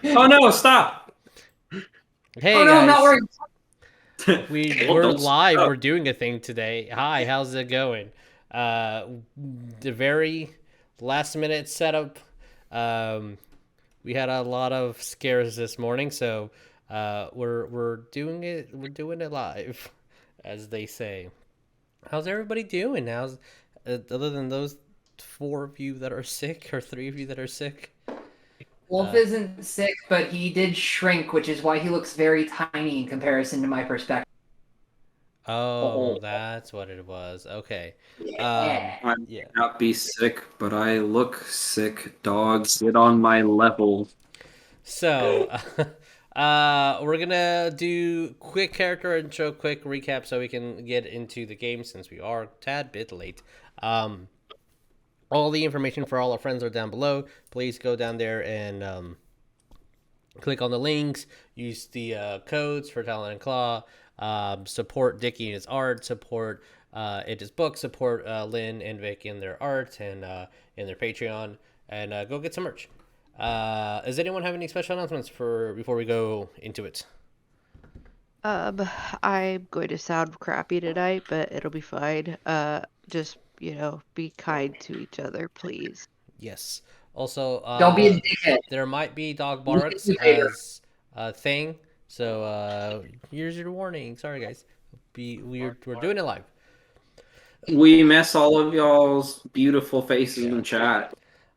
Oh no, stop! Hey Oh no, I'm not guys, worried. we're Don't live. stop. We're doing a thing today. Hi, how's it going? The very last minute setup. We had a lot of scares this morning, so we're doing it. We're doing it live, as they say. How's everybody doing? How's other than those four of you that are sick or three of you that are sick? Wolf isn't sick, but he did shrink, which is why he looks very tiny in comparison to my perspective. Oh, that's what it was. Okay. Yeah. I Yeah. may not be sick, but I look sick. Dogs, get on my level. So, we're gonna do quick character intro, quick recap, so we can get into the game since we are a tad bit late. All the information for all our friends are down below. Please go down there and click on the links. Use the codes for Talon and Claw. Support Dickie and his art. Support in his book. Support Lynn and Vic in their art and in their Patreon. And go get some merch. Does anyone have any special announcements for before we go into it? I'm going to sound crappy tonight, but it'll be fine. Just, be kind to each other, please. Yes. Also, Don't be a dickhead. there might be dog barks Look at you later. as a thing. So here's your warning. Sorry, guys. We're doing it live. We miss all of y'all's beautiful faces in chat.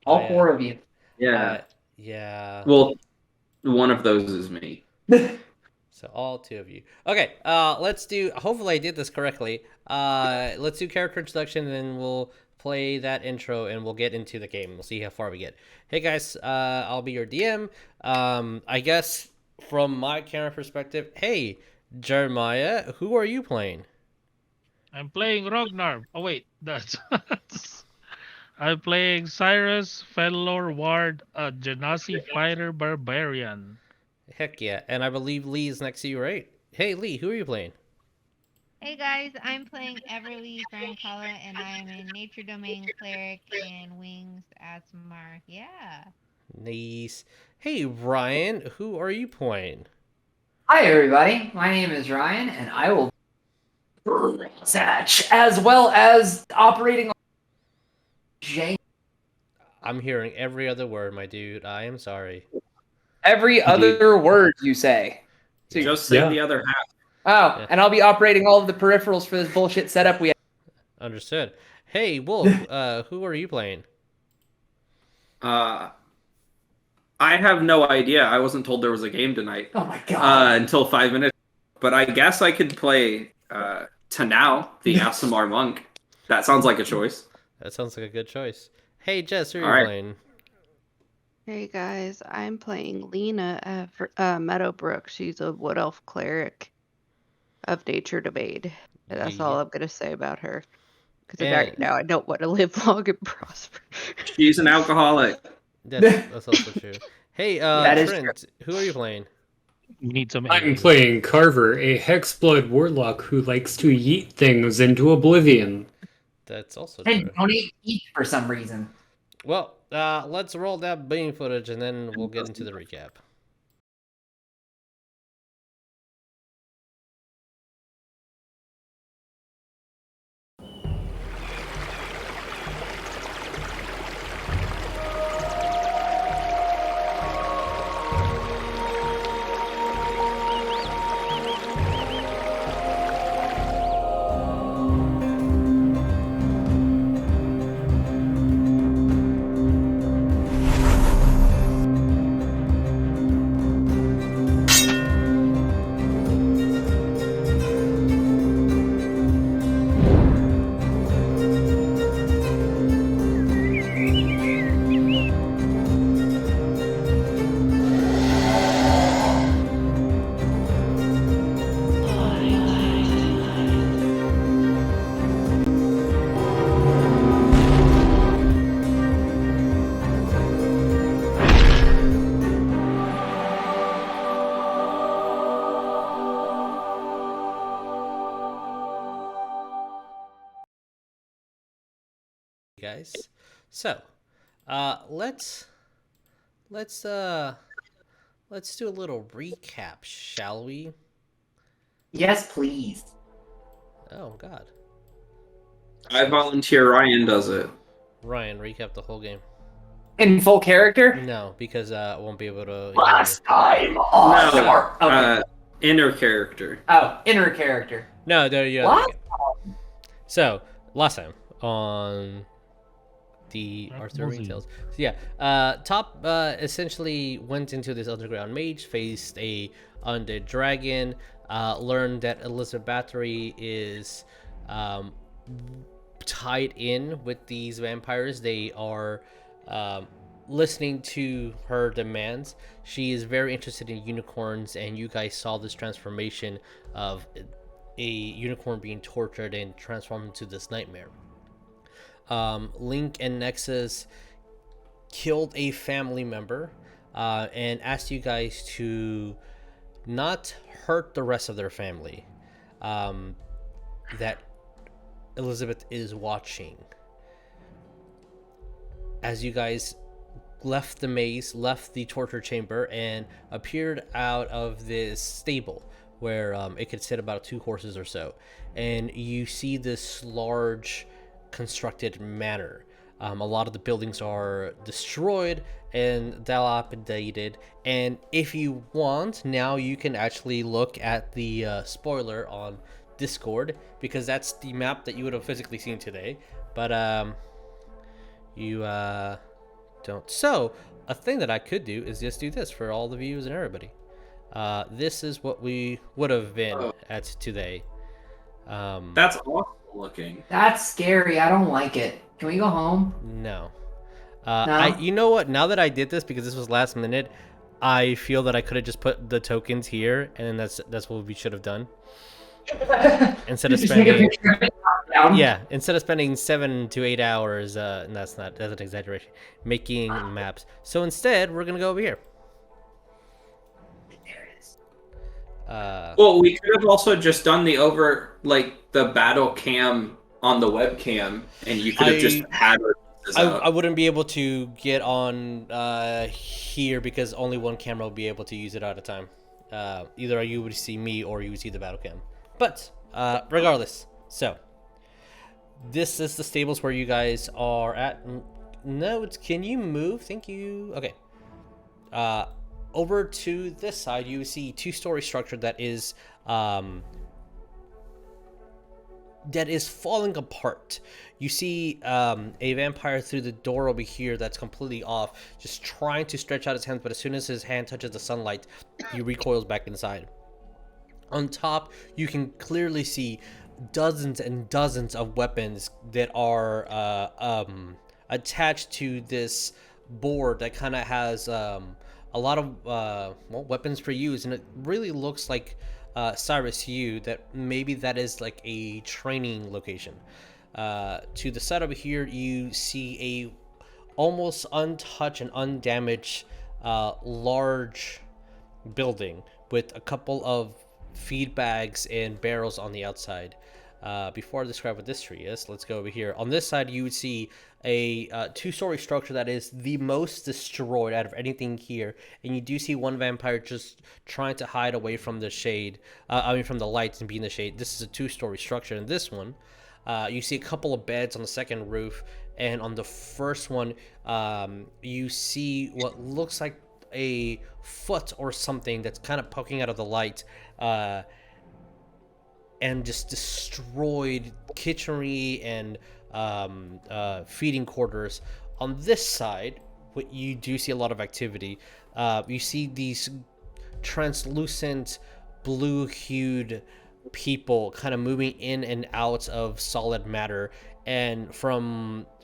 All four of you. Yeah. Yeah. Well, one of those is me. So all two of you. Okay. Let's do. Hopefully, I did this correctly. Let's do character introduction, and then we'll play that intro, and we'll get into the game. We'll see how far we get. Hey guys, I'll be your DM. I guess from my camera perspective, hey Jeremiah, who are you playing? I'm playing Ragnar. Oh wait, that's I'm playing Saerus, Fenlor Ward, a Genasi fighter barbarian. Heck yeah, and I believe Lee is next to you, right? Hey Lee, who are you playing? Hey guys, I'm playing Everlee, Farincala, and I am a Nature Domain Cleric and Wings Aasimar. Yeah. Nice. Hey Ryan, who are you playing? Hi everybody, my name is Ryan, and I will Crosshatch, as well as operating on Jane. I'm hearing every other word, my dude. I am sorry. Every other word you say. Just say the other half. Oh, Yeah. and I'll be operating all of the peripherals for this bullshit setup we have. Understood. Hey Wolf, who are you playing? I have no idea. I wasn't told there was a game tonight Oh my god. until 5 minutes. But I guess I could play Tenau, the Aasimar monk. That sounds like a choice. That sounds like a good choice. Hey Jess, who are you All right. playing? Hey guys, I'm playing Lena for Meadowbrook. She's a wood elf cleric of Nature Domain. And that's all I'm gonna say about her. Because And- now I don't want to live long and prosper. She's an alcoholic. That's also true. Hey, That is Trent, who are you playing? We need some. I'm playing Carver, a Hexblood warlock who likes to yeet things into oblivion. That's also And true. don't eat for some reason. Well, let's roll that bean footage and then we'll get into the recap. guys. So, let's do a little recap, shall we? Yes, please. Oh God. I volunteer Ryan does it. Ryan, recap the whole game. In full character? No, because I won't be able to. Last time on Aasimar. Okay. Inner character. Oh, inner character. No, there you go. What? So, last time on the Arthurian Tales. So, yeah, Top essentially went into this underground mage, faced a undead dragon, learned that Elizabeth Bathory is tied in with these vampires. They are listening to her demands. She is very interested in unicorns, and you guys saw this transformation of a unicorn being tortured and transformed into this nightmare. Link and Nexus killed a family member and asked you guys to not hurt the rest of their family. That Elizabeth is watching. As you guys left the maze, left the torture chamber, and appeared out of this stable where it could sit about 2 horses or so, and you see this large constructed manor. A lot of the buildings are destroyed and dilapidated, and if you want, now you can actually look at the spoiler on Discord, because that's the map that you would have physically seen today, but you don't. So a thing that I could do is just do this for all the viewers and everybody. This is what we would have been at today. That's awful looking. That's scary. I don't like it. Can we go home? No. No? You know what? Now that I did this, because this was last minute, I feel that I could have just put the tokens here, and then that's what we should have done. Instead of Just take a spending, picture of it, knock it down. yeah, instead of spending 7 to 8 hours, and that's an exaggeration, making maps. So instead, we're gonna go over here. There it is. Well, we could have also just done the battle cam on the webcam, and you could have just had her. I wouldn't be able to get on here because only one camera will be able to use it at a time. Either you would see me or you would see the battle cam. But regardless, so this is the stables where you guys are at. No, can you move? Thank you. Okay. Over to this side, you see 2-story structure that is falling apart. You see a vampire through the door over here that's completely off, just trying to stretch out his hands, but as soon as his hand touches the sunlight, he recoils back inside. On top, you can clearly see dozens and dozens of weapons that are attached to this board that kind of has a lot of weapons for use, and it really looks like Saerus U, that maybe that is like a training location. To the side over here, you see a almost untouched and undamaged large building with a couple of feed bags and barrels on the outside. Before I describe what this tree is, let's go over here. On this side, you would see a 2-story structure that is the most destroyed out of anything here, and you do see one vampire just trying to hide away from the shade, from the lights and be in the shade. This is a 2-story structure. In this one, you see a couple of beds on the second roof, and on the first one, you see what looks like a foot or something that's kind of poking out of the light, and just destroyed kitchenery and feeding quarters. On this side, you do see a lot of activity. You see these translucent blue-hued people kind of moving in and out of solid matter, and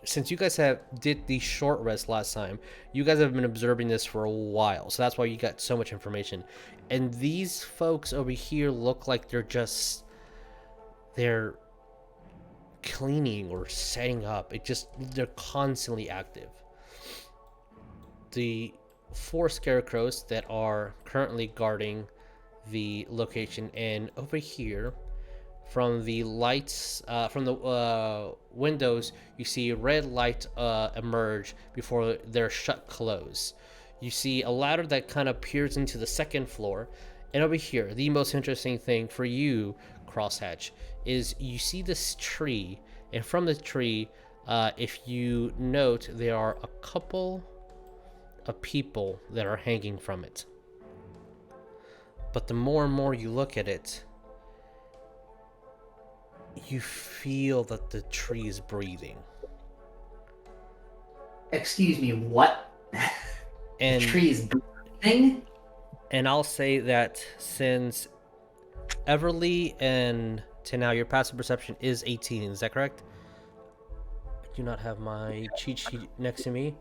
since you guys did the short rest last time, you guys have been observing this for a while, so that's why you got so much information. And these folks over here look like they're cleaning or setting up. They're constantly active. The 4 scarecrows that are currently guarding the location, and over here From the lights, from the windows, you see red light emerge before they're shut close. You see a ladder that kind of peers into the second floor. And over here, the most interesting thing for you, Crosshatch, is you see this tree. And from the tree, if you note, there are a couple of people that are hanging from it. But the more and more you look at it, you feel that the tree is breathing. Excuse me, what? And the tree is breathing? And I'll say that since Everlee and Tenau, your passive perception is 18, is that correct? I do not have my cheat sheet next to me.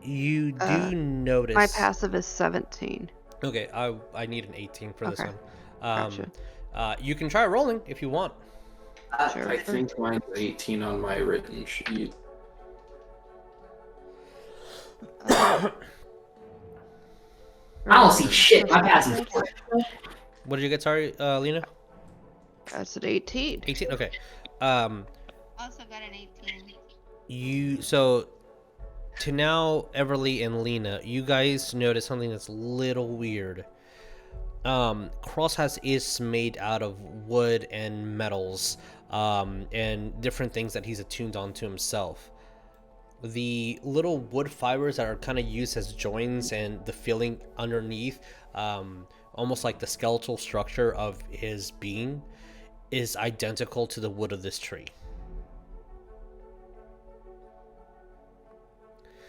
You do notice... My passive is 17. Okay, I need an 18 for this one. Gotcha. You can try rolling if you want. Sure. I think mine's 18 on my written sheet. I don't see shit. My passive. What did you get, sorry, Lena? That's an 18. 18, okay. Also got an 18. So, Tenau, Everlee, and Lena, you guys notice something that's a little weird. Crosshatch is made out of wood and metals, and different things that he's attuned onto himself. The little wood fibers that are kind of used as joints and the filling underneath, almost like the skeletal structure of his being, is identical to the wood of this tree.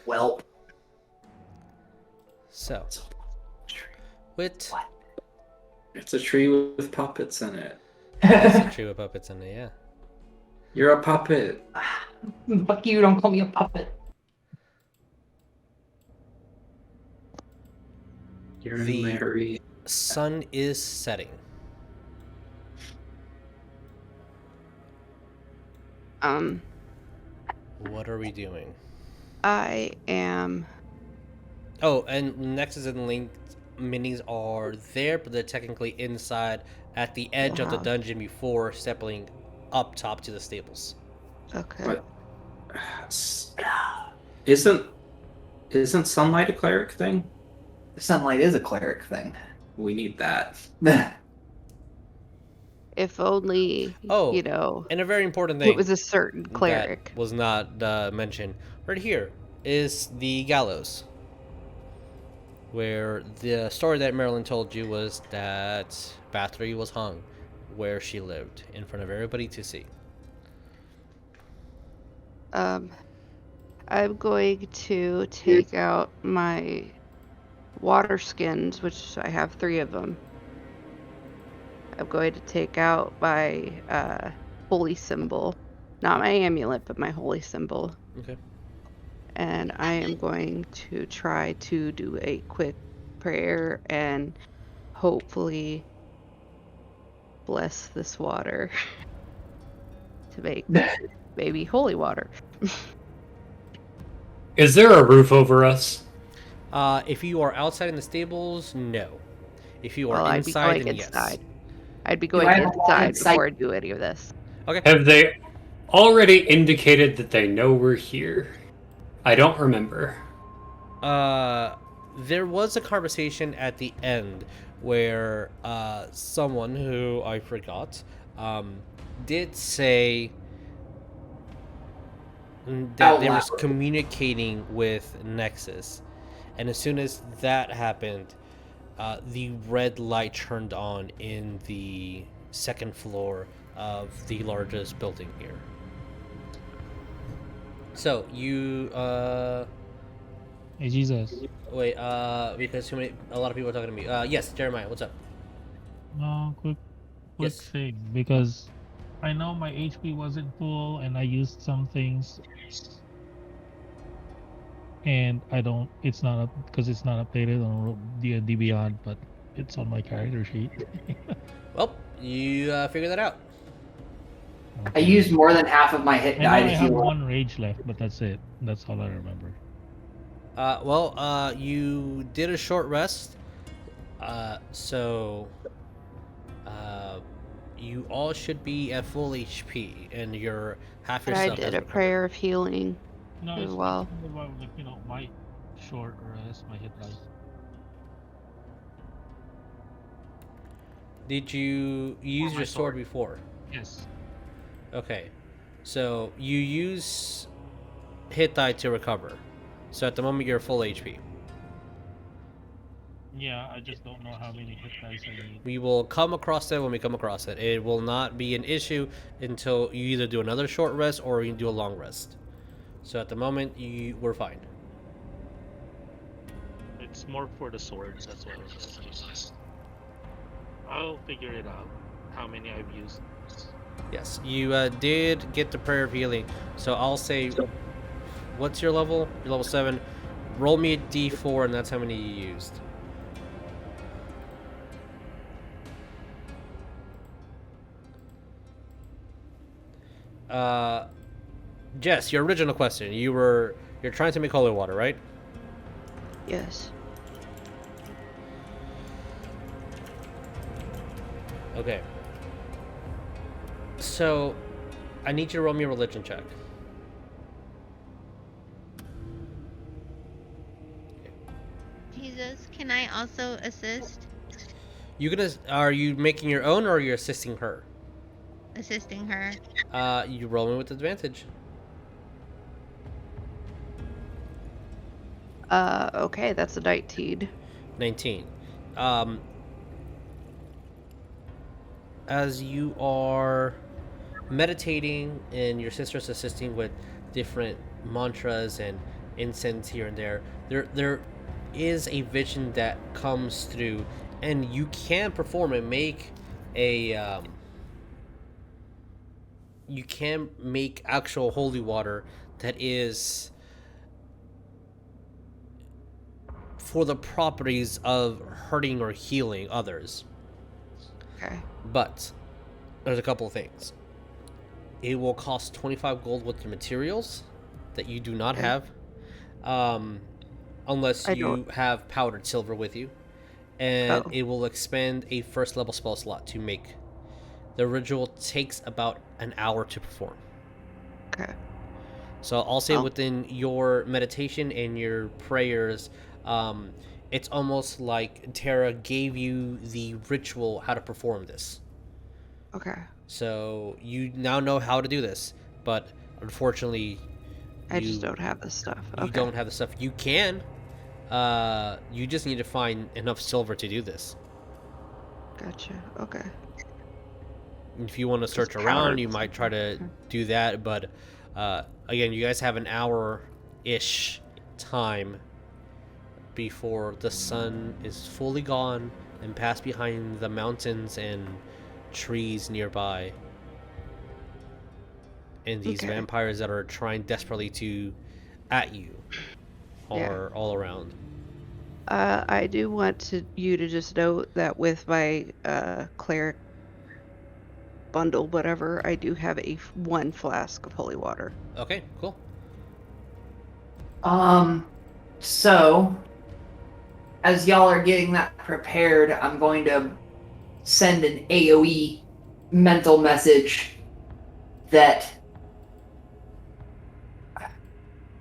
Well. So, Whit. What? It's a tree with puppets in it. It's a tree with puppets in it, yeah. You're a puppet. Fuck you, don't call me a puppet. You're The Mary. sun is setting. What are we doing? I am... Oh, and Nexus and Link minis are there, but they're technically inside at the edge of the dungeon before stepping up top to the stables. Okay. What? Isn't sunlight a cleric thing? Sunlight is a cleric thing. We need that. If only, you know... And a very important thing. It was a certain cleric. That was not mentioned. Right here is the gallows. Where the story that Marilyn told you was that Bathory was hung where she lived in front of everybody to see. I'm going to take out my water skins, which I have 3 of them. I'm going to take out my holy symbol. Not my amulet, but my holy symbol. Okay. And I am going to try to do a quick prayer and hopefully bless this water to make maybe holy water. Is there a roof over us? If you are outside in the stables, no. If you are inside, then yes. I'd be going inside before I do any of this. Okay. Have they already indicated that they know we're here? I don't remember. There was a conversation at the end where someone who I forgot did say that they was communicating with Nexus, and as soon as that happened, the red light turned on in the second floor of the largest building here. So you Hey Jesus. wait, because a lot of people are talking to me. Yes, Jeremiah, what's up? No, quick Yes. thing, because I know my HP wasn't full and I used some things, and it's not updated on D&D Beyond, but it's on my character sheet. Well, you figure that out. I used more than half of my hit I die know I to have heal. 1 rage left, but that's it. That's all I remember. You did a short rest, so you all should be at full HP, and you're half your But I stuff did has a recovered. prayer of healing No, as it's well. talking about, like, my short rest, my hit dice. Did you use my your sword sword. before? Yes. Okay, so you use hit die to recover. So at the moment you're full HP. Yeah, I just don't know how many hit dice I need. We will come across it when we come across it. It will not be an issue until you either do another short rest or you do a long rest. So at the moment, we're fine. It's more for the swords, that's what I was saying. I'll figure it out, how many I've used. Yes, you did get the prayer of healing. So I'll say, what's your level? You're level 7. Roll me a d4, and that's how many you used. Jess, your original question. You're trying to make holy water, right? Yes. Okay. So, I need you to roll me a religion check. Jesus, can I also assist? Are you making your own, or are you assisting her? Assisting her. You roll me with advantage. Okay, that's a 19. 19. As you are meditating and your sister's assisting with different mantras and incense here and there is a vision that comes through, and you can perform and make a you can make actual holy water that is for the properties of hurting or healing others. Okay. But there's a couple of things. It will cost 25 gold with the materials that you do not have, unless you have powdered silver with you, and it will expend a first level spell slot to make. The ritual takes about an hour to perform. Okay. So I'll say within your meditation and your prayers, it's almost like Terra gave you the ritual how to perform this. Okay. So you now know how to do this, but unfortunately, I just don't have this stuff. You don't have the stuff. You can. You just need to find enough silver to do this. Gotcha. Okay. If you want to search around, you might try to do that, but again, you guys have an hour-ish time before the sun is fully gone and passed behind the mountains and trees nearby, and these vampires that are trying desperately to at you are all around. I do want you to just note that with my cleric bundle, whatever, I do have one flask of holy water. Okay, cool. So as y'all are getting that prepared, I'm going to send an AoE mental message that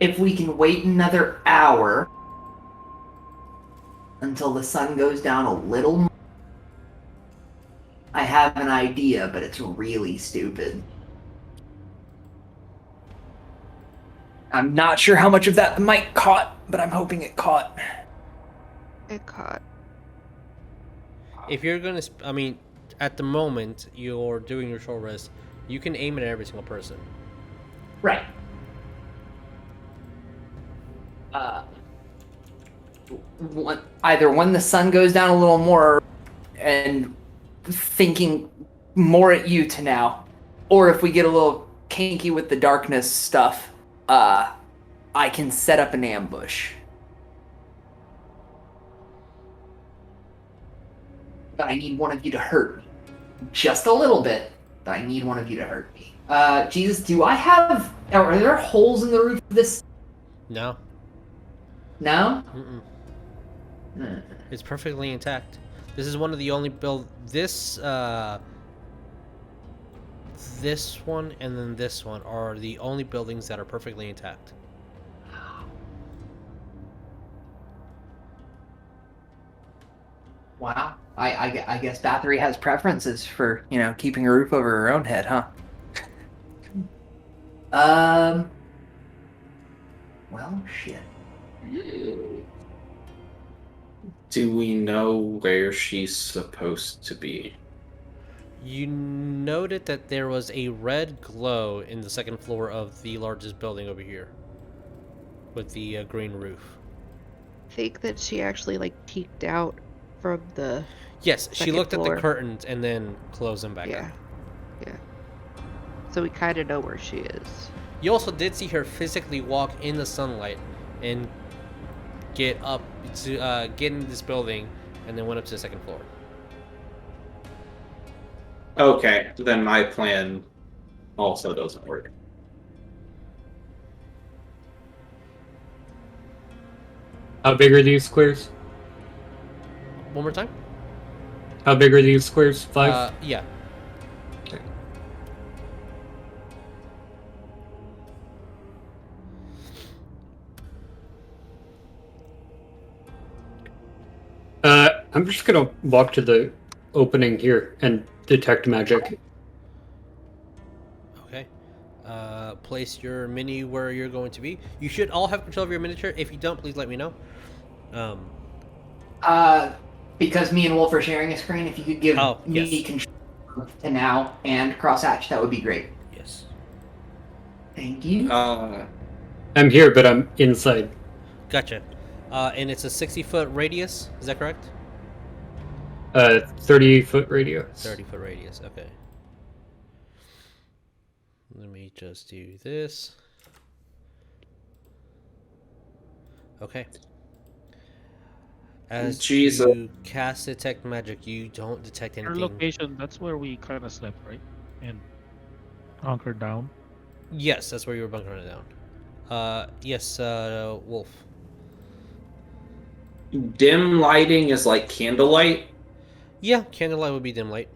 if we can wait another hour until the sun goes down a little more. I have an idea, but it's really stupid. I'm not sure how much of that the mic caught, but I'm hoping it caught. It caught. If you're gonna, at the moment you're doing your short rest, you can aim at every single person. Right. Either when the sun goes down a little more, and thinking more at you, Tenau, or if we get a little kinky with the darkness stuff, I can set up an ambush. But I need one of you to hurt me. Just a little bit, but I need one of you to hurt me. Jesus, are there holes in the roof of this? No. No? Mm-mm. It's perfectly intact. This is one of the only this this one and then this one are the only buildings that are perfectly intact. Wow. I guess Bathory has preferences for, keeping a roof over her own head, huh? Well, shit. Do we know where she's supposed to be? You noted that there was a red glow in the second floor of the largest building over here with the green roof. I think that she actually peeked out from the Yes, she second looked floor. at the curtains and then closed them back up. Yeah. So we kind of know where she is. You also did see her physically walk in the sunlight and get up to get into this building and then went up to the second floor. Okay, then my plan also doesn't work. How big are these squares? One more time? How big are these squares? 5? Yeah. Okay. I'm just gonna walk to the opening here and detect magic. Okay. Place your mini where you're going to be. You should all have control of your miniature. If you don't, please let me know. Because me and Wolf are sharing a screen, if you could give me control to now and Crosshatch, that would be great. Yes. Thank you. I'm here, but I'm inside. Gotcha. And it's a 60-foot radius. Is that correct? 30-foot radius. 30-foot radius. Okay. Let me just do this. Okay. As you cast detect magic, you don't detect anything. Our location, that's where we kind of slept, right? And hunkered down. Yes, that's where you were bunkering down. Yes, Wolf. Dim lighting is like candlelight? Yeah, candlelight would be dim light.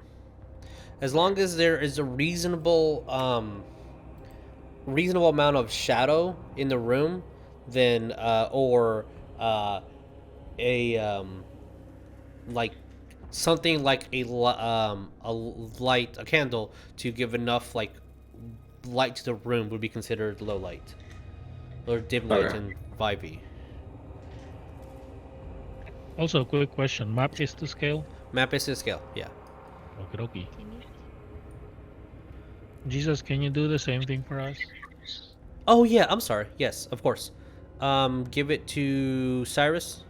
As long as there is a reasonable amount of shadow in the room, then something like a light, a candle to give enough light to the room would be considered low light or dim light in 5e. Also, a quick question: map is to scale? Map is to scale, yeah. Okay. Jesus, can you do the same thing for us? Oh yeah, I'm sorry. Yes, of course. Give it to Saerus.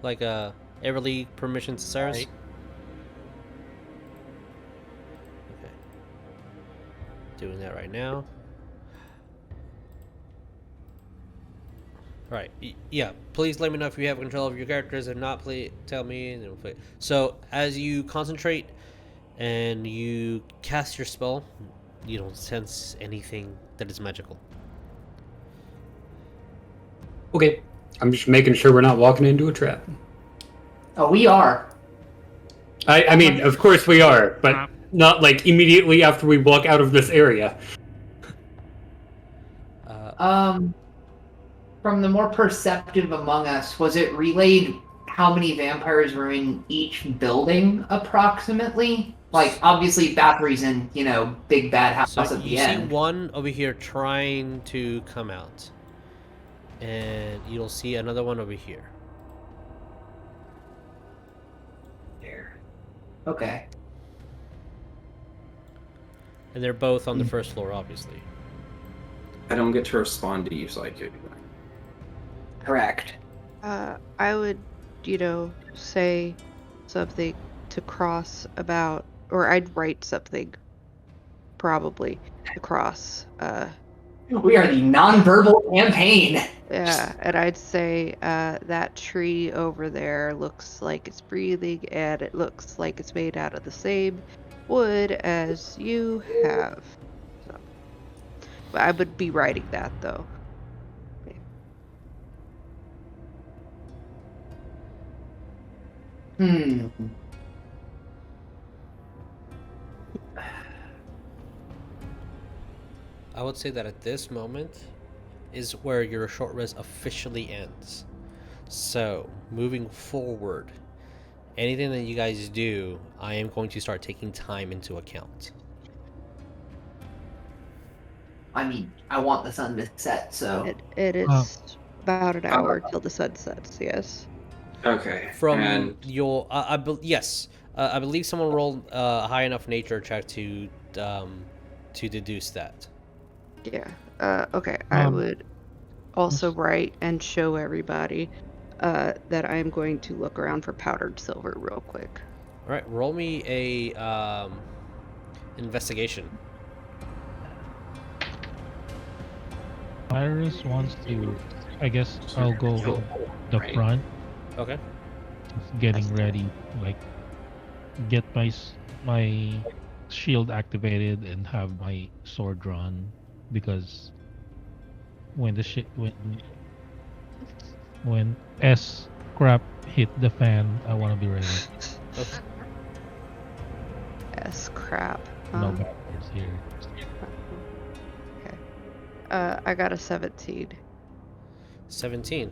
Everlee permission to Saerus. Right. Okay. Doing that right now. Right. Yeah. Please let me know if you have control of your characters. If not, please tell me. And we'll play. So as you concentrate and you cast your spell, you don't sense anything that is magical. Okay. I'm just making sure we're not walking into a trap. Oh, we are. I mean, of course we are, but not immediately after we walk out of this area. From the more perceptive among us, was it relayed how many vampires were in each building approximately? Obviously Bathory's in, big bad house at the end. You see one over here trying to come out. And you'll see another one over here. There. Okay. And they're both on the first floor, obviously. I don't get to respond to you, so I could. Correct. I would, say something to Cross about, or I'd write something, probably, to Cross. We are the non-verbal campaign. Yeah, and I'd say that tree over there looks like it's breathing, and it looks like it's made out of the same wood as you have. So, but I would be writing that, though. I would say that at this moment is where your short rest officially ends. So, moving forward, anything that you guys do, I am going to start taking time into account. I mean, I want the sun to set, so... It is about an hour till the sun sets, yes. Okay. From your... yes. I believe someone rolled a high enough nature check to deduce that. Yeah. Okay. I would also write and show everybody that I am going to look around for powdered silver real quick. All right. Roll me a investigation. Saerus wants to. I guess I'll go in the front. Okay. Just getting ready, like get my shield activated and have my sword drawn, because when when S crap hit the fan, I want to be ready. Okay. S crap. No bad words here. Okay. I got a 17. 17.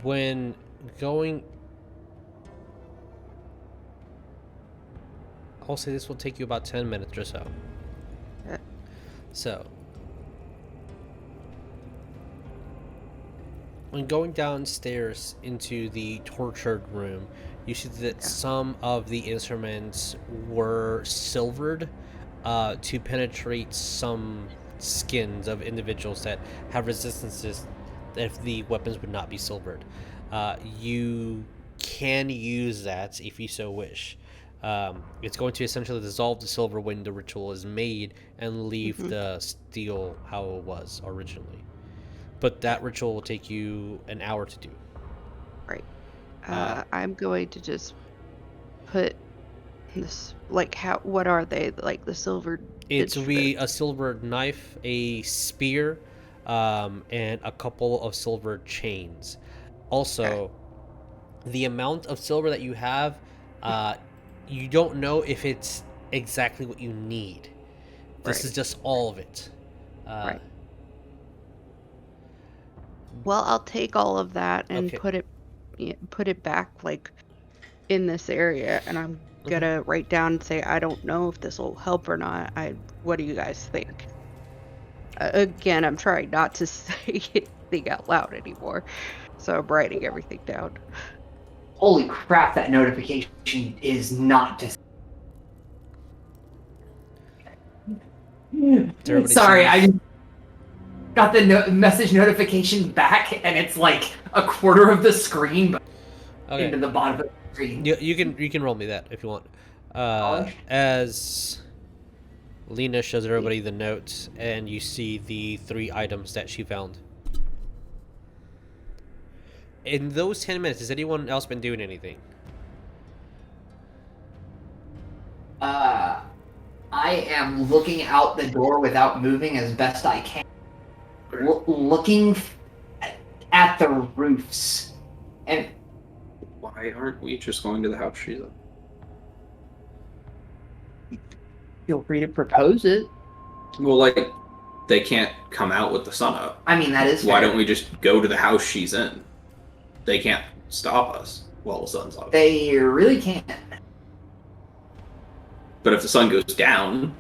When going... I'll say this will take you about 10 minutes or so. Yeah. So, when going downstairs into the tortured room, you see that some of the instruments were silvered to penetrate some skins of individuals that have resistances if the weapons would not be silvered. You can use that if you so wish. It's going to essentially dissolve the silver when the ritual is made and leave the steel how it was originally. But that ritual will take you an hour to do. Right. I'm going to just put this, like, what are they? Like the silver... It's a silver knife, a spear, and a couple of silver chains. Also, the amount of silver that you have, you don't know if it's exactly what you need. This is just all of it. Right. Well, I'll take all of that and put it back, like, in this area, and I'm gonna write down and say, I don't know if this will help or not. What do you guys think? Again, I'm trying not to say anything out loud anymore, so I'm writing everything down. Holy crap, that notification is not just... Sorry, I got the message notification back, and it's like a quarter of the screen, but into the bottom of the screen. You can roll me that if you want. As Lena shows everybody the notes, and you see the 3 items that she found. In those 10 minutes, has anyone else been doing anything? I am looking out the door without moving as best I can. Looking at the roofs. And why aren't we just going to the house she's in? Feel free to propose it. Well, like, they can't come out with the sun up. I mean, that is Why fair. don't we just go to the house she's in? They can't stop us while the sun's up. They really can't. But if the sun goes down,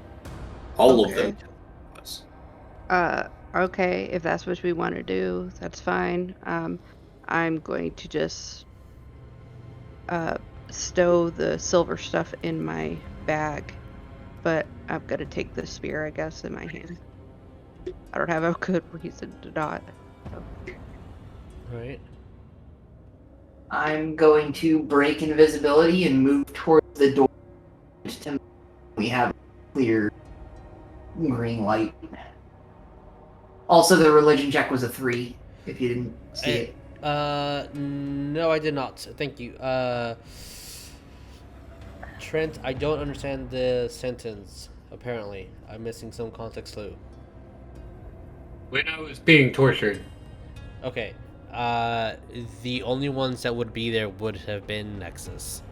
all of them kill us. Okay, if that's what we want to do, that's fine. I'm going to just stow the silver stuff in my bag, but I'm gonna take the spear, I guess, in my hand. I don't have a good reason to not. So. Right. I'm going to break invisibility and move towards the door. We have a clear green light. Also, the religion check was a 3, if you didn't see it. No, I did not. Thank you. Trent, I don't understand the sentence, apparently. I'm missing some context clue. When I was being tortured. Okay. The only ones that would be there would have been Nexus.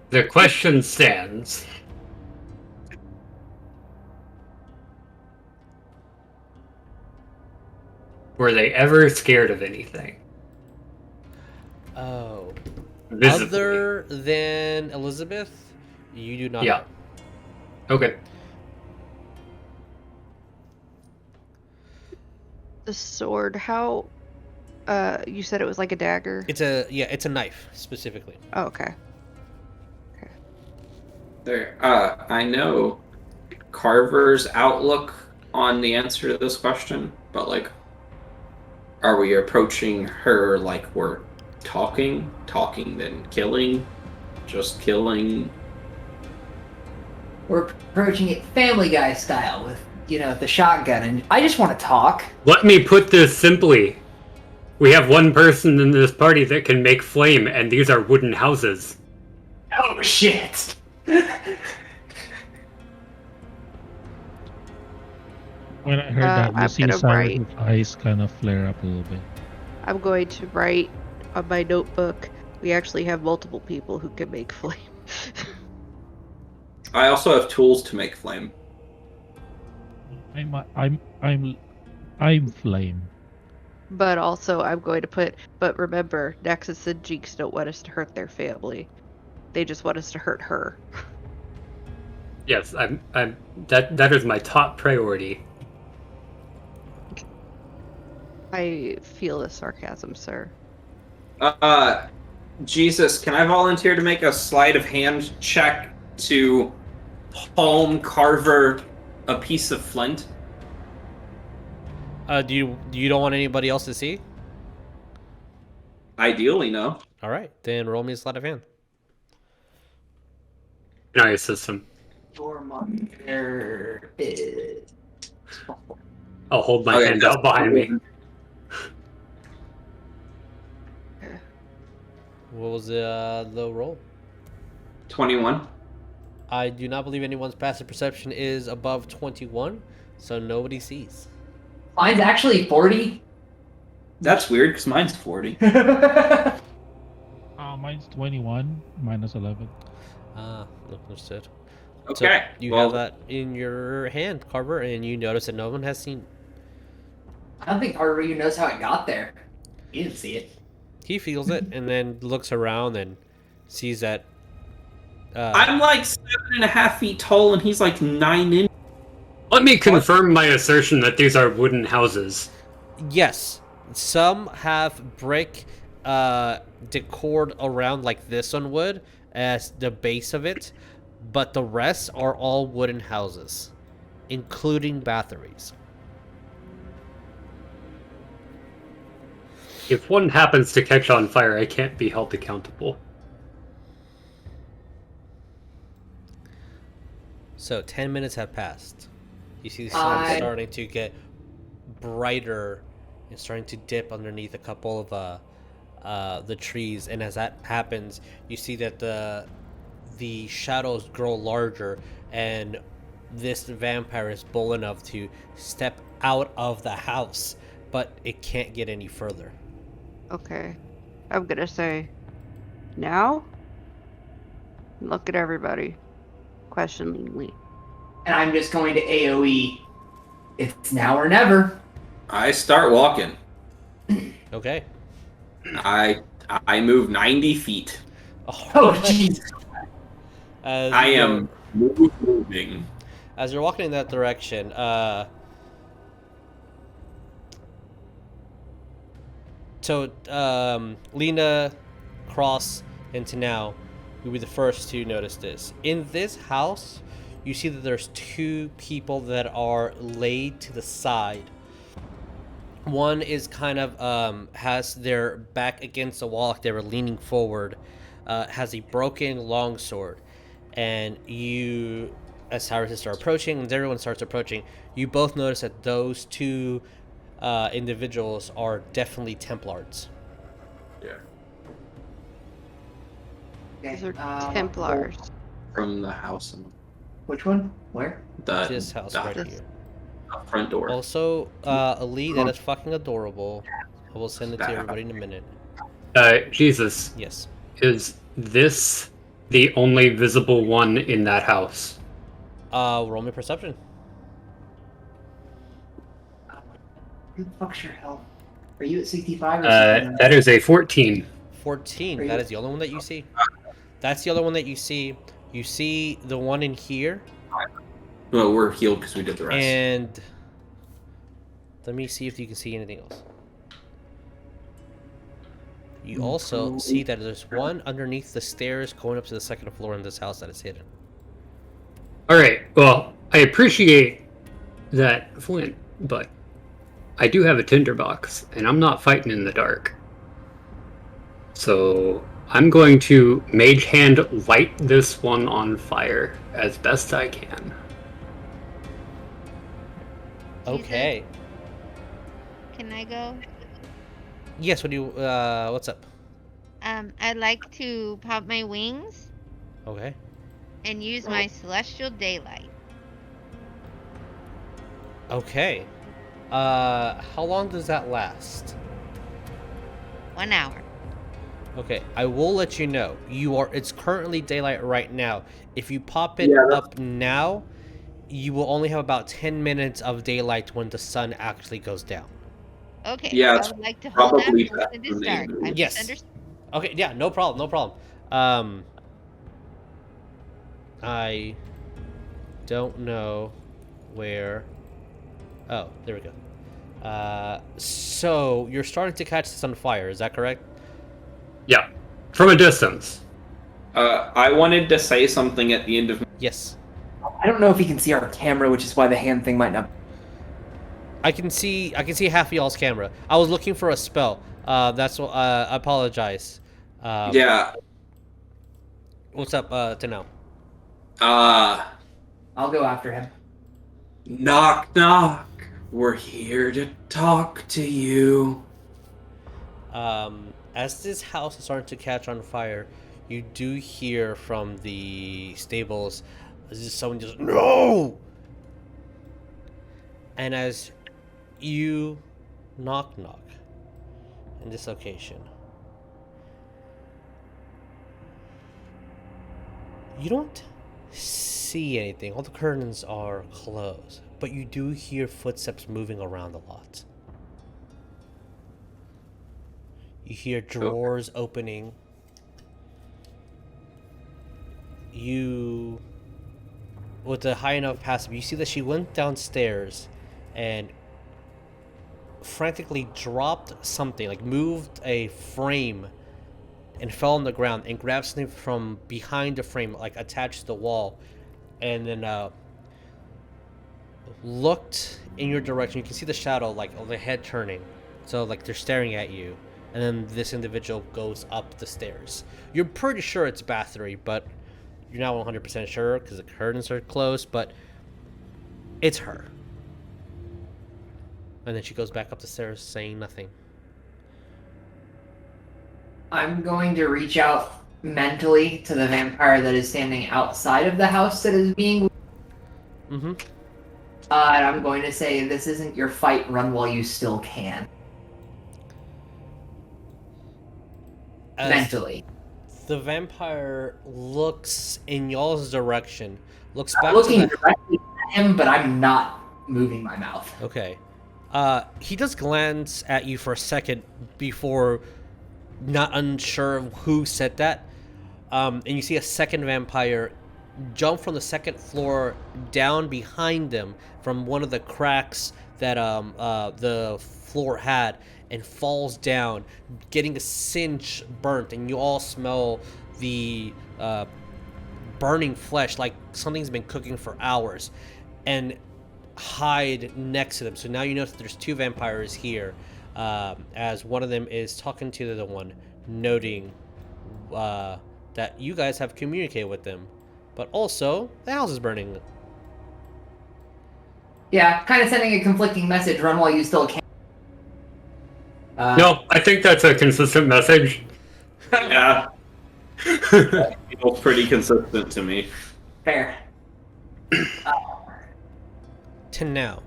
The question stands. Were they ever scared of anything? Oh. Visibly. Other than Elizabeth, you do not know. Okay. The sword, how... you said it was like a dagger? It's a knife, specifically. Oh, okay. There, I know Carver's outlook on the answer to this question, but like, are we approaching her like we're talking then killing, just killing? We're approaching it Family Guy style with, the shotgun, and I just want to talk. Let me put this simply. We have one person in this party that can make flame, and these are wooden houses. Oh, shit! When I heard that, I'm you see gonna Cyrus' write. eyes kind of flare up a little bit. I'm going to write on my notebook, we actually have multiple people who can make flame. I also have tools to make flame. I'm flame. But also, I'm going to put, but remember, Nexus and Jinx don't want us to hurt their family. They just want us to hurt her. Yes, that is my top priority. I feel the sarcasm, sir. Jesus, can I volunteer to make a sleight of hand check to palm Carver a piece of flint? Do you don't want anybody else to see? Ideally, no. All right, then roll me a sleight of hand. Can I assist him? Your mother is... I'll hold my hand out behind me. What was the roll? 21. I do not believe anyone's passive perception is above 21, so nobody sees. Mine's actually 40. That's weird, because mine's 40. Mine's 21, minus 11. Understood. Okay. So you have that in your hand, Carver, and you notice that no one has seen. I don't think Carver even knows how it got there. He didn't see it. He feels it, and then looks around and sees that... I'm like 7.5 feet tall, and he's like 9 inches. Let me confirm my assertion that these are wooden houses. Yes. Some have brick decored around like this one would as the base of it, but the rest are all wooden houses, including Bathories. If one happens to catch on fire, I can't be held accountable. So 10 minutes have passed. You see the sun starting to get brighter and starting to dip underneath a couple of the trees, and as that happens, you see that the shadows grow larger, and this vampire is bold enough to step out of the house, but it can't get any further. Okay. I'm gonna say, now? Look at everybody. Questioningly. And I'm just going to AoE. It's now or never. I start walking. Okay. I move 90 feet. Oh, jeez. I am moving. As you're walking in that direction, Lena, Cross, and Tenau will be the first to notice this. In this house, you see that there's two people that are laid to the side. One is kind of has their back against the wall, like they were leaning forward, has a broken longsword, and you, as Saerus starts approaching, and everyone starts approaching, you both notice that those two individuals are definitely Templars. Yeah. These are Templars. From the house. Which one? Where? This house right here. Front door. Also, Ali, that is fucking adorable. I will send it to everybody in a minute. Jesus. Yes. Is this the only visible one in that house? Roll me perception. Who the fuck's your health? Are you at 65 or 69? That is a 14. 14. That is the only one that you see. That's the other one that you see. You see the one in here. Well, we're healed because we did the rest. And let me see if you can see anything else. You also see that there's one underneath the stairs going up to the second floor in this house that is hidden. Alright, well, I appreciate that, Flint, but I do have a tinderbox, and I'm not fighting in the dark. So I'm going to Mage Hand light this one on fire as best I can. Okay. Can I go? Yes, what do you, what's up? I'd like to pop my wings Okay. and use my celestial daylight. Okay. How long does that last? 1 hour. Okay, I will let you know. It's currently daylight right now. If you pop it Yeah, up now, you will only have about 10 minutes of daylight when the sun actually goes down. Okay. Yeah, I it's would like to hold that probably until it is better dark. than I Yes. misunderstood. Okay, yeah, no problem, no problem. I don't know where. Oh, there we go. So you're starting to catch this on fire, is that correct? Yeah, from a distance. I wanted to say something at the end of. Yes. I don't know if you can see our camera, which is why the hand thing might not. I can see half of y'all's camera. I was looking for a spell. That's what. I apologize. Yeah. What's up, Tenau? I'll go after him. Knock, knock. We're here to talk to you. As this house is starting to catch on fire, you do hear from the stables, someone just no. And as you knock in this location, you don't see anything. All the curtains are closed, but you do hear footsteps moving around a lot. You hear drawers opening. With a high enough passive, you see that she went downstairs and frantically dropped something, like moved a frame and fell on the ground and grabbed something from behind the frame, like attached to the wall, and then looked in your direction. You can see the shadow, like of the head turning, so like they're staring at you. And then this individual goes up the stairs. You're pretty sure it's Bathory, but you're not 100% sure because the curtains are closed, but it's her. And then she goes back up the stairs saying nothing. I'm going to reach out mentally to the vampire that is standing outside of the house that is being. Mm-hmm. And I'm going to say, this isn't your fight, run while you still can. Mentally. The vampire looks in y'all's direction, looks I'm back looking to the... directly at him, but I'm not moving my mouth. Okay. He does glance at you for a second before, not unsure of who said that. And you see a second vampire jump from the second floor down behind them from one of the cracks that the floor had, and falls down, getting a singe burnt, and you all smell the burning flesh like something's been cooking for hours, and hide next to them. So now you notice that there's two vampires here, as one of them is talking to the other one, noting that you guys have communicated with them, but also the house is burning. Yeah, kind of sending a conflicting message, run while you still can. No, I think that's a consistent message. Yeah. That feels pretty consistent to me. Fair. Tenau,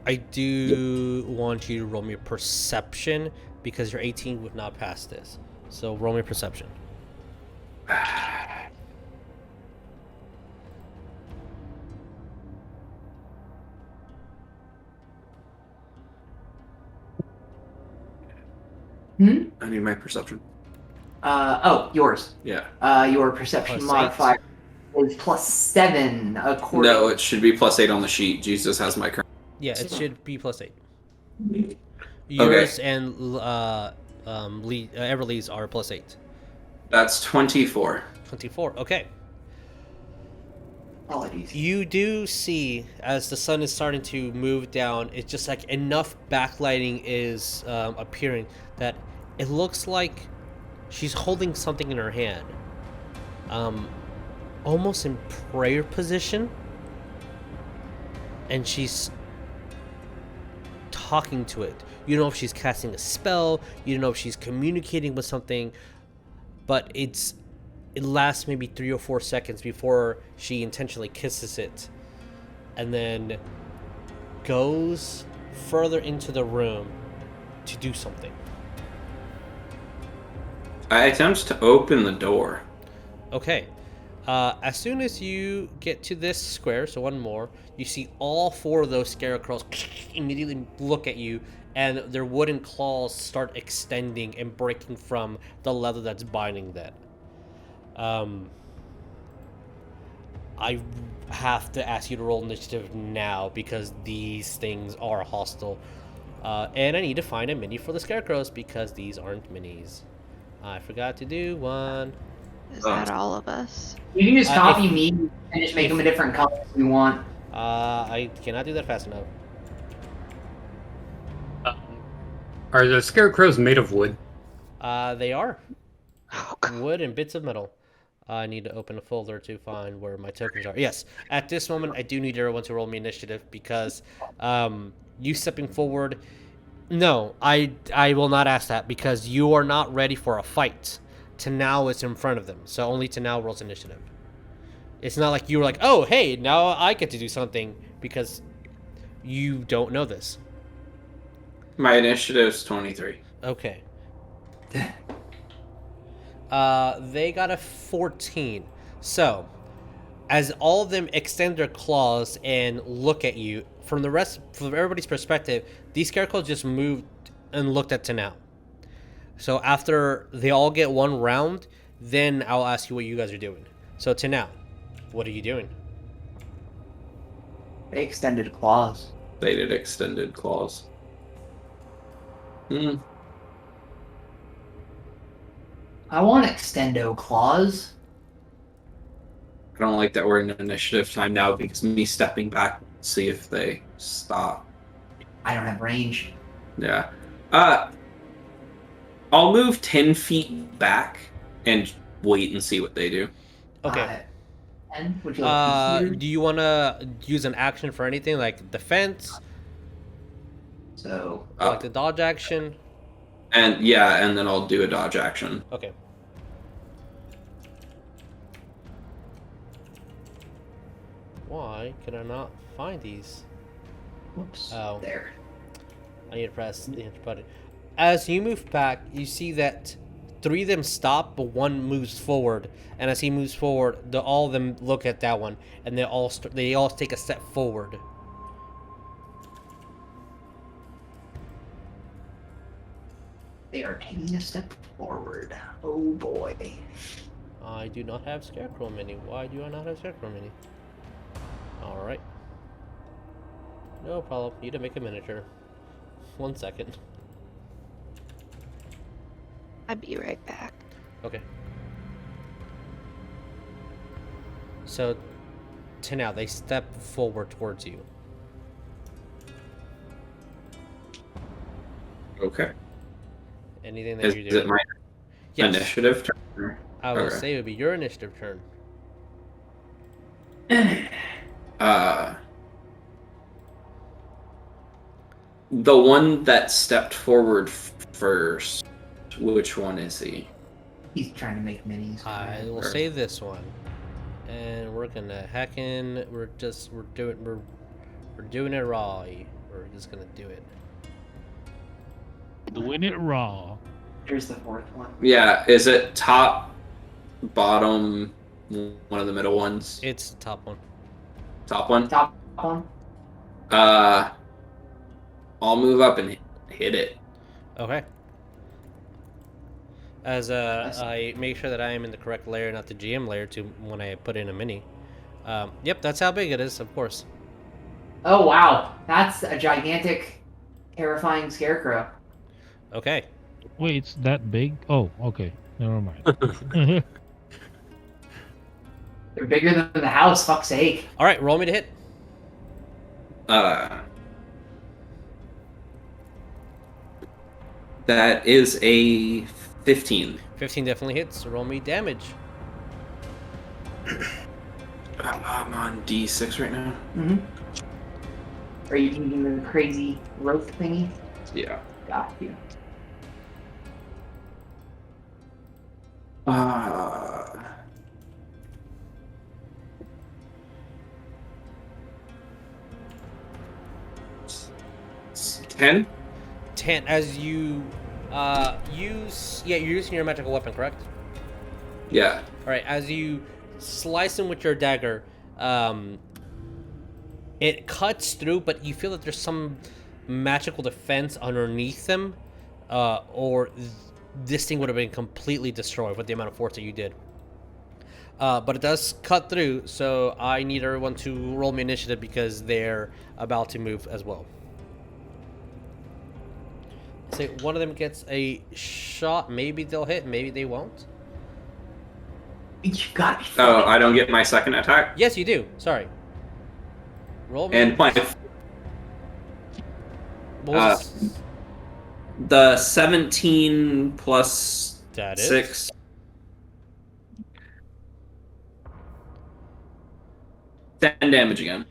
I do want you to roll me a perception because your 18 would not pass this. So roll me a perception. I need my perception. Yours. Yeah. Your perception +8. modifier is +7 according. No, it should be +8 on the sheet. Jesus has my current. Yeah, it should be +8. Yours and Everlee's are +8. That's 24. 24. Okay. Apologies. You do see as the sun is starting to move down, it's just like enough backlighting is appearing that it looks like she's holding something in her hand, almost in prayer position, and she's talking to it. You don't know if she's casting a spell, you don't know if she's communicating with something, but it lasts maybe 3 or 4 seconds before she intentionally kisses it and then goes further into the room to do something. I attempt to open the door. Okay. As soon as you get to this square, so one more, you see all 4 of those scarecrows immediately look at you, and their wooden claws start extending and breaking from the leather that's binding them. I have to ask you to roll initiative now because these things are hostile. And I need to find a mini for the scarecrows because these aren't minis. I forgot to do one. Is that all of us? You can just copy if- me and just make them a different color if you want. I cannot do that fast enough. Are the scarecrows made of wood? They are. Oh, God. Wood and bits of metal. I need to open a folder to find where my tokens are. Yes, at this moment, I do need everyone to roll me initiative because you stepping forward. No, I will not ask that because you are not ready for a fight. Tenau is in front of them, so only Tenau rolls initiative. It's not like you were like, oh, hey, now I get to do something because you don't know this. My initiative's 23. Okay. They got a 14. So, as all of them extend their claws and look at you, from everybody's perspective, these scarecrows just moved and looked at Tenau. So after they all get one round, then I'll ask you what you guys are doing. So Tenau, what are you doing? They extended claws. They did extended claws. I want extendo claws. I don't like that we're in initiative time now because me stepping back to see if they stop. I don't have range. Yeah. I'll move 10 feet back and wait and see what they do. Okay. And would you like to Do you want to use an action for anything like defense, So like the dodge action? And then I'll do a dodge action. Okay. Why can I not find these? whoops. Oh. There. I need to press the enter button. As you move back, you see that 3 of them stop, but 1 moves forward. And as he moves forward, all of them look at that one, and they all take a step forward. They are taking a step forward. Oh boy. I do not have Scarecrow Mini. Why do I not have Scarecrow Mini? Alright. No problem. Need to make a miniature. 1 second. I'll be right back. Okay. So, Tenau, they step forward towards you. Okay. Anything that Is you're it doing? my Yes. initiative turn? I will Okay. say it would be your initiative turn. The one that stepped forward first, which one is he? He's trying to make minis. I will Sure. say this one, and we're gonna hack in. We're doing it raw. We're just gonna do it. Doing it raw. Here's the 4th one. Yeah, is it top, bottom, one of the middle ones? It's the top one. Top one? Top one. I'll move up and hit it. Okay. As I make sure that I am in the correct layer, not the GM layer, to when I put in a mini. Yep, that's how big it is, of course. Oh wow, that's a gigantic, terrifying scarecrow. Okay. Wait, it's that big? Oh, okay. Never mind. They're bigger than the house. Fuck's sake. All right, roll me to hit. That is a 15. 15 definitely hits. Roll me damage. I'm on D6 right now. Mm-hmm. Are you using the crazy rope thingy? Yeah. Got you. Uh, 10? 10 as you use. Yeah, you're using your magical weapon, correct? Yeah. All right, as you slice him with your dagger, it cuts through, but you feel that there's some magical defense underneath them, or this thing would have been completely destroyed with the amount of force that you did. But it does cut through, so I need everyone to roll me initiative because they're about to move as well. Say one of them gets a shot, maybe they'll hit, maybe they won't. You got me. Oh, I don't get my second attack? Yes, you do. Sorry. Roll me. And my... What was the 17 plus that is 6. 10 damage again.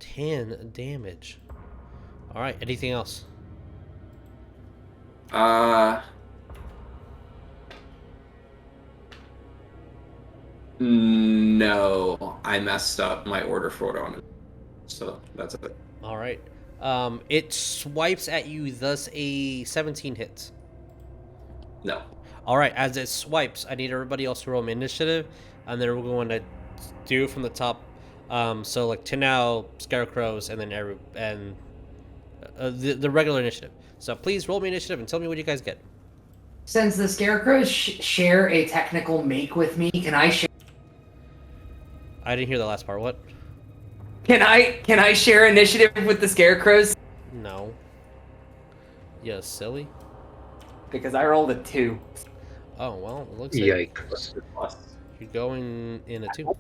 10 damage. All right. Anything else? No, I messed up my order for it on it. So that's it. All right. It swipes at you, thus a 17 hits. No. All right. As it swipes, I need everybody else to roll me initiative, and then we're going to do from the top. So like Tenau, scarecrows, and then the regular initiative. So please roll me initiative and tell me what you guys get. Since the scarecrows share a technical make with me, can I share? I didn't hear the last part. What? Can I share initiative with the scarecrows? No. You silly. Because I rolled a 2. Oh well, it looks like Yikes. you're going in a 2.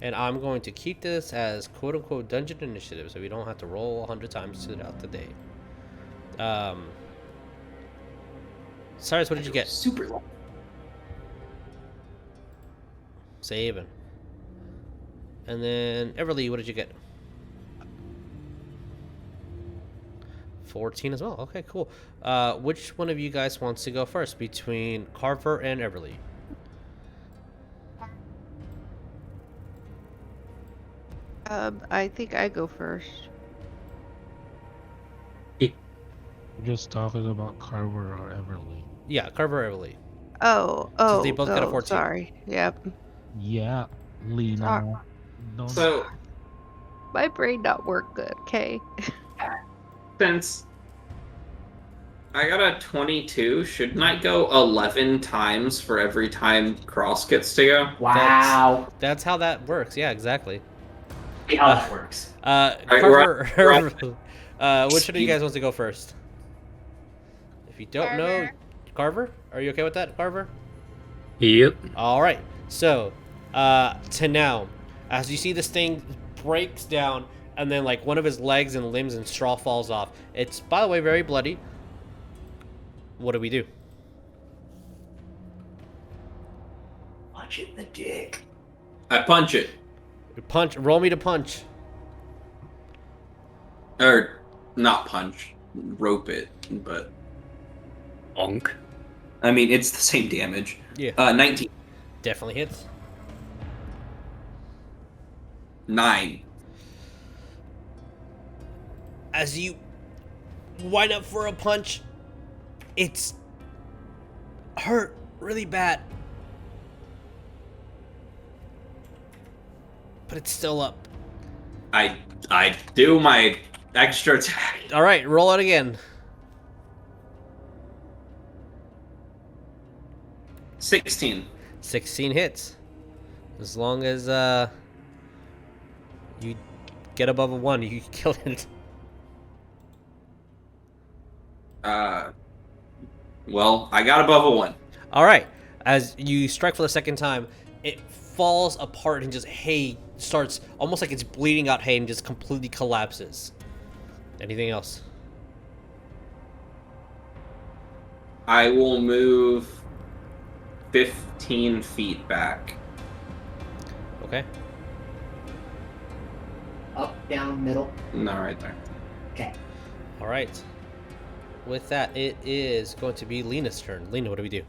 And I'm going to keep this as quote-unquote dungeon initiative, so we don't have to roll 100 times throughout the day. Saerus, what did you get? Super low. Saving. And then Everlee, what did you get? 14 as well. Okay, cool. Which one of you guys wants to go first between Carver and Everlee? I think I go first. We're just talking about Carver or Everlee. Yeah, Carver or Everlee. Oh, they both got a 14. Sorry. Yep. Yeah, Lena. Don't... So My brain not work good, okay? since I got a 22, shouldn't I go 11 times for every time Cross gets to go? Wow. That's how that works. Yeah, exactly. See how that works. Carver, which one of you guys wants to go first? If you don't know, Carver, are you okay with that, Carver? Yep. All right. So, Tenau, as you see this thing breaks down, and then like one of his legs and limbs and straw falls off. It's, by the way, very bloody. What do we do? Punch it in the dick. I punch it. Punch. Roll me to punch. Or, not punch. Rope it, but... Onk. I mean, it's the same damage. Yeah. 19. Definitely hits. 9. As you wind up for a punch, it's hurt really bad. But it's still up. I do my extra attack. All right, roll it again. 16. 16 hits. As long as you get above a 1, you kill it. Well, I got above a 1. All right. As you strike for the second time, it falls apart and just hay starts almost like it's bleeding out hay and just completely collapses. Anything else? I will move 15 feet back. Okay. Up, down, middle. No, right there. Okay. All right. With that, it is going to be Lena's turn. Lena, what do we do?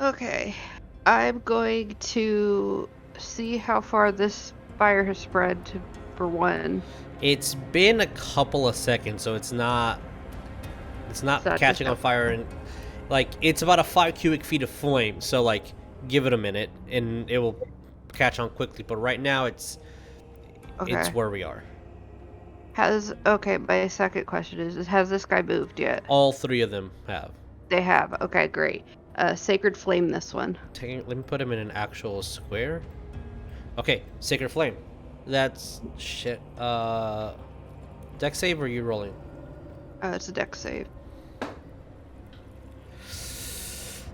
Okay. I'm going to see how far this fire has spread to, for one. It's been a couple of seconds, so it's not catching on fire, and like it's about a 5 cubic feet of flame. So like, give it a minute, and it will catch on quickly. But right now, it's where we are. My second question is has this guy moved yet? All 3 of them have. They have. Okay, great. Sacred Flame this one. Let me put him in an actual square. Okay, Sacred Flame. That's shit. Dex save, or are you rolling? It's a dex save.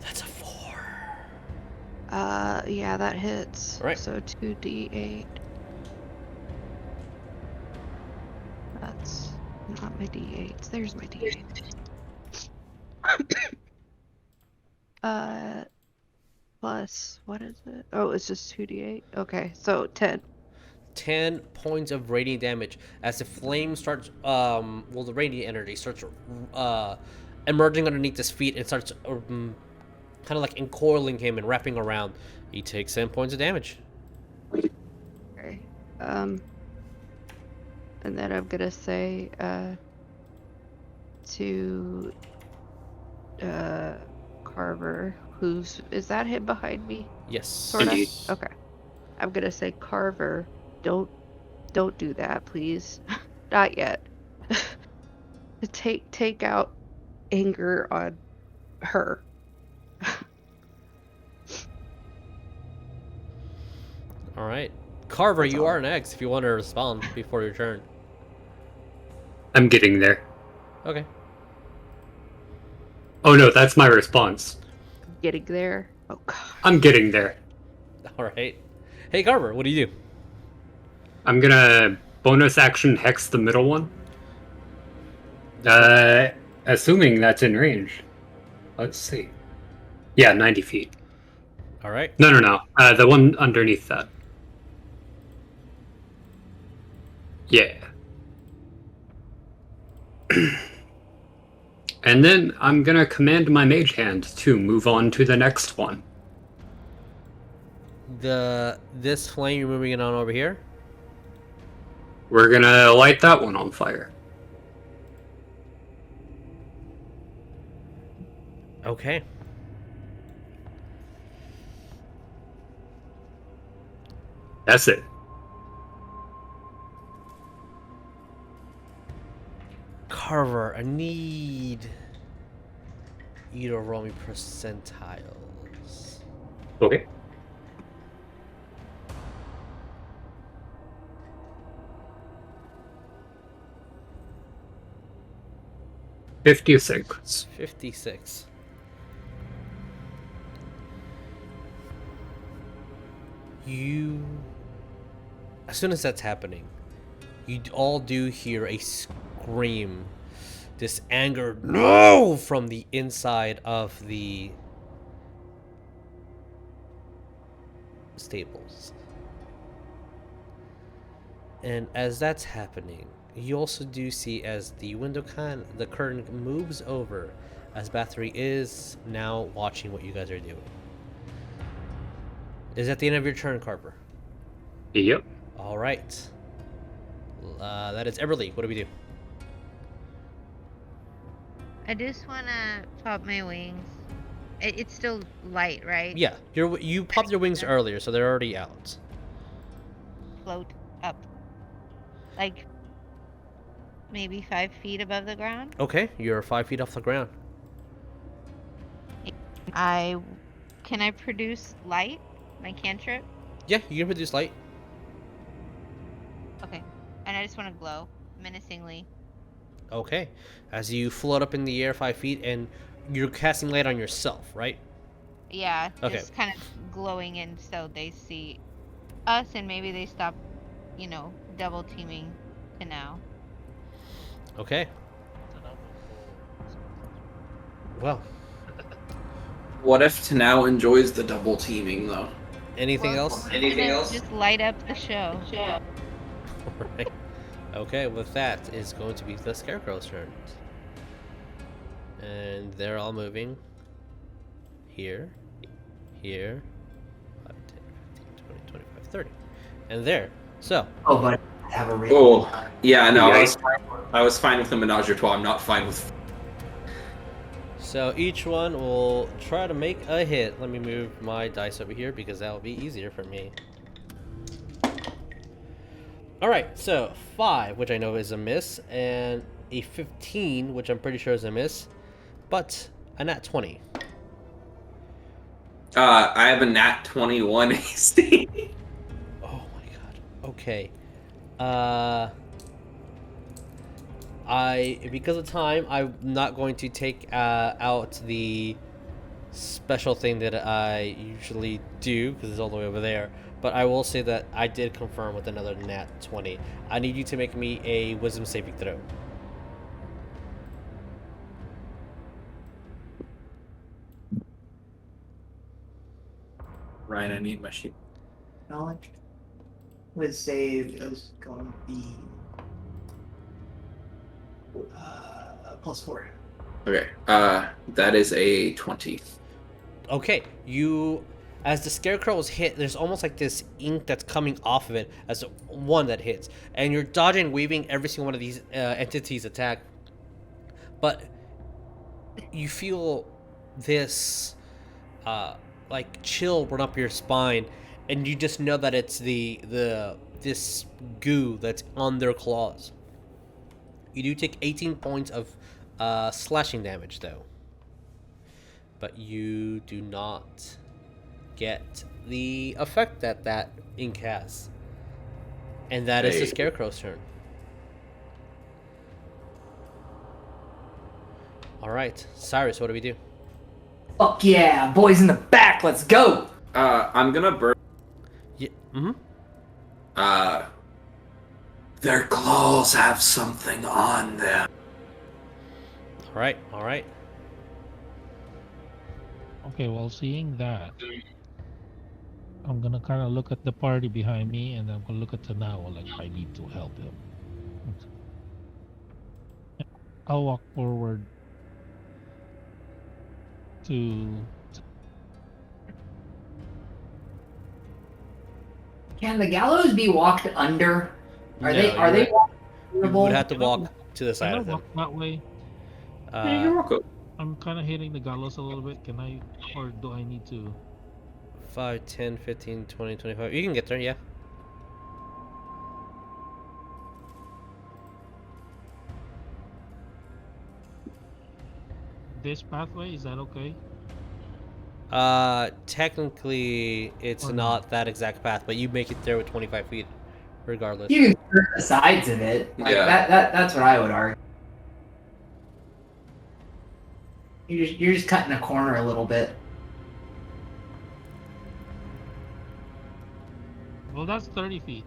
That's a 4. Yeah, that hits. Right. So 2d8. That's not my d8s. There's my d8s. Plus, what is it? Oh, it's just 2d8. Okay, so 10. 10 points of radiant damage as the flame starts, the radiant energy starts emerging underneath his feet and starts kind of like encoiling him and wrapping around. He takes 10 points of damage. Okay. And then I'm gonna say to Carver, is that him behind me? Yes. Sort of. Okay. I'm gonna say, Carver, don't do that, please. Not yet. Take out anger on her. All right, Carver, you are next. If you want to respond before your turn. I'm getting there. Okay. Oh no, that's my response. Getting there. Oh god. I'm getting there. All right. Hey Carver, what do you do? I'm gonna bonus action hex the middle one. Assuming that's in range. Let's see. Yeah, 90 feet. All right. No. The one underneath that. Yeah. And then I'm gonna command my mage hand to move on to the next one. This flame, you're moving it on over here? We're gonna light that one on fire. Okay. That's it. Carver, I need you to roll me percentiles. Okay. $56. 56. As soon as that's happening, you all do hear a scream, this anger, no, from the inside of the stables. And as that's happening, you also do see as the the curtain moves over, as Bathory is now watching what you guys are doing. Is that the end of your turn, Carver? Yep. All right. That is Everlee. What do we do? I just want to pop my wings. It's still light, right? Yeah, you popped your wings earlier, so they're already out. Float up. Like, maybe 5 feet above the ground? Okay, you're 5 feet off the ground. Can I produce light? My cantrip? Yeah, you can produce light. Okay. And I just want to glow menacingly. Okay. As you float up in the air 5 feet, and you're casting light on yourself, right? Yeah, Okay. just kind of glowing in so they see us and maybe they stop, double teaming to now. Okay. Well, What if Tenau enjoys the double teaming though? anything else? Anything else? Just light up the show. Right. Okay, with that is going to be the Scarecrow's turn. And they're all moving. Here. Here. 5, 10, 15, 20, 25, 30. And there. So. Oh, but have a Oh, yeah, no, I was fine with the Menage a Trois. I'm not fine with. So each one will try to make a hit. Let me move my dice over here because that will be easier for me. Alright, so 5, which I know is a miss, and a 15, which I'm pretty sure is a miss, but a nat 20. I have a nat 21 AC. Oh my god. Okay. Because of time, I'm not going to take out the special thing that I usually do, because it's all the way over there. But I will say that I did confirm with another nat 20. I need you to make me a wisdom saving throw. Ryan, I need my sheet. Knowledge. With save is going to be +4. Okay, that is a 20. Okay, as the scarecrow is hit, there's almost like this ink that's coming off of it as one that hits, and you're dodging, weaving every single one of these entities attack, but you feel this like chill run up your spine, and you just know that it's this goo that's on their claws. You do take 18 points of slashing damage though, but you do not get the effect that ink has. And that is the Scarecrow's turn. Alright, Saerus, what do we do? Fuck yeah, boys in the back, let's go! I'm gonna burn. Yeah, Their claws have something on them. Alright. Okay, well, seeing that, I'm gonna kind of look at the party behind me, and I'm gonna look at Tenau like I need to help him. I'll walk forward to. Can the gallows be walked under? Are No, they you would have to walk to the Can side I of them. walk that way? I'm kind of hitting the gallows a little bit. Can I, or do I need to? 5, 10, 15, 20, 25. You can get there, yeah. This pathway, is that okay? Technically, it's Or not that exact path, but you make it there with 25 feet, regardless. You can skirt the sides of it. Like Yeah. that's what I would argue. You're just cutting a corner a little bit. Well, that's 30 feet.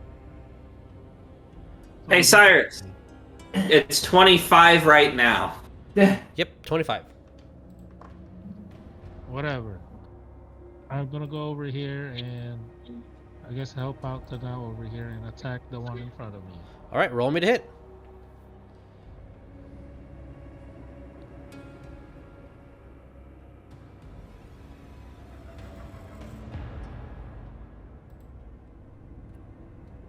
Hey, Cyrus. It's 25 right now. Yep, 25. Whatever. I'm gonna go over here and I guess help out the guy over here and attack the one in front of me. Alright, roll me to hit.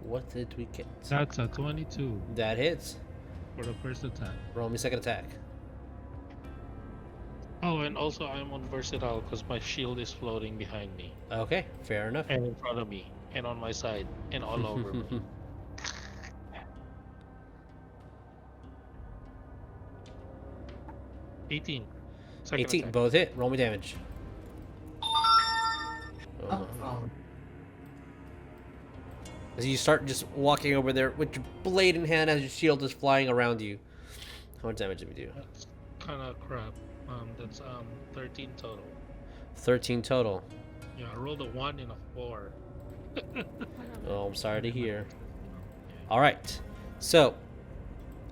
What did we get? That's a 22 That hits. for the first attack. Roll me second attack. Oh, and also I'm on versatile because my shield is floating behind me Okay, fair enough. and in front of me and on my side and all over me. 18. Second 18, attack. both hit. Roll me damage. As you start just walking over there with your blade in hand as your shield is flying around you. How much damage did we do? That's kind of crap. That's 13 total. 13 total. Yeah, I rolled a 1 and a 4. Oh, I'm sorry to hear. Alright. So,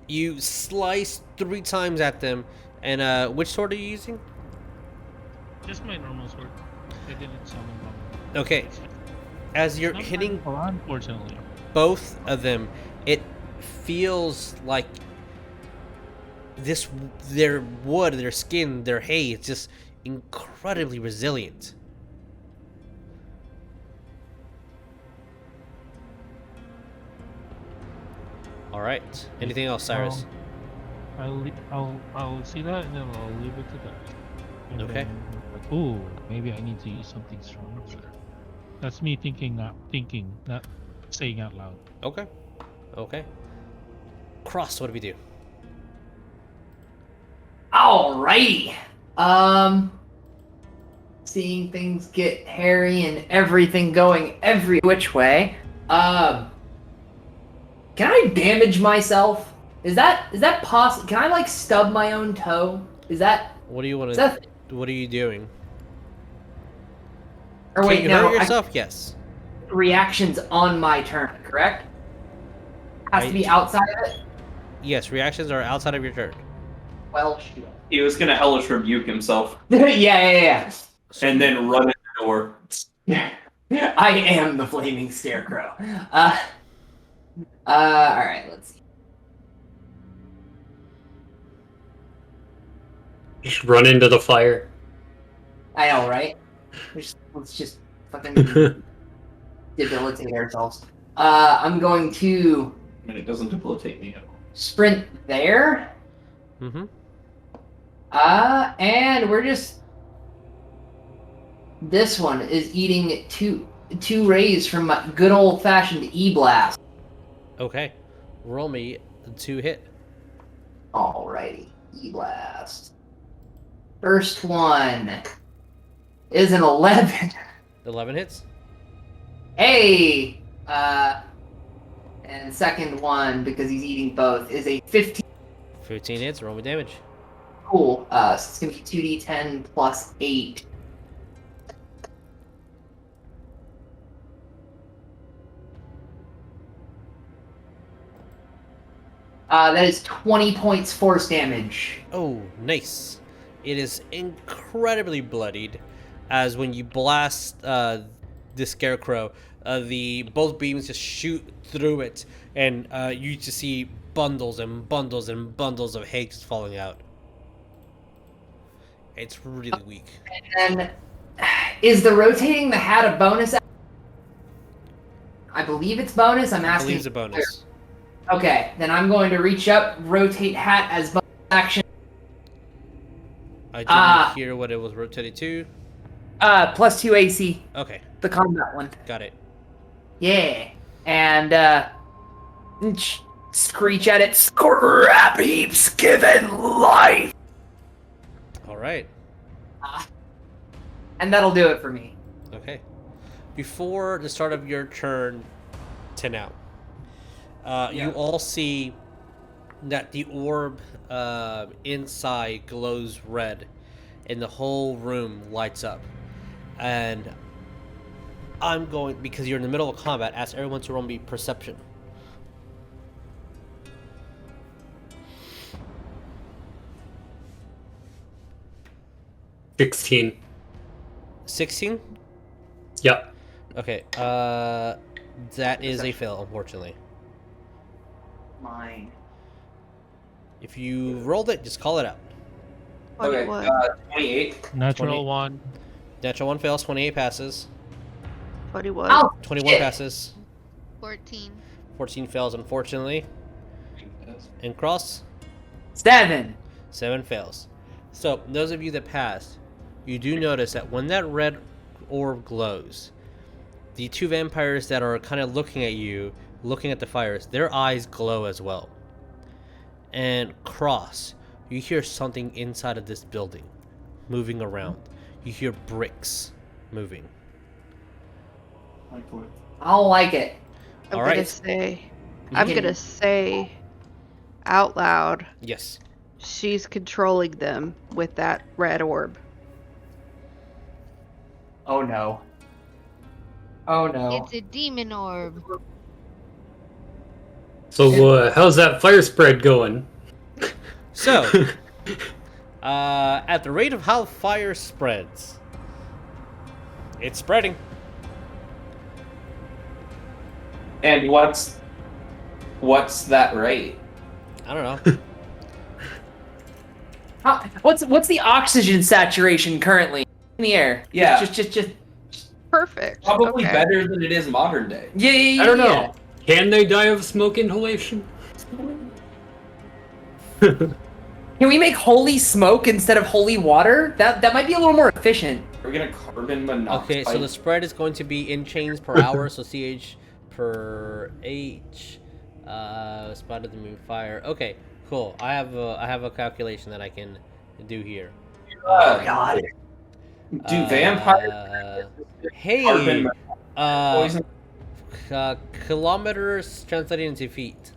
you slice 3 times at them. And which sword are you using? Just my normal sword. I didn't summon one. Okay. As you're Not hitting Farincala, unfortunately. both of them, it feels like their wood, their skin, their hay is just incredibly resilient. All right. Anything else, Saerus? I'll see that and then I'll leave it to that. And Okay. then, like, ooh, maybe I need to use something stronger. That's me thinking, not saying out loud. Okay. Okay. Cross, what do we do? Alrighty. Seeing things get hairy and everything going every which way. Can I damage myself? Is that possible? Can I like stub my own toe? Is that? What do you want Is to? that? What are you doing? Or Can wait, you no. hurt yourself? Yes. Reactions on my turn, correct? Has to be outside of it. Yes. Reactions are outside of your turn. Well, shoot. He was gonna hellish rebuke himself yeah. and then run in the door. I am the flaming scarecrow. Alright, let's see. Just run into the fire. I know, right? Let's just fucking debilitate ourselves. I'm going to And it doesn't debilitate me at all. sprint there. Mm-hmm. And we're just... This one is eating two rays from my good old-fashioned E-Blast. Okay. Roll me 2 hit. Alrighty, E-Blast. First one is an 11. 11 hits. Hey! And second one, because he's eating both, is a 15. 15 hits. Roll me damage. Cool. So it's going to be 2d10 plus 8. That is 20 points force damage. Oh, nice. It is incredibly bloodied, as when you blast the scarecrow, both beams just shoot through it, and you just see bundles and bundles and bundles of hags falling out. It's really weak. And then, is the rotating the hat a bonus? I believe it's bonus. I'm I asking. believe it's a bonus. Okay, then I'm going to reach up, rotate hat as bonus action. I didn't hear what it was rotated to. Plus 2 AC. Okay, The combat one. got it. Yeah. And, screech at it. Scrap heaps given life. All right. And that'll do it for me. Okay. Before the start of your turn, Tenau, you all see that the orb inside glows red, and the whole room lights up. And I'm going, because you're in the middle of combat, ask everyone to roll me perception. $16. 16? Yep. Okay, that is a fail, unfortunately. Mine. If you rolled it, just call it out. Okay, 21. 28. Natural 20. 1. Natural 1 fails, 28 passes, 21. Oh, 21 shit. passes, 14. 14 fails, unfortunately, and cross, 7. 7 fails. So, those of you that passed, you do notice that when that red orb glows, the 2 vampires that are kind of looking at you, looking at the fires, their eyes glow as well. And cross, you hear something inside of this building moving around. You hear bricks moving. I don't like it. I'm All gonna right. say. You I'm can- gonna say out loud. Yes. She's controlling them with that red orb. Oh no. Oh no. It's a demon orb. So, how's that fire spread going? So, at the rate of how fire spreads, it's spreading. And what's that rate? I don't know. What's the oxygen saturation currently in the air? Yeah. Just Perfect. Probably Okay. better than it is modern day. yeah. I don't know. Can they die of smoke inhalation? Can we make holy smoke instead of holy water? That might be a little more efficient. We're gonna carbon monoxide. Okay, so the spread is going to be in chains per hour, so CH per H. Spotted the moon fire. Okay, cool. I have a calculation that I can do here. Oh, God. Do vampires Hey, carbon poison? kilometers translated into feet.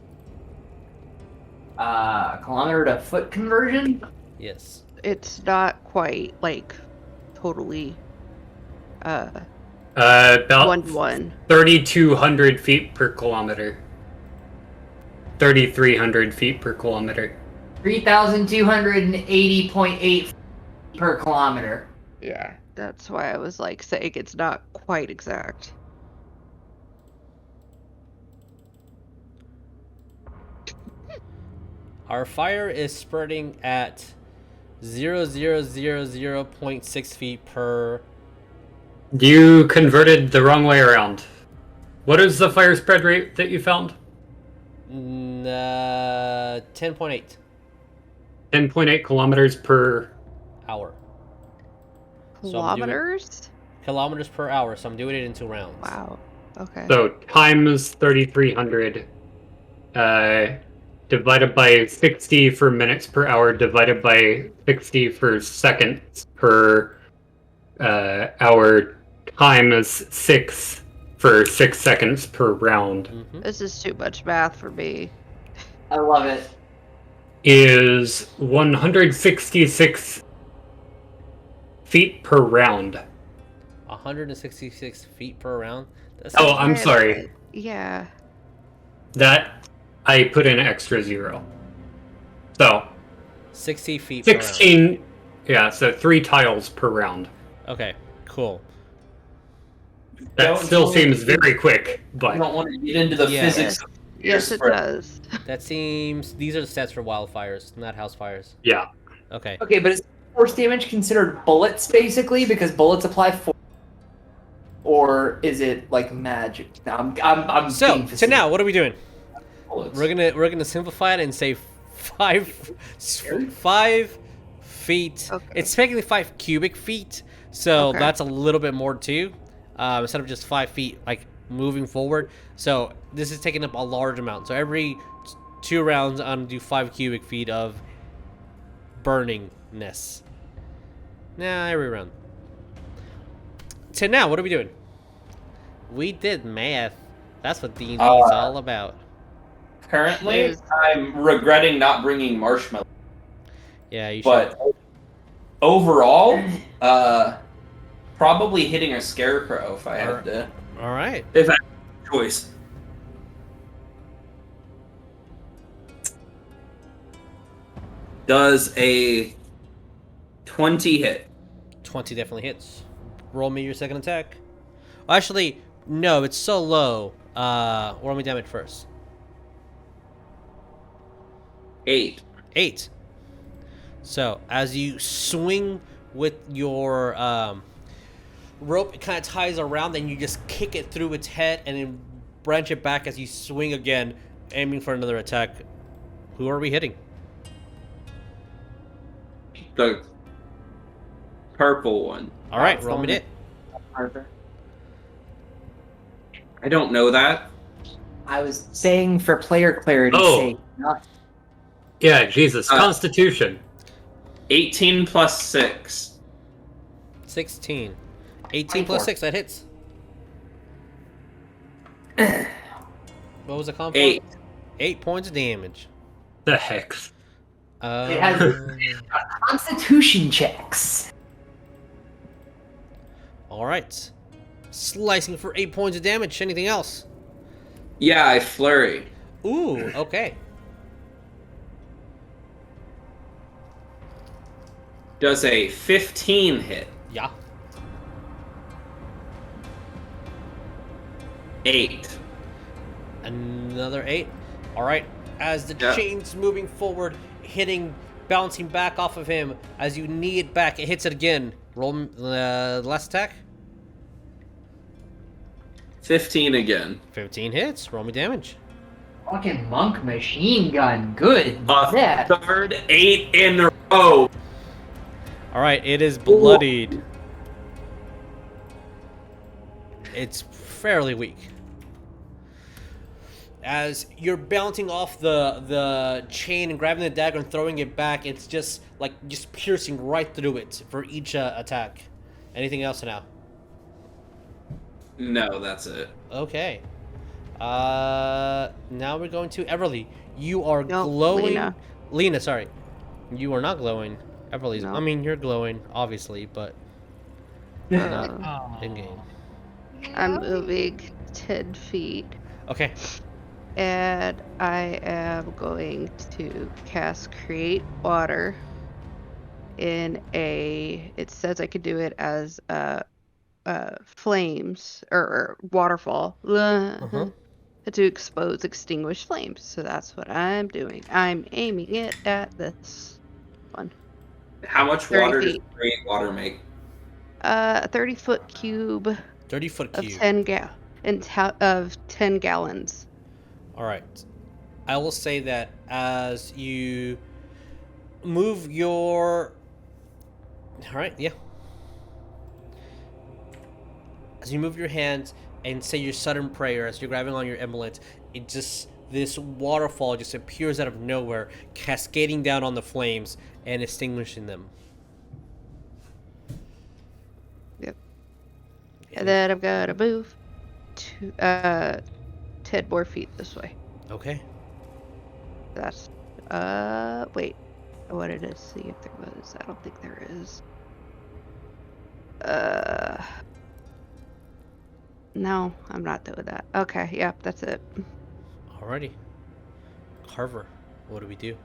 Kilometer to foot conversion? Yes. It's not quite like totally About 1-to-1. 3,200 feet per kilometer. 3,300 feet per kilometer. 3,280.8 per kilometer. Yeah, that's why I was like saying it's not quite exact. Our fire is spreading at 0.6 feet per. You converted the wrong way around. What is the fire spread rate that you found? 10.8 10.8 kilometers per. hour. So I'm doing- Kilometers? Kilometers per hour, so I'm doing it in 2 rounds. Wow. Okay. So times 3,300 divided by 60 for minutes per hour divided by 60 for seconds per hour times 6 for 6 seconds per round This is too much math for me. I love it. is 166 feet per round. 166 feet per round. That's Oh, I'm sorry. Yeah. That I put in extra 0. So 60 feet per round. 16, yeah, so 3 tiles per round. Okay, cool. That Don't still tell me- seems very quick, I but don't want to get into the Yeah. physics. Yes, it does. That seems. These are the stats for wildfires, not house fires. yeah. Okay. Okay, but is force damage considered bullets basically because bullets apply force, or is it like magic? No, I'm So, being so now, what are we doing? Bullets. We're gonna simplify it and say 5 feet. Okay. It's technically 5 cubic feet, so Okay. that's a little bit more too. Instead of just 5 feet, like moving forward. So this is taking up a large amount. So every 2 rounds, I'm gonna do 5 cubic feet of burningness. Nah, every round. So now, what are we doing? We did math. That's what D&D is all about. Currently, Yes. I'm regretting not bringing marshmallow. Yeah, you should. But overall, probably hitting a scarecrow if I had to. All right. If I had a choice. Does a 20 hit? 20 definitely hits. Roll me your second attack. Actually, no, it's so low. Roll me damage first. 8. 8. So, as you swing with your rope, it kind of ties around, then you just kick it through its head and then branch it back as you swing again, aiming for another attack. Who are we hitting? The purple one. All right, roll me it. Carver. I don't know that. I was saying for player clarity's Oh. sake, not Yeah, Jesus. Constitution. 18 plus 6. 16. 18 plus 6, that hits. What was the comp? 8. 8 points of damage. The hex. It has Constitution checks. All right. Slicing for 8 points of damage. Anything else? Yeah, I flurry. Ooh, okay. Does a 15 hit? Yeah. 8. Another 8. All right. As the Yeah. chain's moving forward, bouncing back off of him. As you knee it back, it hits it again. Roll last attack. 15 again. 15 hits. Roll me damage. Fucking monk machine gun. Good. A That. third 8 in a row. All right. It is bloodied. It's fairly weak. As you're bouncing off the chain and grabbing the dagger and throwing it back, it's just piercing right through it for each attack. Anything else now? No, that's it. Okay. Now we're going to Everlee. You are No, glowing. Lena. Lena, sorry. You are not glowing. Everlee's. No. I mean, you're glowing, obviously, but not Oh. in game. I'm moving 10 feet, Okay. and I am going to cast Create Water in it says I could do it as flames or waterfall to extinguish flames. So that's what I'm doing. I'm aiming it at this one. How much 30 water does feet. create water make? A 30-foot cube 30-foot of cube. 10 gallons. All right. I will say that as you move your... All right, yeah. As you move your hands and say your sudden prayer, as you're grabbing on your amulet, this waterfall just appears out of nowhere, cascading down on the flames and extinguishing them. Yep. And then I'm gonna move to 10 more feet this way. Okay. That's wait. I wanted to see if there was. I don't think there is. No, I'm not doing that. Okay, yep, that's it. Alrighty. Carver, what do we do?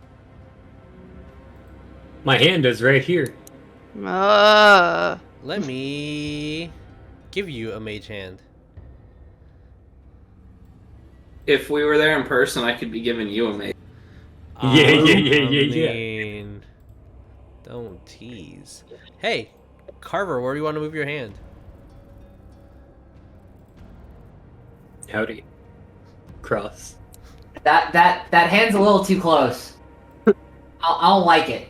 My hand is right here. Let me give you a mage hand. If we were there in person, I could be giving you a mate. Yeah. I mean, don't tease. Hey, Carver, where do you want to move your hand? Howdy. Cross. That hand's a little too close. I don't like it.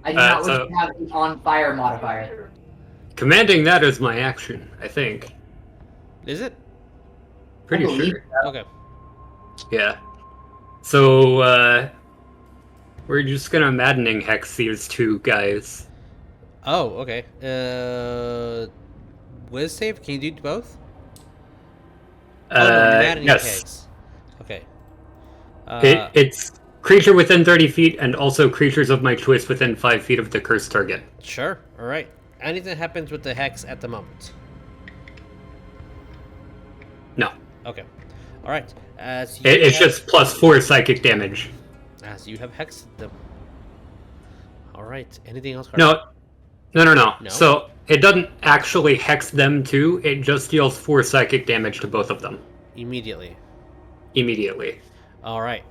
I do not wish to have the on fire modifier. Commanding that is my action, I think. Is it? Pretty I believe sure. Okay. Yeah. So, we're just gonna maddening hex these two guys. Oh, okay. Wiz save? Can you do both? Maddening Yes. Hex. Okay. It's creature within 30 feet and also creatures of my choice within 5 feet of the cursed target. Sure. All right. Anything happens with the hex at the moment? No. Okay. All right. As you It's have- just +4 psychic damage. as you have hexed them. All right. Anything else? Carver? No. No? So, it doesn't actually hex them too, it just deals 4 psychic damage to both of them. Immediately. Immediately. All right.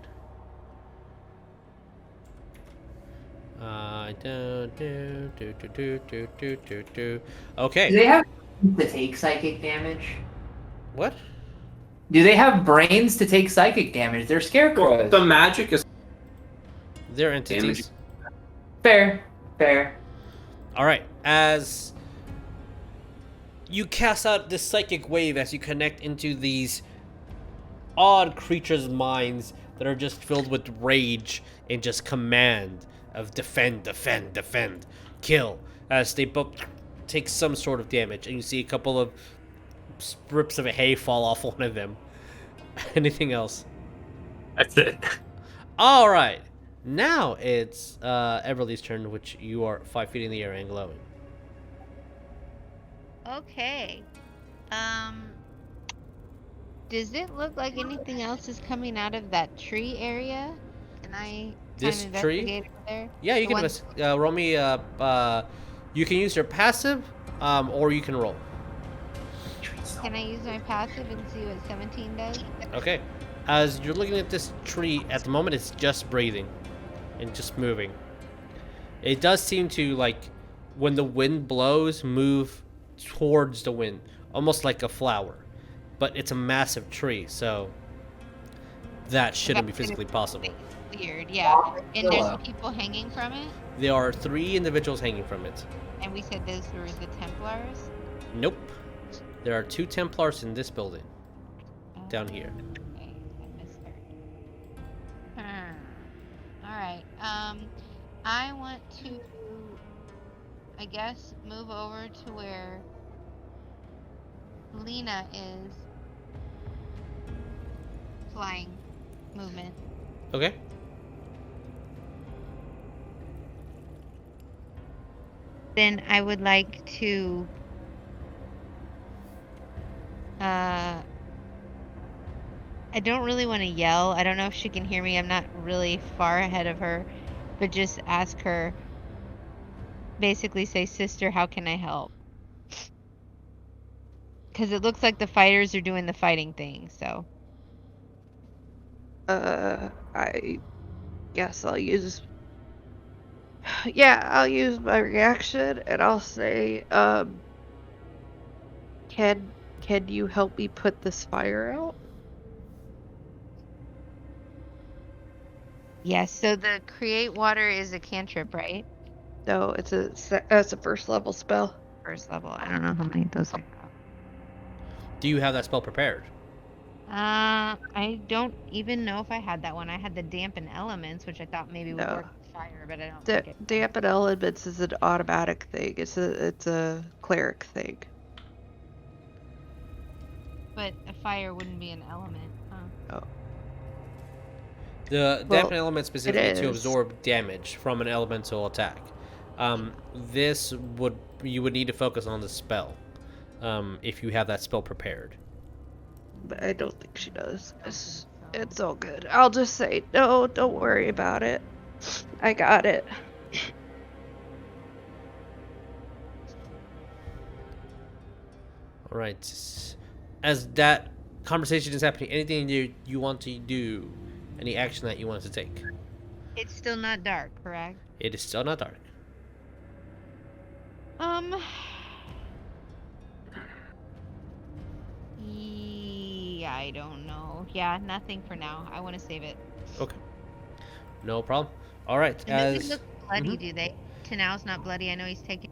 Okay. Do they have brains to take psychic damage? What? Do they have brains to take psychic damage? They're scarecrows. The magic is They're entities. Fair. All right. As you cast out this psychic wave as you connect into these odd creatures' minds that are just filled with rage and just command of defend, kill, as they both take some sort of damage, and you see a couple of strips of hay fall off one of them. Anything else? That's it. All right. Now it's Everlee's turn, which you are 5 feet in the air and glowing. Okay. Does it look like anything else is coming out of that tree area? Can I This investigate over there? Yeah, you The can one- roll me. You can use your passive, or you can roll. Can I use my passive and see what 17 does? Okay. As you're looking at this tree, at the moment it's just breathing and just moving. It does seem to, like, when the wind blows, move towards the wind, almost like a flower. But it's a massive tree, so that shouldn't be physically possible. Weird, yeah. And there's people hanging from it? There are 3 individuals hanging from it. And we said those were the Templars? Nope. There are 2 Templars in this building. Down here. Okay, I misheard. Alright, I want to, I guess, move over to where Lena is. Flying movement. Okay. Then I would like to I don't really want to yell. I don't know if she can hear me. I'm not really far ahead of her, but just ask her, basically say, "Sister, how can I help?" Because it looks like the fighters are doing the fighting thing, so. I guess I'll use. Yeah, I'll use my reaction and I'll say, can you help me put this fire out? Yes, so the create water is a cantrip, right? No, it's a first level spell. First level. I don't know how many of those I have. Do you have that spell prepared? I don't even know if I had that one. I had the dampen elements, which I thought maybe would No. work with fire, but I don't think it. Dampen elements is an automatic thing. It's a cleric thing. But a fire wouldn't be an element, huh? Oh. The Well, dampen element specifically to is. absorb damage from an elemental attack. This you would need to focus on the spell, if you have that spell prepared. But I don't think she does. It's all good. I'll just say, no, don't worry about it. I got it. All right. As that conversation is happening, anything you want to do, any action that you want to take? It's still not dark, correct? It is still not dark. Yeah, I don't know. Yeah, nothing for now. I want to save it. Okay. No problem. All right. And does it look bloody, do they? Tenau's not bloody. I know he's taking.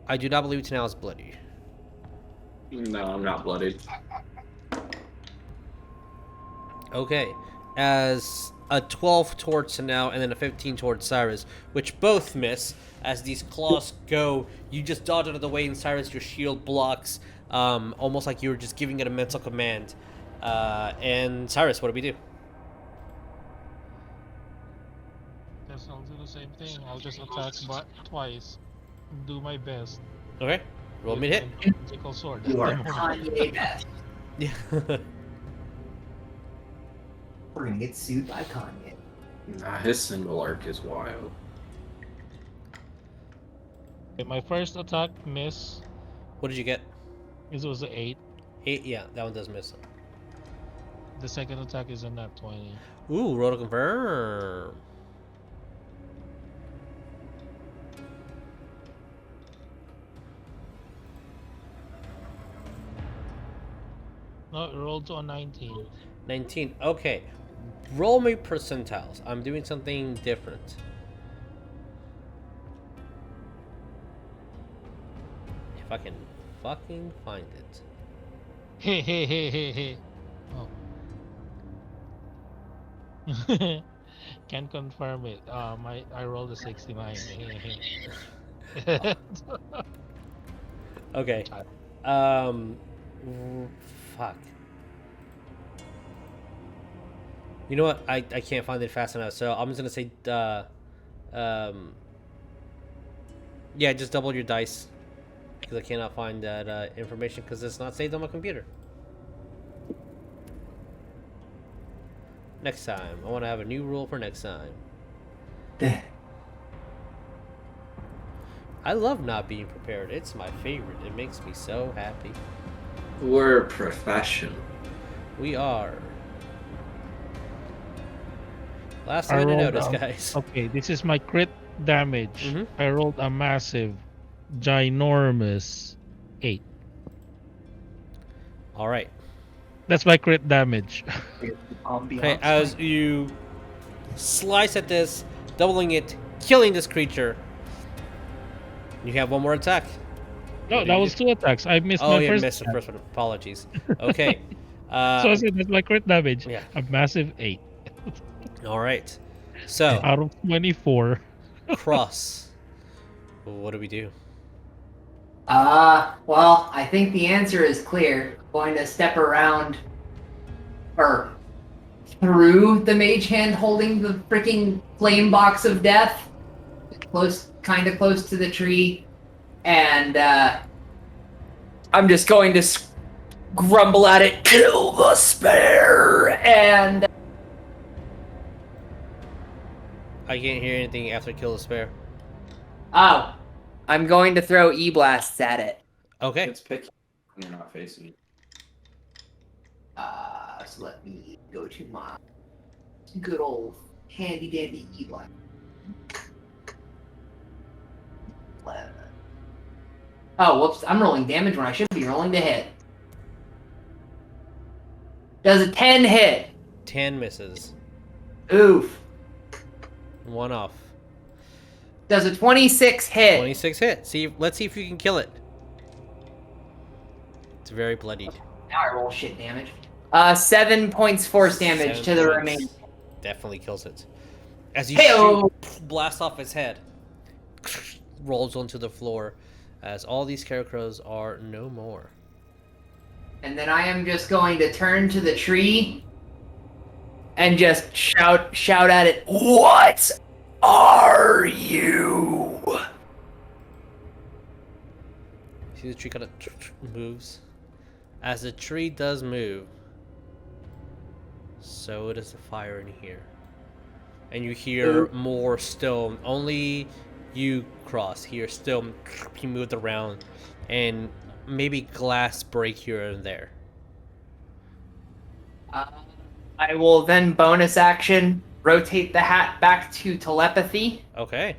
I do not believe Tenau is bloody. No, I'm not bloodied. Okay. As a 12 towards Tenau and then a 15 towards Saerus, which both miss. As these claws go, you just dodge out of the way, and Saerus, your shield blocks, almost like you were just giving it a mental command. And Saerus, what do we do? Guess I'll do the same thing. I'll just attack twice. Do my best. Okay. Roll me to hit. with my magical sword. You are Kanye. Yeah. We're gonna get sued by Kanye. Nah, his single arc is wild. Okay, my first attack miss. What did you get? It was an 8. 8? Yeah, that one does miss. The second attack is a nat 20. Ooh, roll to confirm. No, it rolled to a 19. 19. Okay. Roll me percentiles. I'm doing something different. If I can fucking find it. Hey, hey, hey, hey, hey. Oh. Can confirm it. I rolled a 69. Okay. Fuck. You know what? I can't find it fast enough, so I'm just gonna say, yeah, just double your dice because I cannot find that information because it's not saved on my computer. Next time, I want to have a new rule for next time. I love not being prepared. It's my favorite. It makes me so happy. We're professional. We are. Last I minute rolled, notice, guys. Okay, this is my crit damage. Mhm. I rolled a massive, ginormous 8. All right. That's my crit damage. Okay, as you slice at this, doubling it, killing this creature, you have one more attack. No, that was 2 attacks. I missed Oh, my yeah, first missed the attack. first one. Apologies. Okay. So I said that's my crit damage. Yeah. A massive 8 All right. So, out of 24. Cross. What do we do? Well, I think the answer is clear. Going to step around, or through the mage hand holding the freaking flame box of death, kind of close to the tree, and I'm just going to grumble at it, kill the spare, and I can't hear anything after kill the spare. oh, I'm going to throw e-blasts at it. Okay. It's picky when you're not facing it. So let me go to my good old handy dandy e-blast. Oh, whoops! I'm rolling damage when I should be rolling to hit. Does a 10 hit? 10 misses. Oof. 1 off. Does a 26 hit? 26 hit. Let's see if you can kill it. It's very bloodied. Now I roll shit damage. 7 points force damage 7 to the points. remaining. Definitely kills it. As you Hey-o! shoot, blast off its head, rolls onto the floor, as all these scarecrows are no more. And then I am just going to turn to the tree and just shout at it. What are you? See the tree kind of moves. As the tree does move, so does the fire in here. And you hear more stone. Only you, Cross, hear stone be moved around, and maybe glass break here and there. I will then bonus action rotate the hat back to telepathy Okay.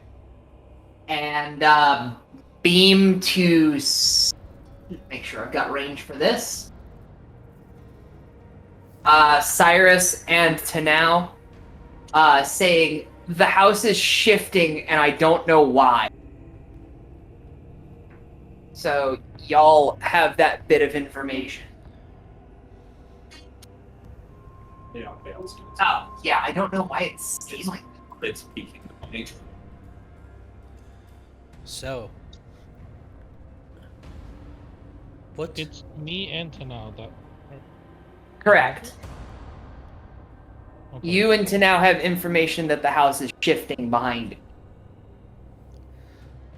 and beam to make sure I've got range for this. Saerus and Tenau, saying the house is shifting and I don't know why. So y'all have that bit of information. Yeah, fails. Oh, yeah, I don't know why it stays like that. It's peaking. So, what? It's me and Tenau that. Correct. Okay. You and Tenau have information that the house is shifting behind you.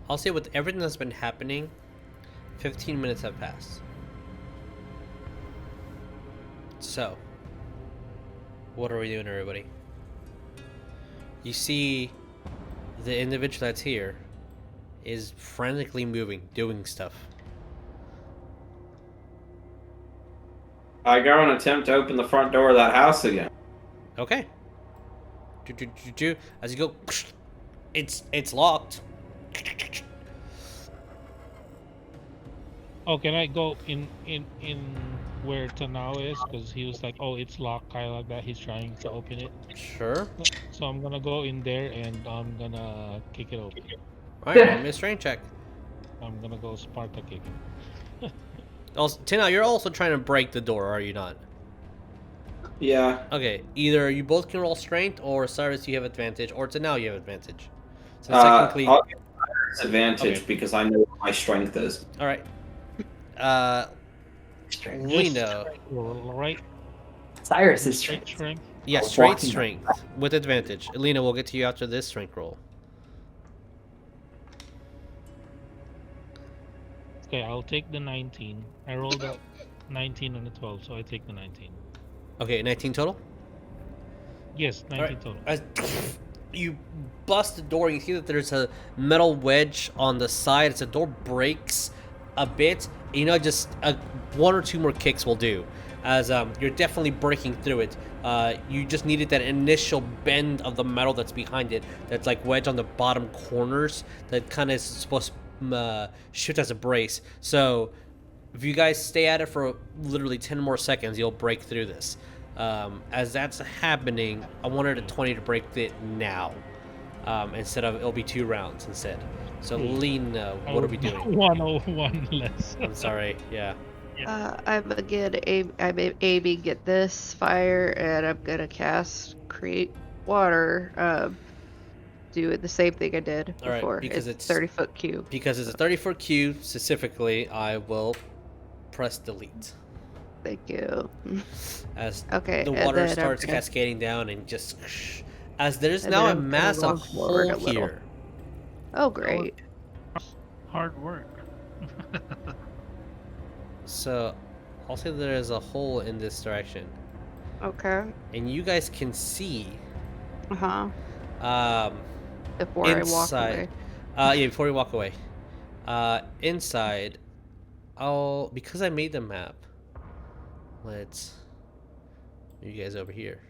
I'll say with everything that's been happening, 15 minutes have passed. So, what are we doing, everybody? You see the individual that's here is frantically moving, doing stuff. I go and attempt to open the front door of that house again. Okay. As you go, it's locked. Oh, can I go in where Tenau is? Because he was like, oh, it's locked, kind of like that. He's trying to open it. Sure. So I'm gonna go in there and I'm gonna kick it open. Alright, give me a strength check. I'm gonna go Sparta kick. Also, Tenau, you're also trying to break the door, are you not? Yeah. Okay, either you both can roll strength, or Saerus, you have advantage, or Tenau, you have advantage. So I'll technically, get Iron's advantage Okay. because I know what my strength is. all right. Lena, Right? Cyrus is Strength. Yeah, I was straight walking strength with advantage. Lena, we'll get to you after this strength roll. Okay, I'll take the 19. I rolled a 19 and a 12, so I take the 19. Okay, 19 total? Yes, 19 Alright, total. As you bust the door, you see that there's a metal wedge on the side. As the door breaks a bit, you know, just one or two more kicks will do. As you're definitely breaking through it. You just needed that initial bend of the metal that's behind it. That's like wedged on the bottom corners. That kind of is supposed to shift as a brace. So if you guys stay at it for literally 10 more seconds, you'll break through this. As that's happening, I wanted a 20 to break it now. Instead of, it'll be 2 rounds instead. So Lena, what are we doing? 101 less. I'm sorry, yeah. I'm gonna aiming get this fire, and I'm gonna cast create water. Do the same thing I did All right, before. because it's it's 30-foot cube. Because it's a 30-foot cube specifically, I will press delete. Thank you. As Okay, the and water then starts okay. cascading down and just as there's And now then a I'm gonna massive walk forward hole a little. here. Oh, great. Hard work. So I'll say there's a hole in this direction. Okay. And you guys can see Before I walk inside. away. Yeah, before you walk away. Inside, because I made the map, let's move you guys over here.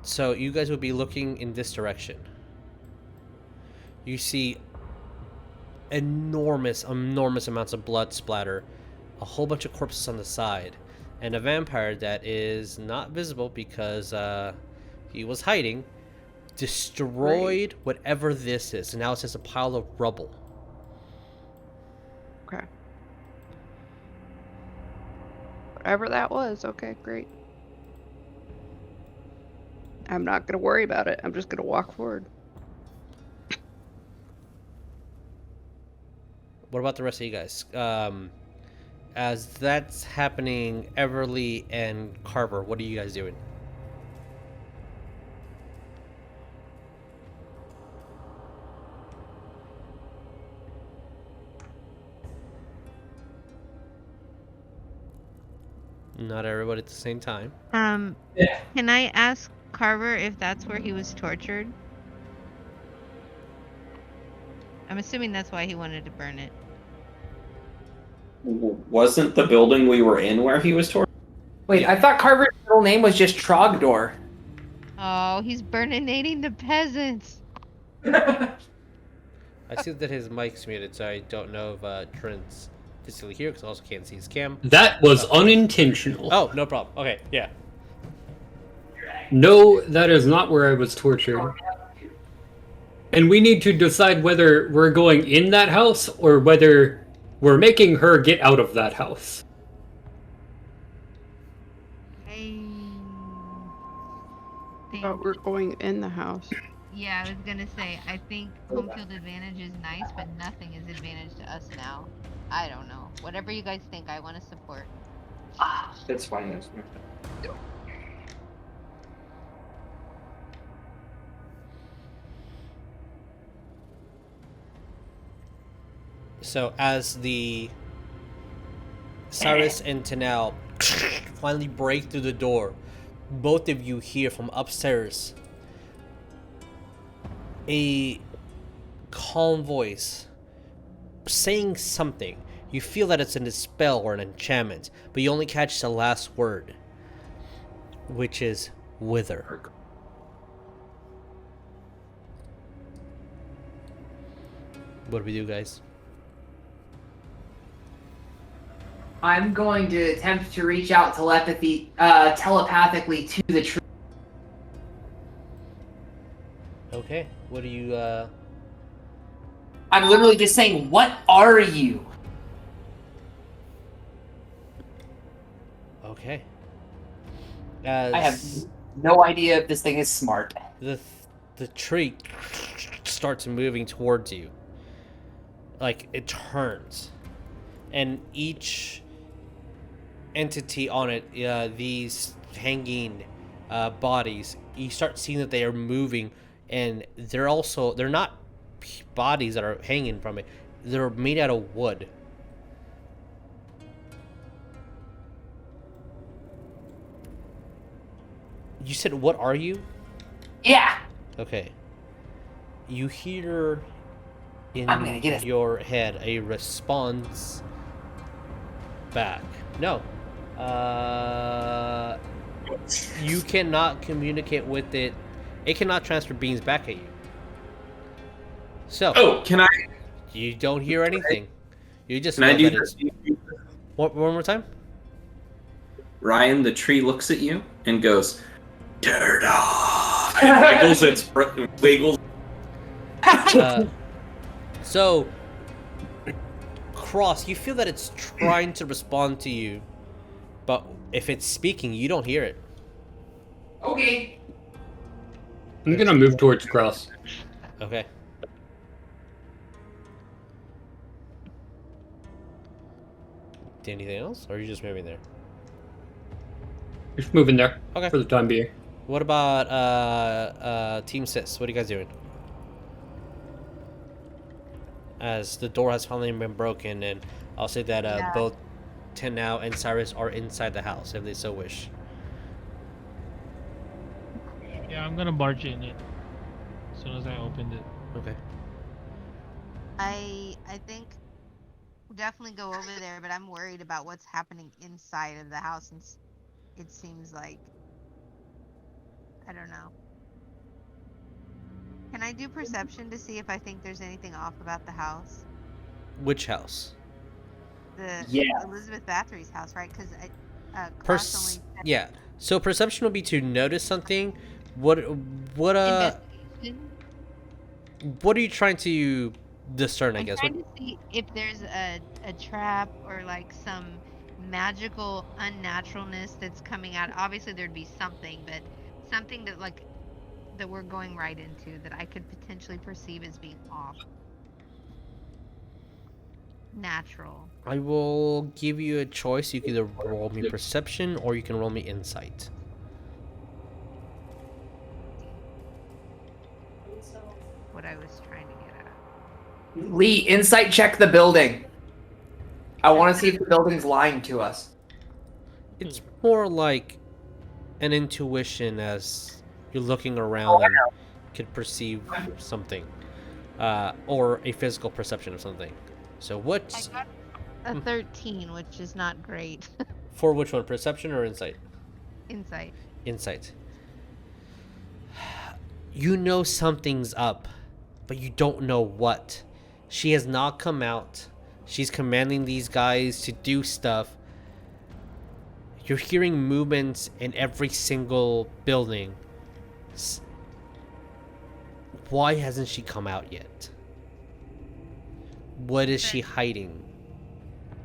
So you guys would be looking in this direction. You see enormous amounts of blood splatter, a whole bunch of corpses on the side, and a vampire that is not visible because he was hiding, destroyed whatever this is, and now it's just a pile of rubble. Okay. Whatever that was. Okay, great. I'm not gonna worry about it. I'm just gonna walk forward. What about the rest of you guys? As that's happening, Everlee and Carver, what are you guys doing? Not everybody at the same time. Can I ask Carver if that's where he was tortured? I'm assuming that's why he wanted to burn it. Wasn't the building we were in where he was tortured? Wait, I thought Carver's middle name was just Trogdor. Oh, he's burninating the peasants. I see that his mic's muted, so I don't know if Trent's physically here because I also can't see his cam. That was unintentional. Oh, no problem. Okay, yeah. No, that is not where I was tortured. And we need to decide whether we're going in that house or whether we're making her get out of that house. But we're going in the house. Yeah, I was gonna say, I think home field advantage is nice, but nothing is advantage to us now. I don't know. Whatever you guys think, I want to support. That's fine. So as the Saerus and Tenau finally break through the door, both of you hear from upstairs a calm voice saying something. You feel that it's a spell or an enchantment, but you only catch the last word, which is wither. What do we do, guys? I'm going to attempt to reach out telepathically to the tree. Okay, what do you, I'm literally just saying, what are you? Okay. As I have no idea if this thing is smart. the tree starts moving towards you. Like, it turns. And each entity on it, these hanging bodies. You start seeing that they are moving, and they're not bodies that are hanging from it. They're made out of wood. You said, what are you? Yeah. Okay. You hear in I'm gonna get your head a response back. No. You cannot communicate with it. It cannot transfer beams back at you. So. Oh, can I? You don't hear anything. You just Can know I do that this? it's... One more time? Ryan, the tree looks at you and goes, "Turd off." It wiggles. So, Cross, you feel that it's trying to respond to you, but if it's speaking, you don't hear it. Okay. I'm gonna move towards Cross. Okay. Anything else, or are you just moving there? Just moving there. Okay. For the time being. What about Team Sis? What are you guys doing? As the door has finally been broken, and I'll say that both Tenau and Saerus are inside the house, if they so wish. Yeah, I'm gonna barge in it as soon as I opened it. Okay. I think we'll definitely go over there, but I'm worried about what's happening inside of the house, since it seems like, I don't know. Can I do perception to see if I think there's anything off about the house? Which house? The Yeah. Elizabeth Bathory's house, right? Because Yeah. So perception will be to notice something. What investigation. what are you trying to discern, I I'm guess? trying to see if there's a trap or like some magical unnaturalness that's coming out. Obviously there'd be something, but something that that we're going right into that I could potentially perceive as being off. Natural. I will give you a choice. You can either roll me perception or you can roll me insight. What I was trying to get at. Lee, insight check the building. I want to see if the building's lying to us. It's more like an intuition as you're looking around and could perceive something, or a physical perception of something. So I what's got a 13, which is not great. for which one, perception or insight? Insight. Insight. You know something's up, but you don't know what. She has not come out. She's commanding these guys to do stuff. You're hearing movements in every single building. Why hasn't she come out yet? What is she hiding?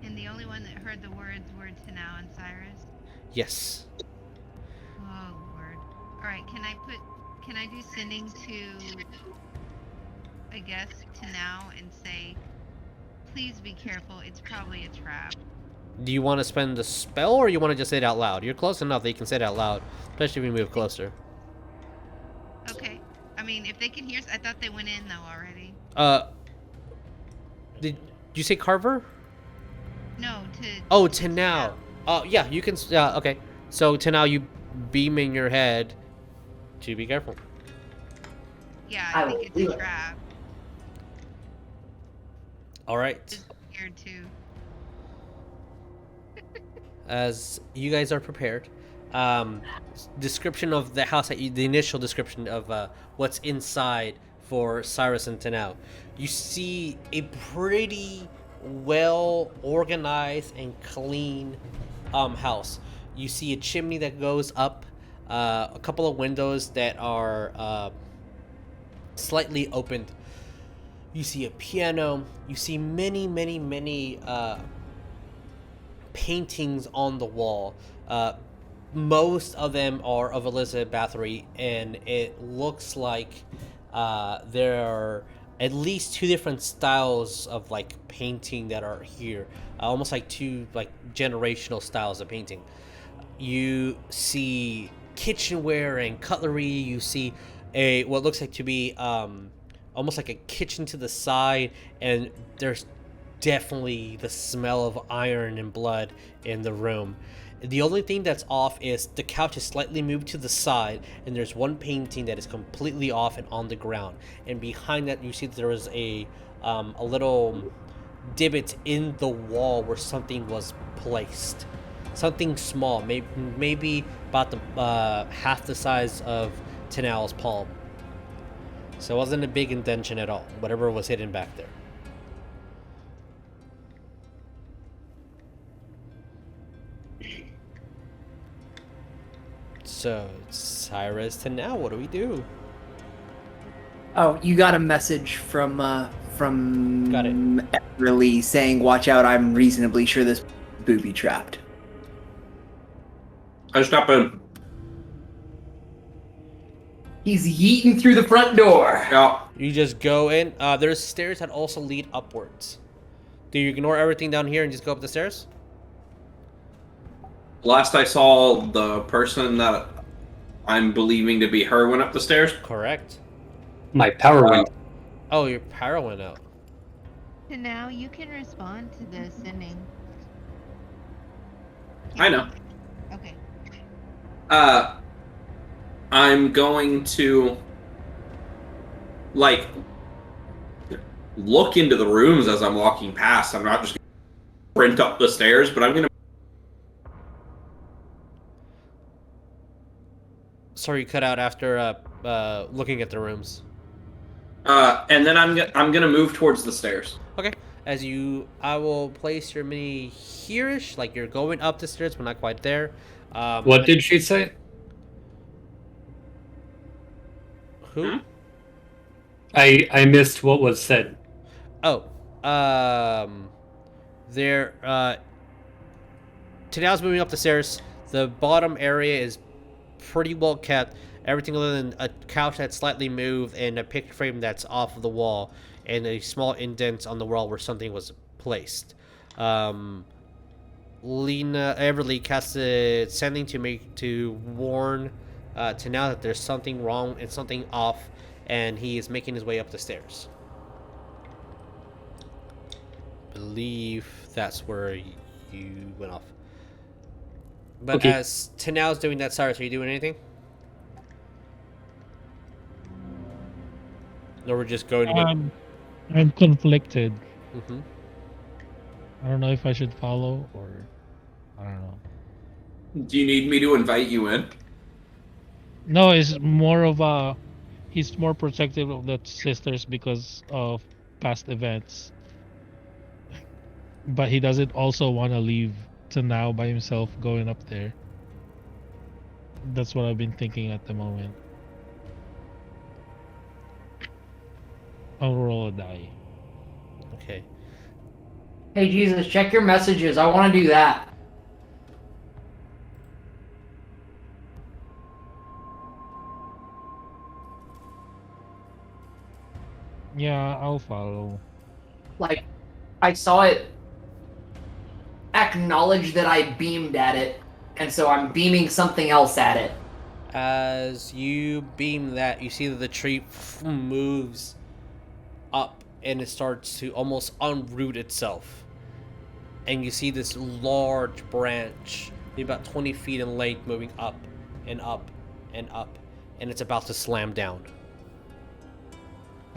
And the only one that heard the words were Tenau and Saerus. Yes. Oh Lord. Alright, can I do sending to, I guess, Tenau and say, please be careful, it's probably a trap. Do you want to spend the spell, or you want to just say it out loud? You're close enough that you can say it out loud, especially if we move closer. Okay. I mean, if they can hear us, I thought they went in though already. Did you say Carver? No, Oh, Tenau. Yeah, you can. Okay. So Tenau, you beam in your head to be careful. Yeah, I think it's a trap. All right. Just scared too. As you guys are prepared, description of the house, the initial description of what's inside for Saerus and Tenau. You see a pretty well organized and clean house. You see a chimney that goes up, a couple of windows that are slightly opened. You see a piano. You see many paintings on the wall. Most of them are of Elizabeth Bathory, and it looks like there are at least two different styles of painting that are here, almost like two generational styles of painting. You see kitchenware and cutlery. You see what looks like to be almost like a kitchen to the side, and there's definitely the smell of iron and blood in the room. The only thing that's off is the couch is slightly moved to the side, and there's one painting that is completely off and on the ground. And behind that, you see that there was a little divot in the wall where something was placed. Something small, maybe about the half the size of Tenau's palm. So it wasn't a big indention at all, whatever was hidden back there. So, Saerus to now, what do we do? Oh, you got a message from Got it. Everlee saying, "Watch out! I'm reasonably sure this booby trapped." I stop in. He's yeeting through the front door. Yeah. You just go in. There's stairs that also lead upwards. Do you ignore everything down here and just go up the stairs? Last I saw, the person that I'm believing to be her went up the stairs. Correct. My power went. Oh, your power went out. So now you can respond to the sending. I know. Okay. I'm going to like look into the rooms as I'm walking past. I'm not just gonna sprint up the stairs, but I'm gonna. Sorry, you cut out after looking at the rooms. And then I'm gonna move towards the stairs. Okay. I will place your mini here-ish, like you're going up the stairs, but not quite there. What did she say? Who? Hmm? I missed what was said. Oh, Tenau's moving up the stairs. The bottom area is pretty well kept. Everything other than a couch that's slightly moved and a picture frame that's off of the wall and a small indent on the wall where something was placed. Everlee casted sending to warn Tenau that there's something wrong and something off, and he is making his way up the stairs. Believe that's where you went off. But Okay. as Tenau's doing that, Saerus, are you doing anything? Or we're just going with... I'm conflicted. Mm-hmm. I don't know if I should follow or I don't know. Do you need me to invite you in? No, it's more of a he's more protective of the sisters because of past events. But he doesn't also want to leave Tenau by himself going up there. That's what I've been thinking at the moment. I'll roll a die. Okay. Hey Jesus, check your messages. I want to do that. Yeah, I'll follow. Like, I saw it. Acknowledge that I beamed at it, and so I'm beaming something else at it. As you beam that, you see that the tree moves up and it starts to almost unroot itself. And you see this large branch, maybe about 20 feet in length, moving up and up and up, and it's about to slam down.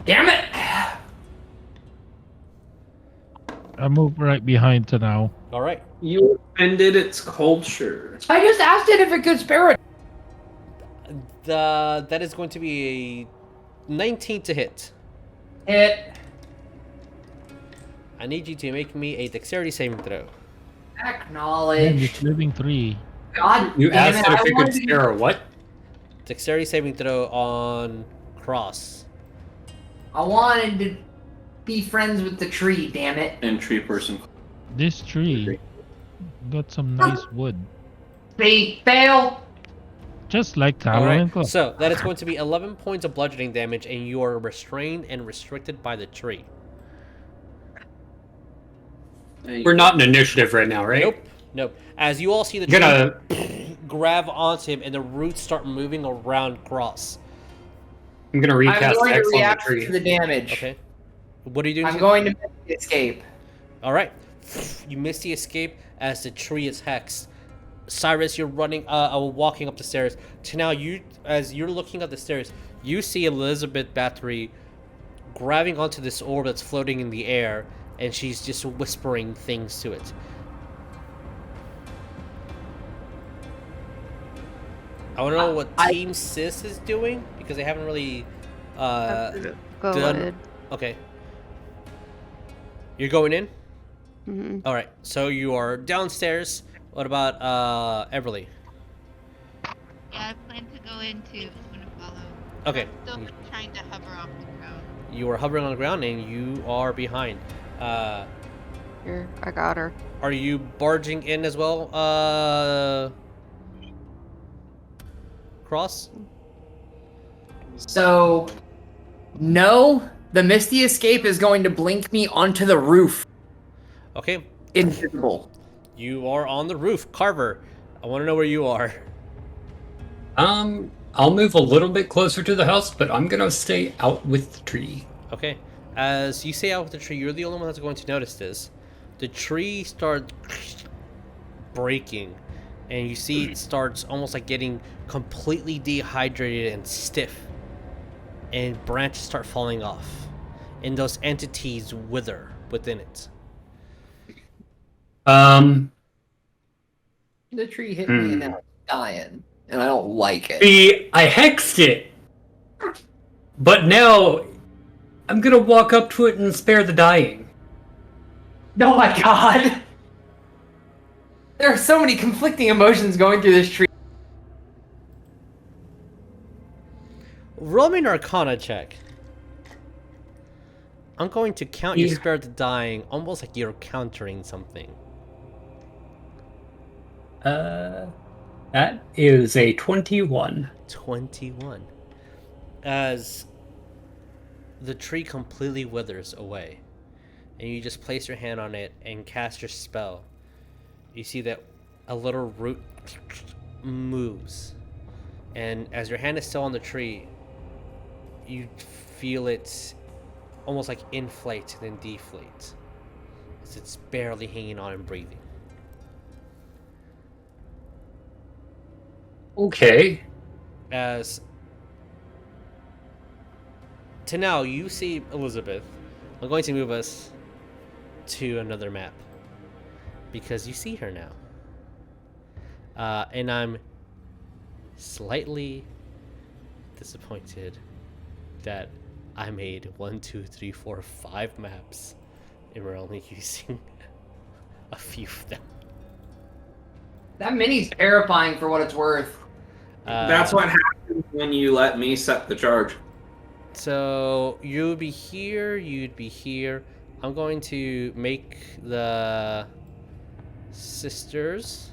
Damn it! I move right behind Tenau. All right. You offended its culture. I just asked it if it could spare it. That is going to be a 19 to hit. Hit. I need you to make me a dexterity saving throw. Man, Acknowledge. it's living 3. God You damn asked it! if I it could wanted to- spare a what? Dexterity saving throw on Cross. I wanted to be friends with the tree. Damn it! And tree person. This tree got some nice wood. See, fail. Just like All Tower right. and Club. So that is going to be 11 points of bludgeoning damage, and you are restrained and restricted by the tree. We're not in initiative right now, right? Nope. As you all see the You're tree gonna grab onto him, and the roots start moving around Cross. I'm gonna I'm recast going to Hex on the react tree. to the damage. Okay. What are you doing? I'm going to make the escape. All right. You miss the escape as the tree is hexed. Saerus, you're running, walking up the stairs. Tenau, as you're looking up the stairs, you see Elizabeth Bathory grabbing onto this orb that's floating in the air, and she's just whispering things to it. I want to know what Team Sis is doing, because they haven't really Go done. ahead. Okay. You're going in? Mm-hmm. All right. So you are downstairs. What about Everlee? Yeah, I plan to go into. I'm gonna follow. Okay. Still trying to hover off the ground. You are hovering on the ground, and you are behind. Here, I got her. Are you barging in as well, Cross? So, no, the Misty Escape is going to blink me onto the roof. Okay. Invisible. You are on the roof. Carver, I want to know where you are. I'll move a little bit closer to the house, but I'm gonna stay out with the tree. Okay. As you say out with the tree, you're the only one that's going to notice this. The tree starts breaking, and you see it starts almost like getting completely dehydrated and stiff, and branches start falling off, and those entities wither within it. The tree hit me and now it's dying, and I don't like it. See, I hexed it, but now I'm gonna walk up to it and spare the dying. Oh my god! There are so many conflicting emotions going through this tree. Roll me an Arcana check. I'm going to count you spare the dying, almost like you're countering something. That is a 21. 21. As the tree completely withers away, and you just place your hand on it and cast your spell, you see that a little root moves. And as your hand is still on the tree, you feel it almost like inflate and then deflate, as it's barely hanging on and breathing. Okay. As to now, you see Elizabeth. I'm going to move us to another map because you see her now, and I'm slightly disappointed that I made 1, 2, 3, 4, 5 maps, and we're only using a few of them. That mini's terrifying for what it's worth. That's what happens when you let me set the charge. So you'd be here, you'd be here. I'm going to make the sisters.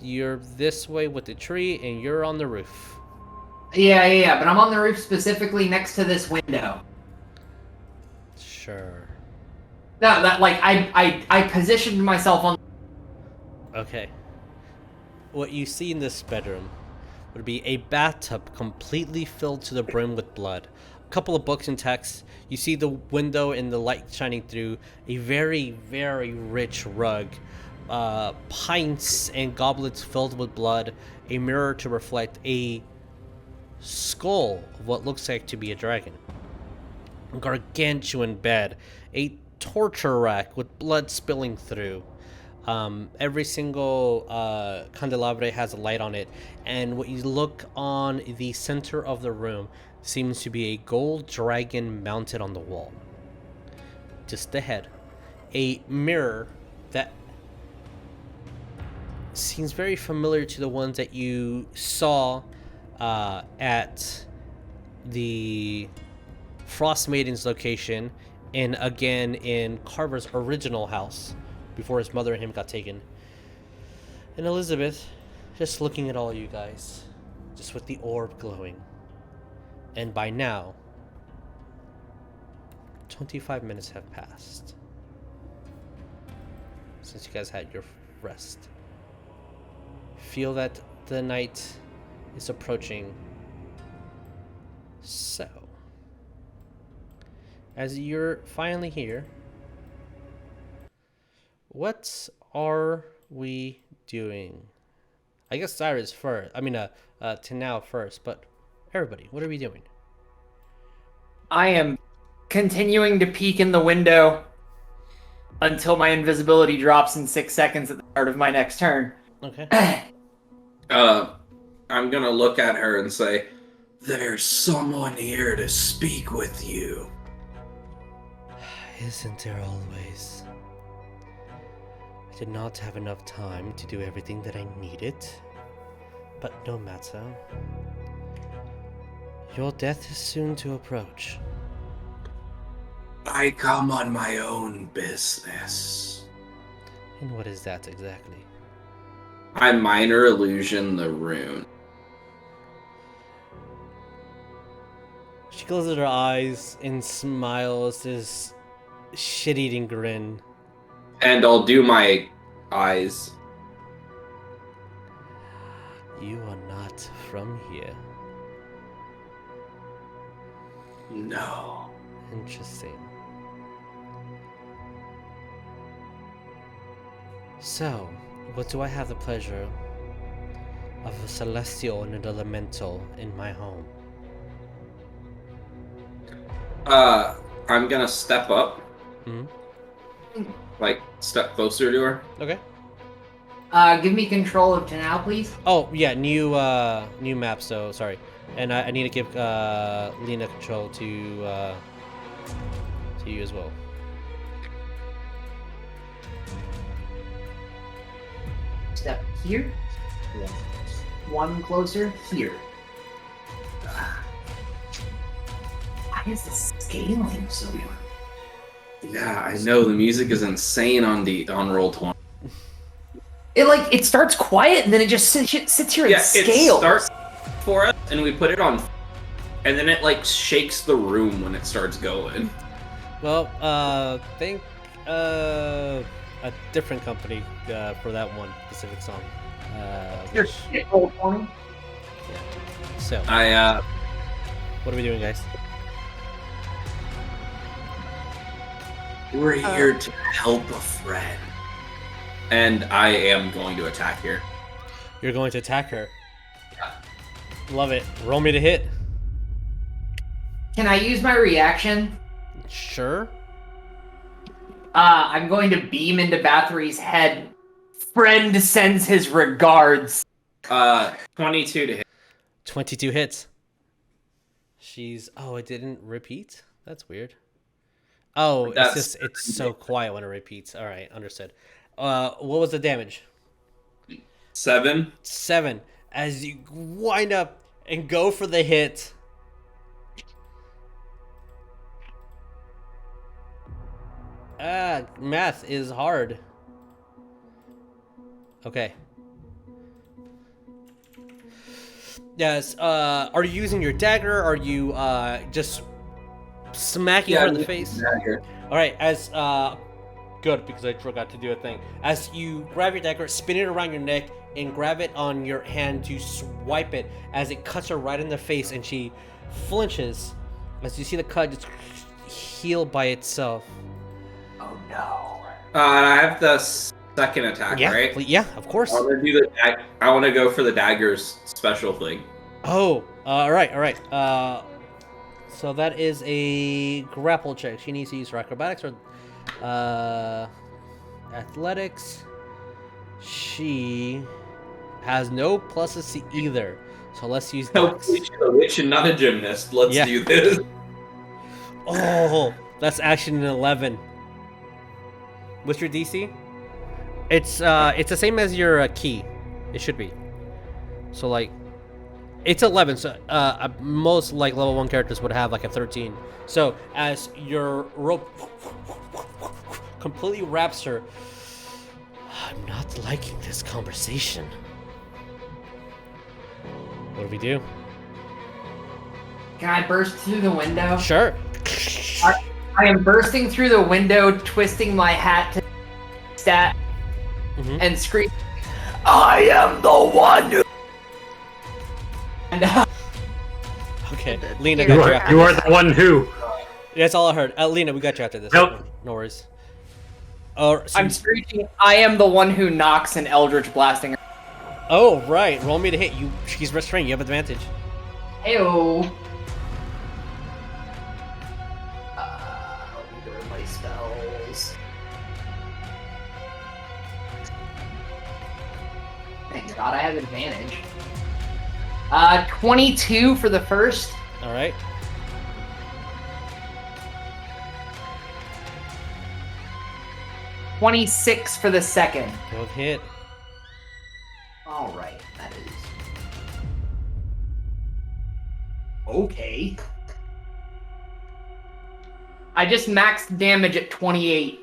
You're this way with the tree, and you're on the roof. Yeah, but I'm on the roof specifically next to this window. Sure. No, that like I positioned myself on. Okay. What you see in this bedroom would be a bathtub completely filled to the brim with blood. A couple of books and texts. You see the window and the light shining through. A very, very rich rug. Pints and goblets filled with blood. A mirror to reflect a skull of what looks like to be a dragon. A gargantuan bed. A torture rack with blood spilling through. Every single candelabra has a light on it, and what you look on the center of the room seems to be a gold dragon mounted on the wall. Just ahead, a mirror that seems very familiar to the ones that you saw at the Frost Maiden's location, and again in Carver's original house before his mother and him got taken. And Elizabeth, just looking at all you guys, just with the orb glowing. And by now, 25 minutes have passed since you guys had your rest. feel that the night is approaching. So, as you're finally here, what are we doing? I guess Cyrus first. I mean, Tenau first. But everybody, what are we doing? I am continuing to peek in the window until my invisibility drops in 6 seconds at the start of my next turn. Okay. I'm gonna look at her and say, "There's someone here to speak with you." Isn't there always? I did not have enough time to do everything that I needed, but no matter. Your death is soon to approach. I come on my own business. And what is that exactly? I minor illusion the rune. She closes her eyes and smiles this shit-eating grin. And I'll do my eyes. You are not from here. No. Interesting. So, what do I have the pleasure of a celestial and an elemental in my home? I'm gonna step up. Hmm? Like, step closer to her. Okay. Give me control of Tenau, please. Oh, yeah, new map, so sorry. And I need to give Lena control to you as well. Step here. One closer here. Why is this scaling so good? Yeah, I know the music is insane on Roll20. It starts quiet and then it just sits here and scales. It starts for us and we put it on, and then it like shakes the room when it starts going. Well, think a different company for that one specific song. Roll20. So, what are we doing, guys? We're here to help a friend. And I am going to attack here. You're going to attack her. Love it. Roll me to hit. Can I use my reaction? Sure. I'm going to beam into Bathory's head. Friend sends his regards. 22 to hit. 22 hits. Oh, it didn't repeat? That's weird. Oh, it's so quiet when it repeats. All right, understood. What was the damage? 7. 7. As you wind up and go for the hit. Math is hard. Okay. Yes, are you using your dagger? Are you just smacking her in the face? Dagger. Alright, as good, because I forgot to do a thing. As you grab your dagger, spin it around your neck, and grab it on your hand to swipe it as it cuts her right in the face, and she flinches as you see the cut just heal by itself. Oh no. I have the second attack, right? Yeah, of course. I want to go for the dagger's special thing. Oh, alright. So that is a grapple check. She needs to use her acrobatics or athletics. She has no pluses to either. So let's use dex. She's a witch and not a gymnast. Let's do this. Oh, that's actually an 11. What's your DC? It's the same as your key. It should be. So like, it's 11. So most like level 1 characters would have like a 13. So as your rope completely wraps her, I'm not liking this conversation. What do we do? Can I burst through the window? Sure. I am bursting through the window, twisting my hat to stat, and scream, I am the one who... And, Okay, And then Lena here- got you after You are this. the one who. That's all I heard. Lena, we got you after this. Nope. No worries. Oh, so I'm screeching, I am the one who knocks an Eldritch blasting. oh, right. Roll me to hit. She's restrained. You have advantage. Heyo. Let me go to my spells. Thank God I have advantage. 22 for the first. All right. $26 for the second. Both hit. All right, that is okay. I just maxed damage at 28.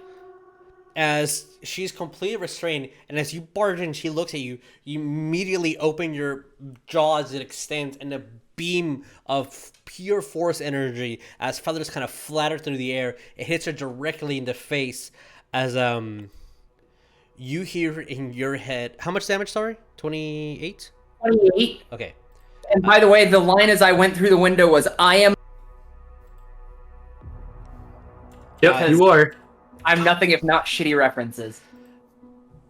As she's completely restrained, and as you barge in, she looks at you. You immediately open your jaw as it extends, and a beam of pure force energy, as feathers kind of flatter through the air, it hits her directly in the face. As you hear in your head, how much damage? Sorry, 28. 28. Okay. And by the way, the line as I went through the window was, I am... Yep, you are. I'm nothing if not shitty references.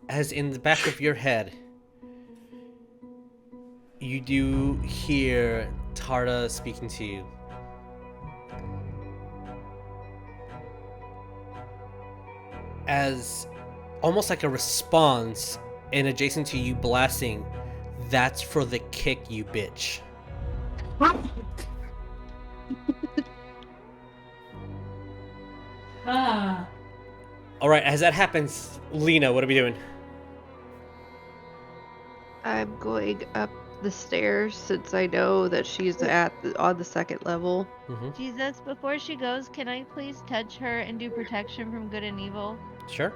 As in the back of your head, you do hear Tarda speaking to you. As almost like a response, and adjacent to you blasting, that's for the kick, you bitch. Alright, as that happens, Lena, what are we doing? I'm going up the stairs since I know that she's on the second level. Jesus, before she goes, can I please touch her and do protection from good and evil? Sure.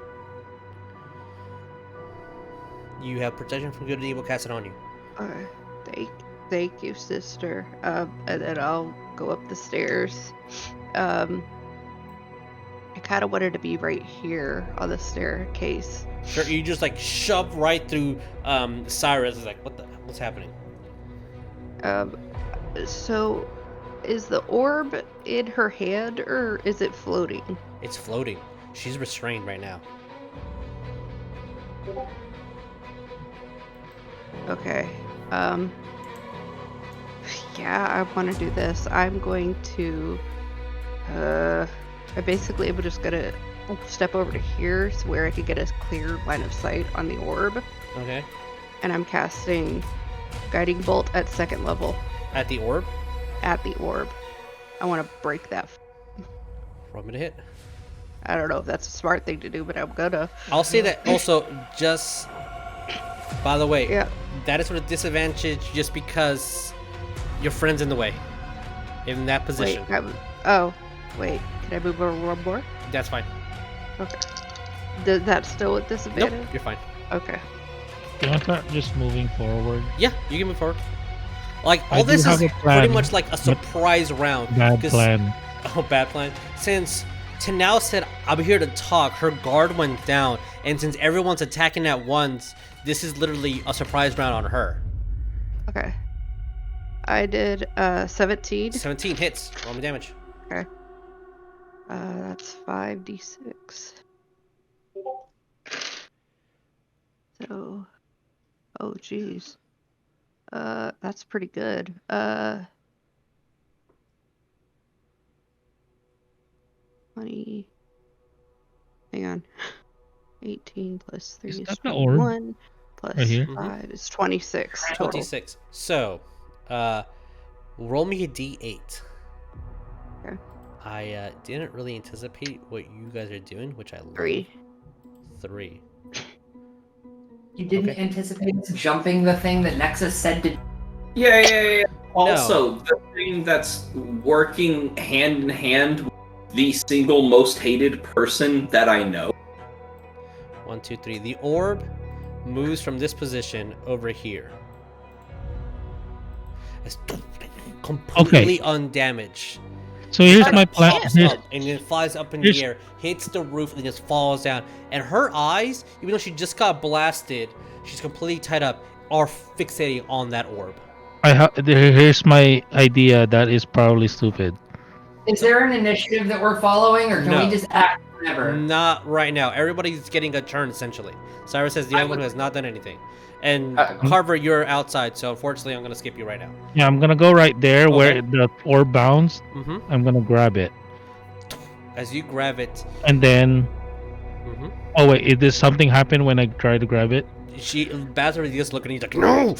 You have protection from good and evil casted on you. Thank you, sister. And then I'll go up the stairs. I kind of wanted to be right here on the staircase. Sure, you just like shove right through Saerus. Is like, what's happening? So is the orb in her hand or is it floating? It's floating. She's restrained right now. Okay. Yeah, I want to do this. I'm going to I basically am just gonna step over to here so where I could get a clear line of sight on the orb. Okay. And I'm casting Guiding Bolt at second level. At the orb? At the orb. I want to break that. Roll me to hit. I don't know if that's a smart thing to do, but I'm gonna. I'll say that also, just by the way, Yeah. that is with a disadvantage just because your friend's in the way. In that position. Wait. Can I move over one more? That's fine. Okay. Does that still with disadvantage? Nope, you're fine. Okay. Can I start just moving forward? Yeah, you can move forward. Like, I all do this is have a plan, pretty much like a surprise round. Bad 'cause- plan. Oh, bad plan. Since Tenau said, I'm here to talk, her guard went down. And since everyone's attacking at once, this is literally a surprise round on her. Okay. I did 17. 17 hits. Roll me damage. Okay. That's 5d6. So, oh geez. That's pretty good. 20. Hang on. 18 plus 3 Is is that the orb? 21. Plus Right here? 5 is 26 total. 26. So, roll me a d8. Okay. I didn't really anticipate what you guys are doing, which I love. 3. 3. You didn't Okay. anticipate us jumping the thing that Nexus said to... Yeah. Also, the thing that's working hand in hand with the single most hated person that I know. 1, 2, 3. The orb moves from this position over here. It's completely undamaged. So here's my plan. Pops up and it flies up in the air, hits the roof, and just falls down. And her eyes, even though she just got blasted, she's completely tied up, are fixating on that orb. Here's my idea that is probably stupid. Is there an initiative that we're following, or can No. we just act whenever? Not right now. Everybody's getting a turn, essentially. Saerus is the only one who has not done anything. And Carver, you're outside, so unfortunately I'm going to skip you right now. Yeah, I'm gonna go right there where the orb bounced. Mm-hmm. I'm gonna grab it. As you grab it... And then... Mm-hmm. Oh wait, did something happen when I try to grab it? Bathory just looking at you, like, no!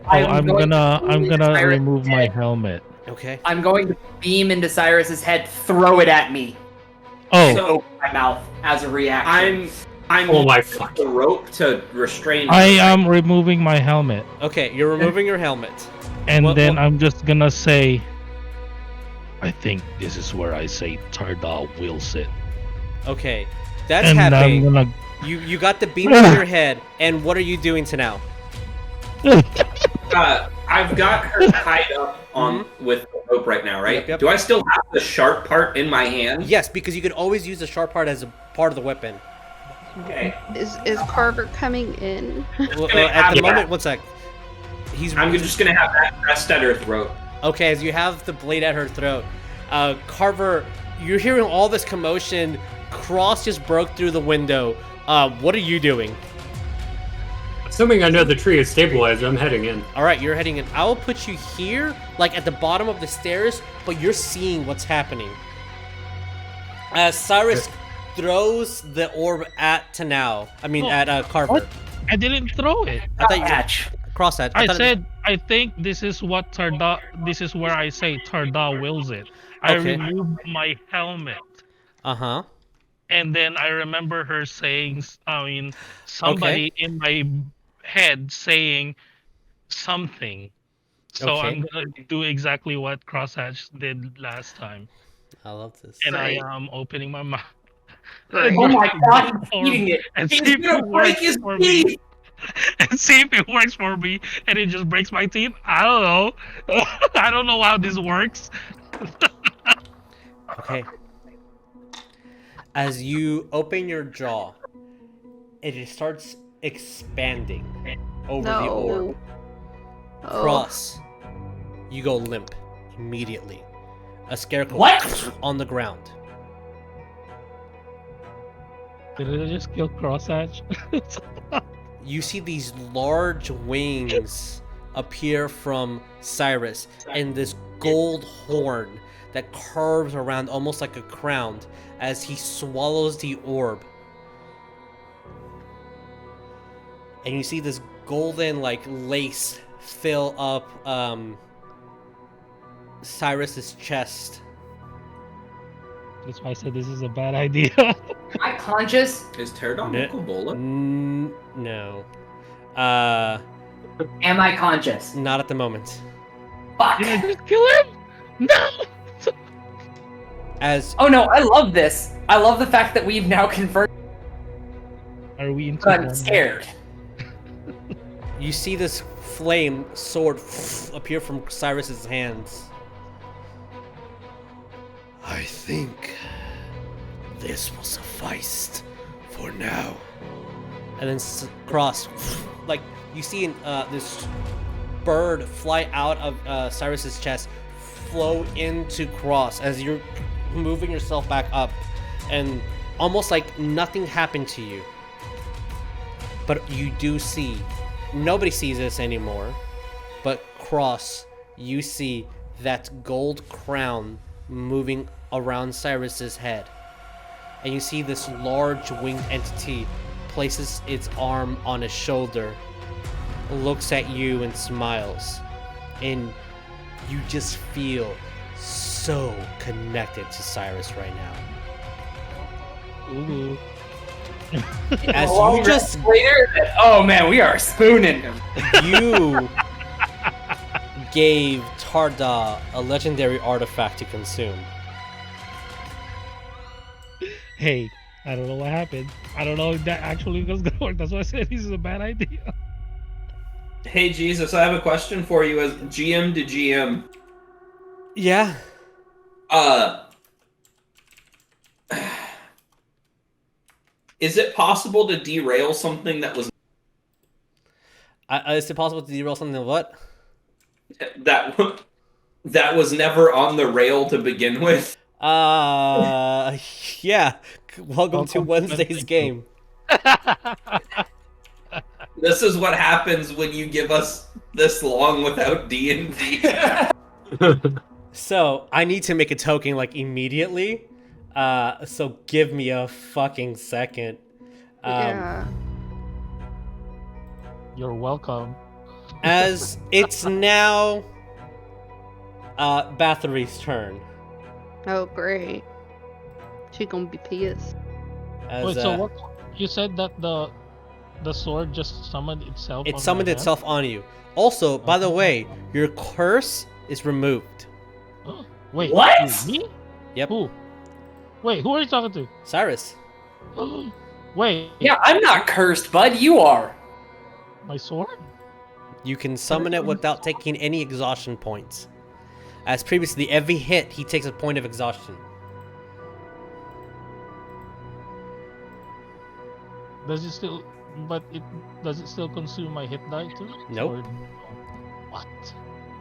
I'm gonna remove my helmet. Okay. I'm going to beam into Cyrus's head, throw it at me. Oh. So open my mouth as a reaction. I'm Oh my using the rope to restrain. I am removing my helmet. Okay, you're removing your helmet. And then I'm just gonna say, I think this is where I say Tarda will sit. Okay, that's And happening. I'm gonna... You got the beam in your head, and what are you doing to now? I've got her tied up on with the rope right now, right? Yep. Do I still have the sharp part in my hand? Yes, because you could always use the sharp part as a part of the weapon. Okay. Is Carver coming in? Well, gonna at the have moment, that. one sec. I'm just gonna have that pressed at her throat. Okay, as you have the blade at her throat, Carver, you're hearing all this commotion. Cross just broke through the window. What are you doing? Assuming I know the tree is stabilized, I'm heading in. All right, you're heading in. I will put you here, like at the bottom of the stairs, but you're seeing what's happening. As Saerus throws the orb at Tenau. At Carver. What? I didn't throw it. I thought you Hatch. Crosshatch. I think this is what Tarda. This is where I say Tarda wills it. I Okay. removed my helmet, Uh-huh. and then I remember her saying, somebody in my head saying something. So Okay. I'm gonna do exactly what Crosshatch did last time, I love this. and Right. I am opening my mouth. Oh my god, he's eating it. And He's see if gonna it break works his for me. teeth. And see if it works for me, and it just breaks my teeth. I don't know. I don't know how this works. Okay. As you open your jaw, it just starts expanding over the orb. Oh. Cross. You go limp immediately. A scarecrow What? on the ground. Did it just kill Crosshatch? You see these large wings appear from Saerus and this gold horn that curves around almost like a crown as he swallows the orb. And you see this golden lace fill up Cyrus's chest. That's why I said this is a bad idea. Am I conscious? Is Pterodon No. Uncle Bola? No. Am I conscious? Not at the moment. Fuck. Did I just kill him? No! As Oh no, I love this. I love the fact that we've now confirmed. Are we into But I'm one? scared. you see this flame sword appear from Cyrus's hands. I think this will suffice for now. And then Cross, you see this bird fly out of Cyrus's chest, flow into Cross as you're moving yourself back up, and almost like nothing happened to you. But you do see, nobody sees this anymore, but Cross, you see that gold crown moving around Cyrus's head. And you see this large winged entity places its arm on his shoulder, looks at you and smiles. And you just feel so connected to Saerus right now. Ooh. As Long you just rest later, oh man, we are spooning him. you gave Tarda a legendary artifact to consume. Hey, I don't know what happened. I don't know if that actually was gonna work. That's why I said this is a bad idea. Hey Jesus, I have a question for you as GM to GM. Yeah. Is it possible to derail something that was Is it possible to derail something of what? that was never on the rail to begin with? Yeah. Welcome to Wednesday's game. This is what happens when you give us this long without D&D. So, I need to make a token, like, immediately. So give me a fucking second. Yeah. You're welcome. As it's now Bathory's turn. Oh, great. She gonna be pissed. As, Wait, so what? You said that the sword just summoned itself. it on summoned my hand? itself on you. Also, by the way, your curse is removed. Wait, What? who, me? Yep. Who? Wait, who are you talking to? Saerus. Wait, Yeah, I'm not cursed, bud. You are. my sword? You can summon it without taking any exhaustion points. As previously, every hit, he takes a point of exhaustion. Does it still? But does it still consume my hit die too? Nope. Or- what?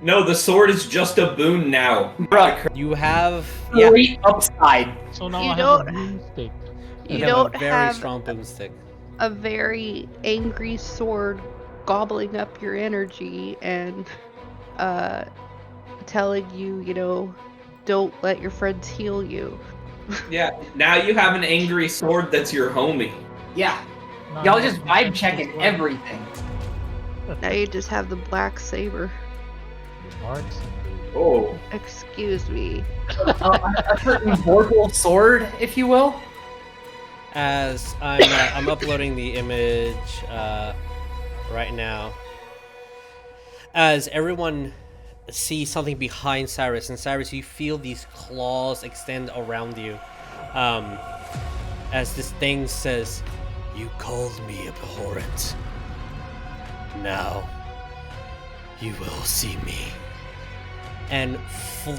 No, the sword is just a boon now. Bruh, You have... Yeah, complete upside. So now You I have don't- a broomstick. you You have don't a very have strong boomstick. a very angry sword gobbling up your energy and telling you, you know, don't let your friends heal you. Yeah, now you have an angry sword that's your homie. Yeah, Now y'all I just have vibe a checking sword. everything. Now you just have the black saber. Hearts. Oh. Excuse me. A certain vorpal sword, if you will. As I'm uploading the image right now. As everyone sees something behind Saerus, and Saerus, you feel these claws extend around you. As this thing says, "You called me abhorrent. Now you will see me." And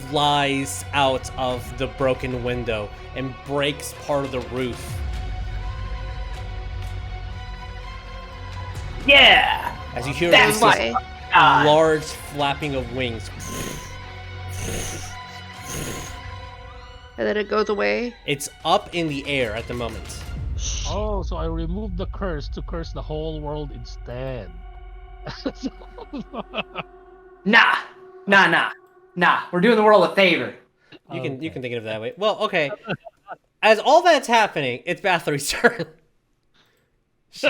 flies out of the broken window and breaks part of the roof. Yeah. As you hear That's this Why? large flapping of wings. And then it goes away. It's up in the air at the moment. Oh, so I removed the curse to curse the whole world instead. Nah. We're doing the world a favor. You can Okay. think of it that way. Well, okay. As all that's happening, it's Bathory's turn. She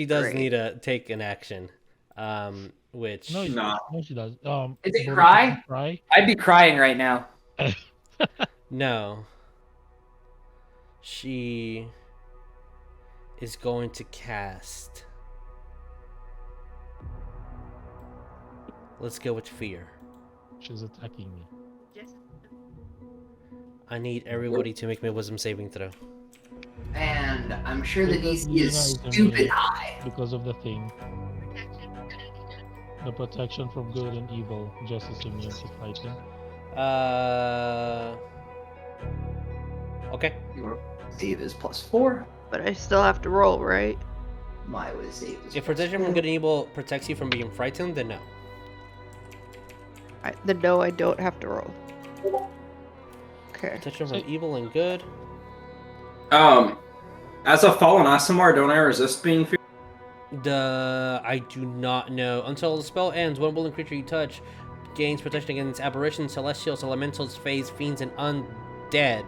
does Great. need to take an action. Which No, Nah. no, she does. Is it Boruto cry? can Cry. I'd be crying right now. no. She is going to cast. Let's go with fear. She's attacking me. I need everybody to make me a wisdom saving throw. And I'm sure the DC Yeah, is it's stupid amazing. high. Because of the thing. The protection from good and evil. Jess is immune to fighting. Okay. Your save is +4. But I still have to roll, right? My wisdom save is If protection from good and evil protects you from being frightened, then no. Then no, I don't have to roll. Okay. Protection from evil and good. As a fallen Aasimar, don't I resist being feared? I do not know. Until the spell ends, one willing creature you touch gains protection against aberrations, celestials, elementals, fays, fiends, and undead.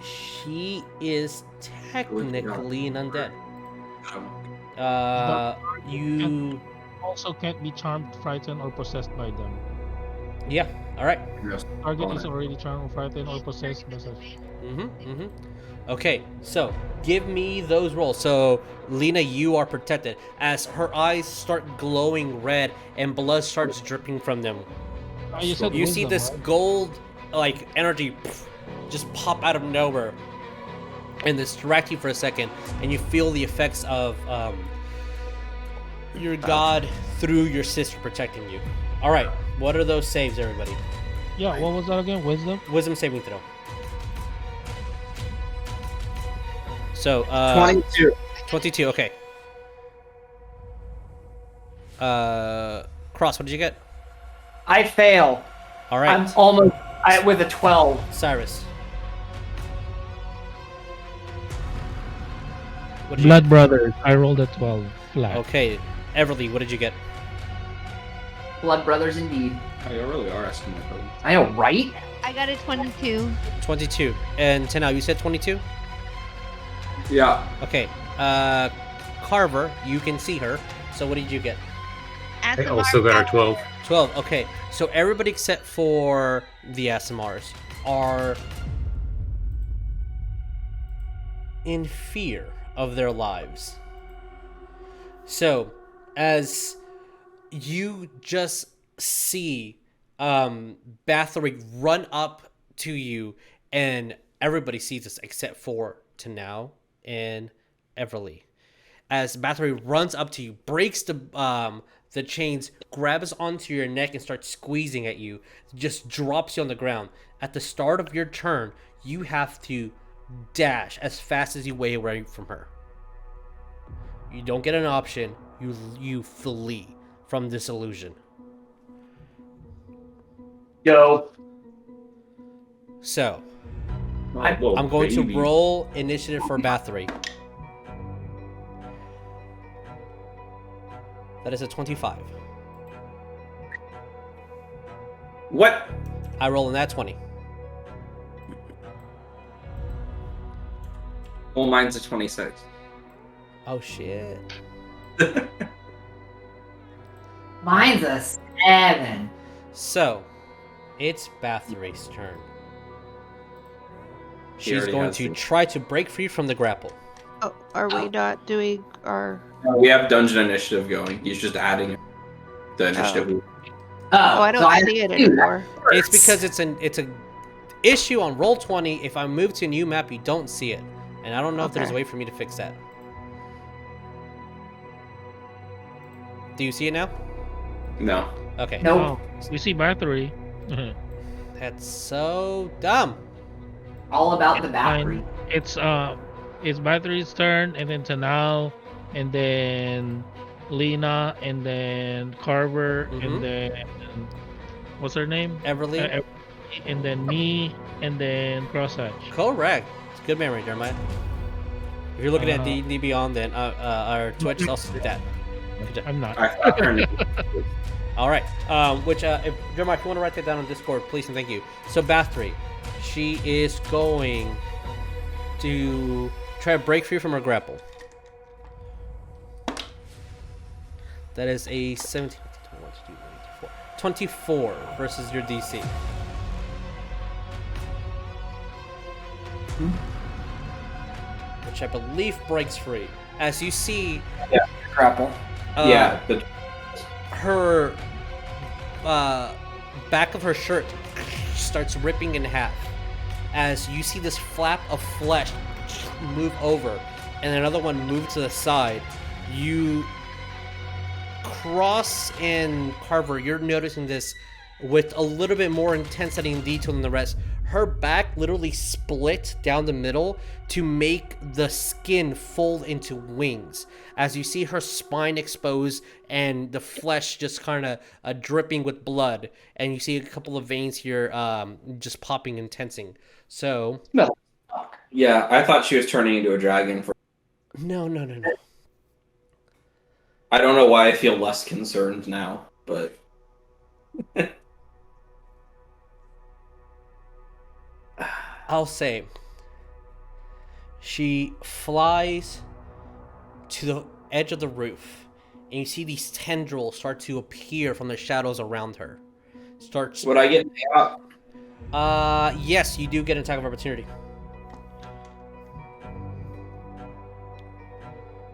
She is technically an undead. You... Also can't be charmed, frightened, or possessed by them. Yeah, alright. Target is already charmed, frightened, or possessed by such. Okay, so give me those rolls. So, Lena, you are protected. As her eyes start glowing red and blood starts dripping from them. You said You see wisdom, this right? gold, like, energy just pop out of nowhere and distract you for a second, and you feel the effects of your god through your sister protecting you. Alright, what are those saves, everybody? Yeah, what was that again? Wisdom? Wisdom saving throw. So 22. 22. Okay. Cross. What did you get? I fail. All right. I'm almost with a 12. Cyrus. What did you Blood Brothers. I rolled a 12 flat. get? Okay. Everlee, what did you get? Blood brothers indeed. Oh, you really are asking my brother. I know, right? I got a 22. 22. And Tenau, you said 22? Yeah. Okay. Carver, you can see her. So what did you get? I Aasimar also got a 12. 12. Okay. So everybody except for the Aasimars are in fear of their lives. So, as you just see Bathory run up to you, and everybody sees this except for Tenau and Everlee. As Bathory runs up to you, breaks the chains, grabs onto your neck and starts squeezing at you, just drops you on the ground. At the start of your turn, you have to dash as fast as you weigh away from her. You don't get an option. You flee from this illusion. Go. So, Little I'm going baby. to roll initiative for Bathory. That is a 25. What? I roll in that 20. Well, mine's a 26. Oh shit. Mine's a 7. So, it's Bathory's turn. She She's already going has to the- try to break free from the grapple. Oh, are we not doing our? We have dungeon initiative going. He's just adding the initiative. Oh, I don't see it anymore. It's because it's an issue on Roll20. If I move to a new map, you don't see it, and I don't know if there's a Okay. way for me to fix that. Do you see it now? No. Okay. Nope. Oh, we see Bathory. That's so dumb. All about the Fine. battery. It's Bathory's turn, and then Tenau, and then Lena, and then Carver, Mhm. and then what's her name? Everlee. And then me, and then Crosshatch. Correct. It's good memory, Jeremiah. If you're looking at D&D Beyond, then our Twitch also did that. Good job. I'm not. I turned All right. If Jeremiah, if you want to write that down on Discord, please and thank you. So Bathory, she is going to try to break free from her grapple. That is a 17, 24 versus your DC. Which I believe breaks free. As you see, Grapple. yeah. The, her back of her shirt starts ripping in half as you see this flap of flesh move over and another one move to the side. You Cross and Carver, you're noticing this with a little bit more intensity and detail than the rest. Her back literally split down the middle to make the skin fold into wings. As you see her spine exposed and the flesh just kind of dripping with blood. And you see a couple of veins here just popping and tensing. So... yeah, I thought she was turning into a dragon. No. I don't know why I feel less concerned now, but... I'll say she flies to the edge of the roof, and you see these tendrils start to appear from the shadows around her. Would I get out? Yes, you do get an attack of opportunity.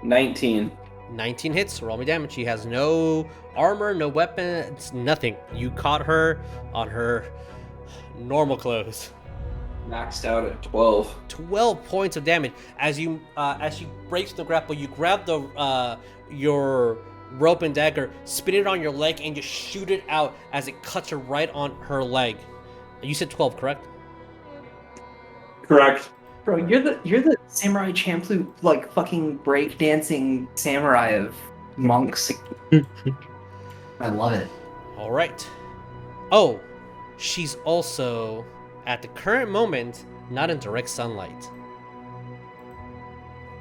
19. 19 hits, roll me damage. She has no armor, no weapons, nothing. You caught her on her normal clothes. Maxed out at 12. 12 points of damage. As she breaks the grapple, you grab the your rope and dagger, spin it on your leg, and just shoot it out as it cuts her right on her leg. You said 12, correct? Correct. Bro, you're the samurai champloo, like fucking breakdancing samurai of monks. I love it. All right. Oh, she's also, at the current moment, not in direct sunlight.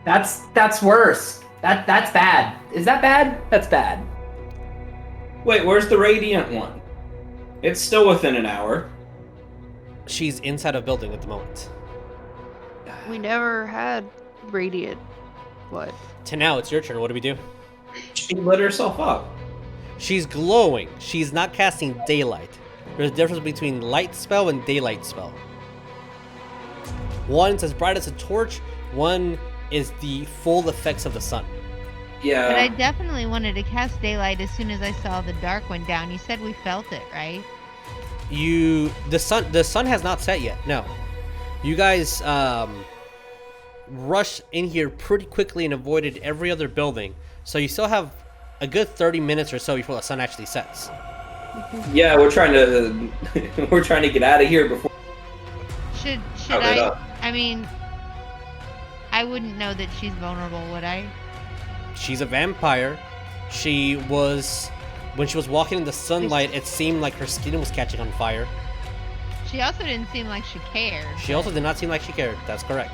That's worse. That's bad. Is that bad? That's bad. Wait, where's the radiant one? It's still within an hour. She's inside a building at the moment. We never had radiant. What? Tenau, it's your turn. What do we do? She lit herself up. She's glowing. She's not casting daylight. There's a difference between light spell and daylight spell. One's as bright as a torch. One is the full effects of the sun. Yeah. But I definitely wanted to cast daylight as soon as I saw the dark one down. You said we felt it, right? The sun has not set yet. No. You guys rushed in here pretty quickly and avoided every other building. So you still have a good 30 minutes or so before the sun actually sets. Yeah, we're trying to get out of here before. Should Cover it up. I mean, I wouldn't know that she's vulnerable, would I? She's a vampire. When she was walking in the sunlight, it seemed like her skin was catching on fire. She also didn't seem like she cared. She also did not seem like she cared. That's correct.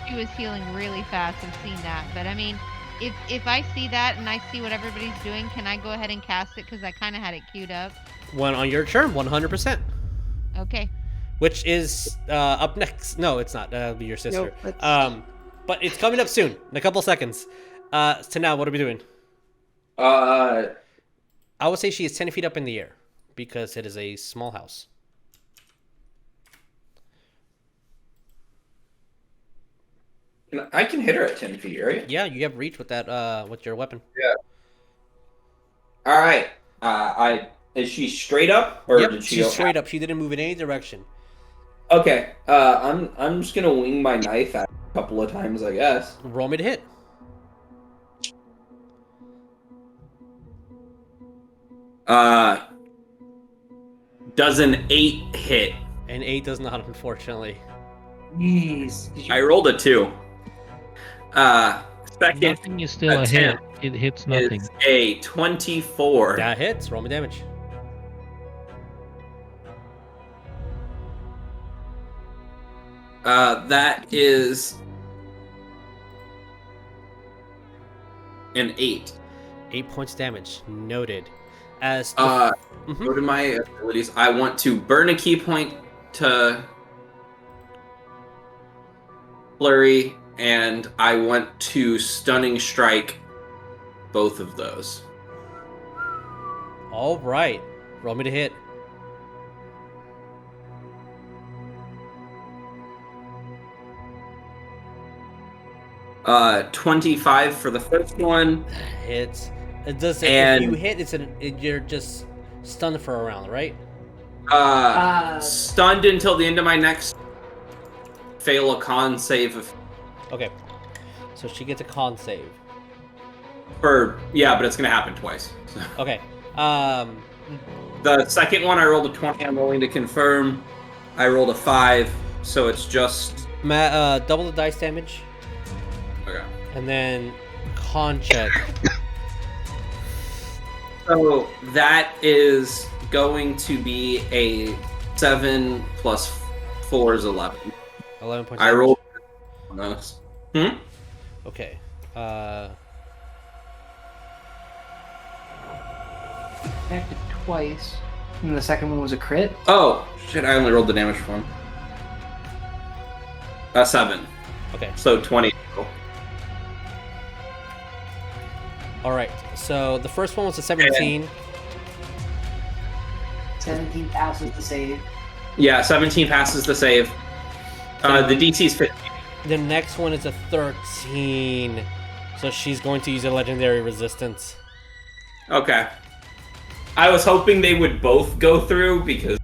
She was healing really fast. I've seen that. But I mean, if I see that and I see what everybody's doing, can I go ahead and cast it? Because I kind of had it queued up. One on your turn, 100%. Okay. Which is up next. No, it's not. That'll be your sister. Nope, it's- But it's coming up soon, in a couple seconds. So now, what are we doing? Uh, I would say she is 10 feet up in the air because it is a small house. I can hit her at 10 feet, right? Yeah, you have reach with that with your weapon. All right. Is she straight up or Yep, did she she's go straight up. She didn't move in any direction. Okay. I'm just gonna wing my knife at her a couple of times, I guess. Roll me to hit. Does an 8 hit? An 8 does not, unfortunately. Jeez. I rolled a 2. Second Nothing is still a hit. attempt It hits nothing. is a 24. That hits. Roll me damage. That is an 8. 8 points damage. Noted. As the Mhm. Go to my abilities. I want to burn a key point to flurry, and I want to stunning strike both of those. All right. Roll me to hit. Uh, 25 for the first one. That hits. It does say And- if you hit, you're just stunned for a round, right? Stunned until the end of my next. Fail a con save Okay. So she gets a con save. but it's gonna happen twice. So. Okay. The second one I rolled a 20. I'm rolling to confirm. I rolled a 5, so it's just double the dice damage, okay. and then con check. So that is going to be a 7 plus 4 is 11. 11 points. I damage. rolled on those. Okay. Acted twice. And the second one was a crit. Oh shit! I only rolled the damage for one. 7. Okay. So 20. All right. So the first one was a 17. 17 passes the save. Yeah, 17 passes the save. The DC is 15. The next one is a 13. So she's going to use a legendary resistance. Okay. I was hoping they would both go through because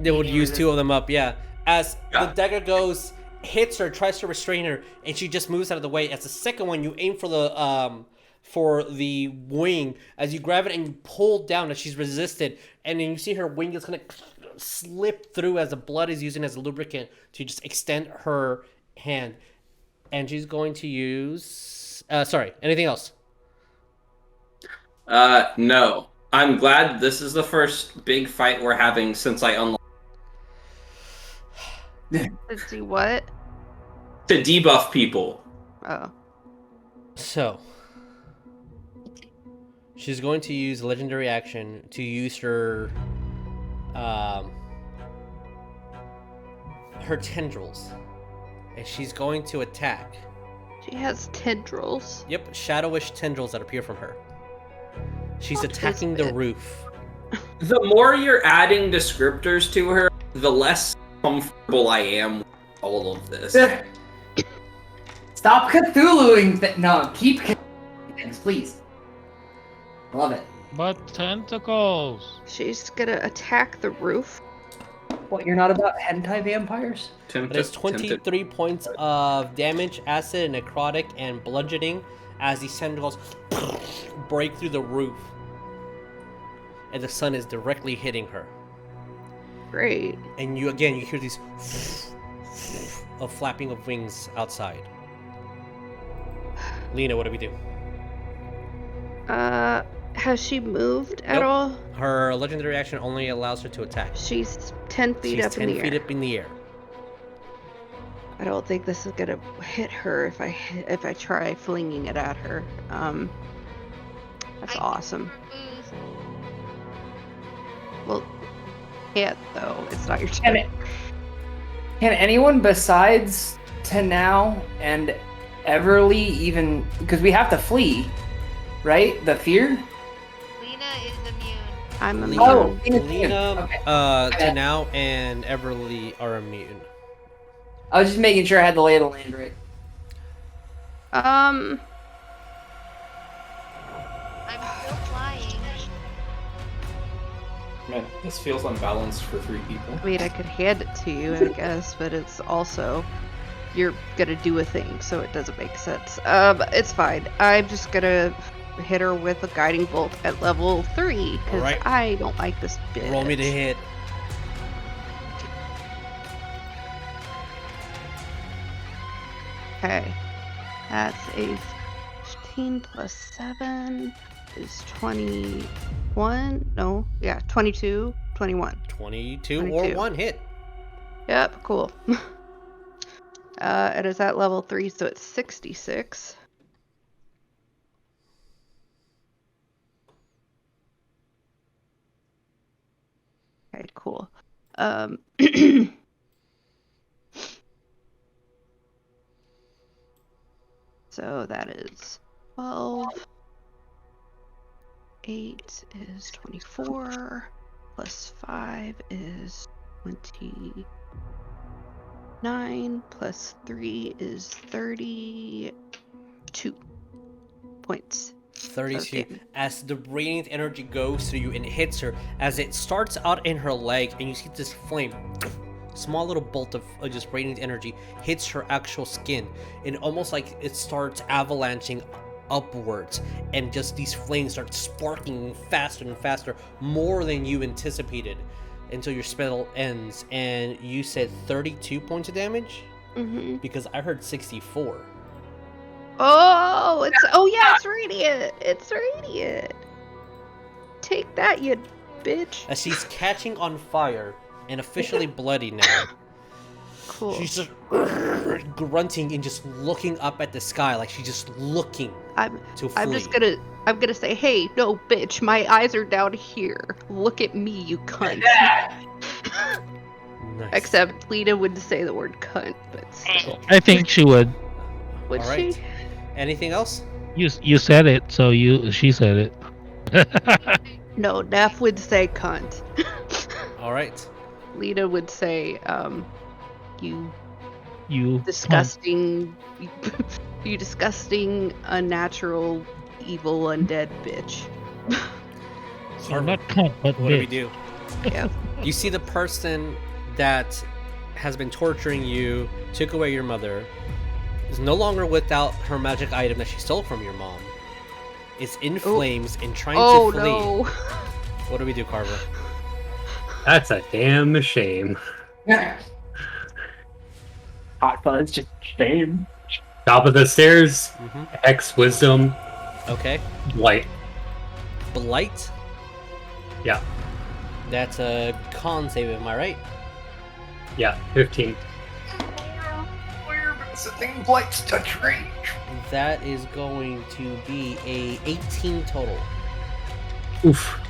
They would use 2 of them up, yeah. As Yeah. the dagger goes, hits her, tries to restrain her, and she just moves out of the way. As the second one, you aim for the wing. As you grab it and you pull down, as she's resisted, and then you see her wing is kind of slip through as the blood is using as a lubricant to just extend her hand. And she's going to use... anything else? No. I'm glad this is the first big fight we're having since I unlocked. Let's see what? To debuff people. Oh. So, she's going to use a legendary action to use her tendrils. And she's going to attack. She has tendrils. Yep, shadowish tendrils that appear from her. She's Fuck attacking this the bitch. roof. The more you're adding descriptors to her, the less comfortable I am with all of this. Stop Cthulhuing no, keep things, please. Love it. But tentacles. She's gonna attack the roof. What, you're not about hentai vampires? It is 23 points of damage, acid, necrotic, and bludgeoning as these tendrils break through the roof. And the sun is directly hitting her. Great. And you hear these of flapping of wings outside. Lena, what do we do? Has she moved at Nope. all? Her legendary action only allows her to attack. She's 10 feet She's up 10 in the feet air. up in the air. I don't think this is gonna hit her if I try flinging it at her. That's awesome. Well, can't though. It's not your turn. Can anyone besides Tenau and Everlee even... Because we have to flee, right? The fear? Lena is immune. I'm immune. Oh, Lena, okay. Tenau, and Everlee are immune. I was just making sure I had the lay of the land right. I'm still flying. Man, this feels unbalanced for 3 people. I mean, I could hand it to you, I guess, but it's also you're gonna do a thing, so it doesn't make sense. It's fine. I'm just gonna hit her with a guiding bolt at level 3 because Alright. I don't like this bitch. Roll me to hit. Okay, that's a 15 plus 7 is 21. No, yeah, 22, 21. 22 or 22. 1 hit. Yep, cool. And it's at level 3, so it's 66. Okay, cool. So that is 12. 8 is 24. Plus 5 is 29. Plus 3 is 32 points. 32. Okay. As the radiant energy goes through you and hits her, as it starts out in her leg, and you see this flame, small little bolt of just radiant energy hits her actual skin, and almost like it starts avalanching upwards, and just these flames start sparking faster and faster, more than you anticipated, until your spell ends. And you said 32 points of damage? Mm-hmm. Because I heard 64. Oh, it's radiant. It's radiant. Take that, you bitch. As she's catching on fire and officially bloody now. Cool. She's just grunting and just looking up at the sky, like she's just looking to flee. I'm gonna say, hey, no, bitch, my eyes are down here. Look at me, you cunt. Nice. Except Lena wouldn't say the word cunt, but still. I think she would. Would All right. she? Anything else? You said it, so she said it. No, Neff would say cunt. All right. Lena would say, you You disgusting, you disgusting, unnatural, evil, undead bitch. Or not cunt, but What do we bitch. do? Yeah. You see the person that has been torturing you, took away your mother, is no longer without her magic item that she stole from your mom. Is in flames and trying to flee. No. What do we do, Carver? That's a damn shame. Hot fuzz, just shame. Top of the stairs, Mm-hmm. Hex Wisdom, Okay. Light. Blight. Yeah, That's a con save, am I right? yeah, 15. Where does the thing Blight's touch range? That is going to be a 18 total. Oof.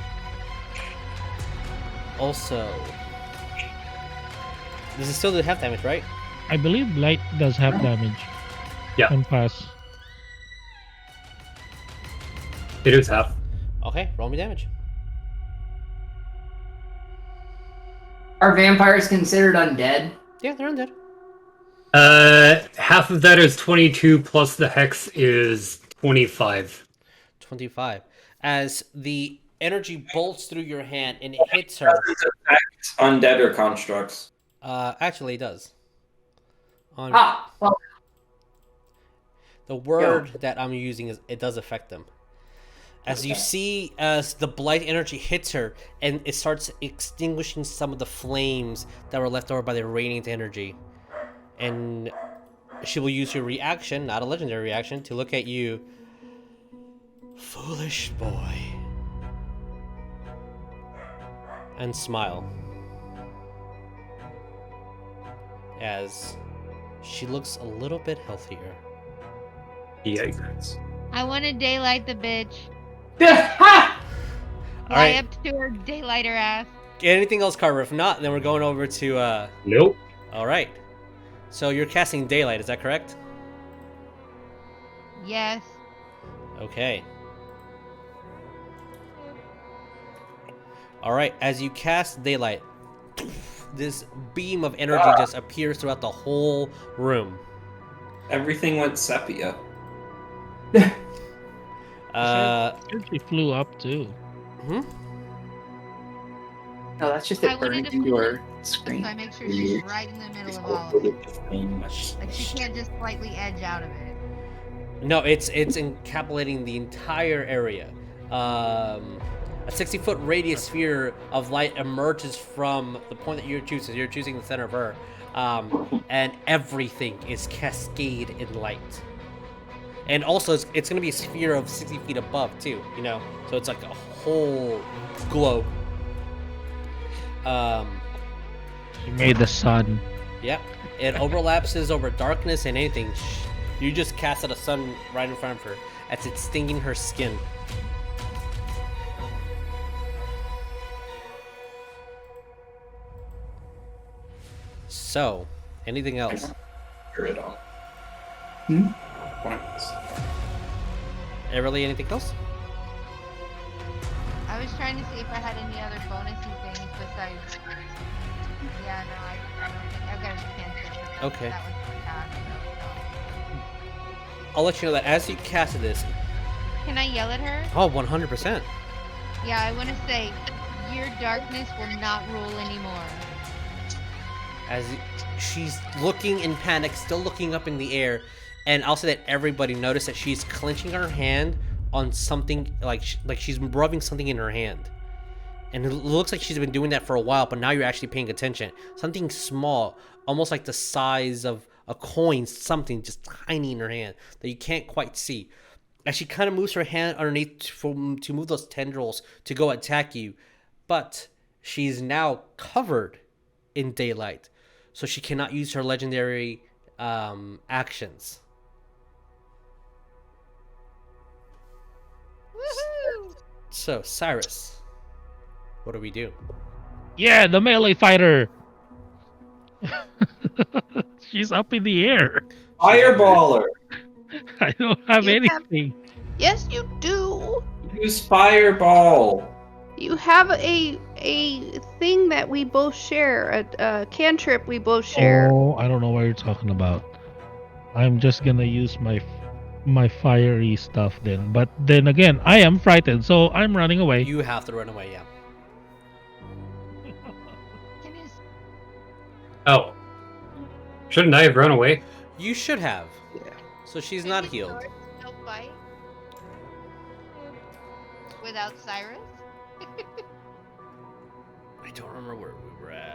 Also, this is still the half damage, right? I believe light does have damage. Yeah. And pass. It is half. Okay, roll me damage. Are vampires considered undead? Yeah, they're undead. Half of that is 22 plus the Hex is 25. 25. As the energy bolts through your hand and it hits her. Does it affect undead or constructs? Actually, it does. On Well, the word that I'm using is it does affect them. As you see, as the blight energy hits her, and it starts extinguishing some of the flames that were left over by the radiant energy. And she will use your reaction, not a legendary reaction, to look at you. Foolish boy. And smile. As she looks a little bit healthier. Yikes. I want to daylight the bitch. ha! All Fly right. up to her, daylight her ass. Anything else, Carver? If not, then we're going over to. Nope. All right. So you're casting daylight, is that correct? Yes. Okay. All right. As you cast daylight, this beam of energy just appears throughout the whole room. Everything went sepia. She flew up too. Hmm? No, that's just I it wanted burning to your So screen. I make sure she's right in the middle of all of it. Like she can't just slightly edge out of it. No, it's encapsulating the entire area. A 60-foot radius sphere of light emerges from the point that you're choosing. You're choosing the center of her. And everything is cascade in light. And also, it's going to be a sphere of 60 feet above, too, you know? So it's like a whole globe. She made the sun. Yep. It overlapses over darkness and anything. You just casted a sun right in front of her as it's stinging her skin. So, anything else? Hear it all. Hmm? Points. Everlee, anything else? I was trying to see if I had any other bonusy things besides. Yeah, no, I don't think I've got a cantrip. Okay. That was my task, I'll let you know that as you casted this. so. Can I yell at her? Oh, 100%. Yeah, I want to say, your darkness will not rule anymore. As she's looking in panic, still looking up in the air, and I'll say that everybody noticed that she's clenching her hand on something, like she's rubbing something in her hand. And it looks like she's been doing that for a while, but now you're actually paying attention. Something small, almost like the size of a coin, something just tiny in her hand that you can't quite see. As she kind of moves her hand underneath to move those tendrils to go attack you, but she's now covered in daylight, so she cannot use her legendary actions. Woohoo! So, Saerus, what do we do? Yeah, the melee fighter. She's up in the air. Fireballer! I don't have You have- anything. Yes, you do. Use fireball! You have a thing that we both share, a cantrip we both share. Oh, I don't know what you're talking about. I'm just gonna use my fiery stuff then. But then again, I am frightened, so I'm running away. You have to run away, yeah. Can you Oh. Shouldn't I have run away? You should have. Yeah. So she's can not you healed. No fight? Without Cyrus? I don't remember where we were at.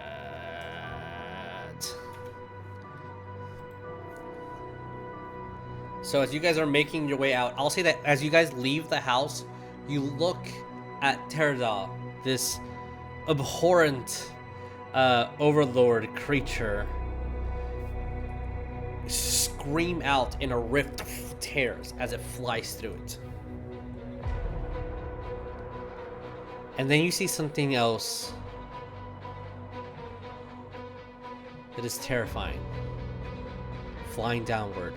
So as you guys are making your way out, I'll say that as you guys leave the house, you look at Teradal, this abhorrent overlord creature, scream out in a rift tears as it flies through it. And then you see something else that is terrifying, flying downward.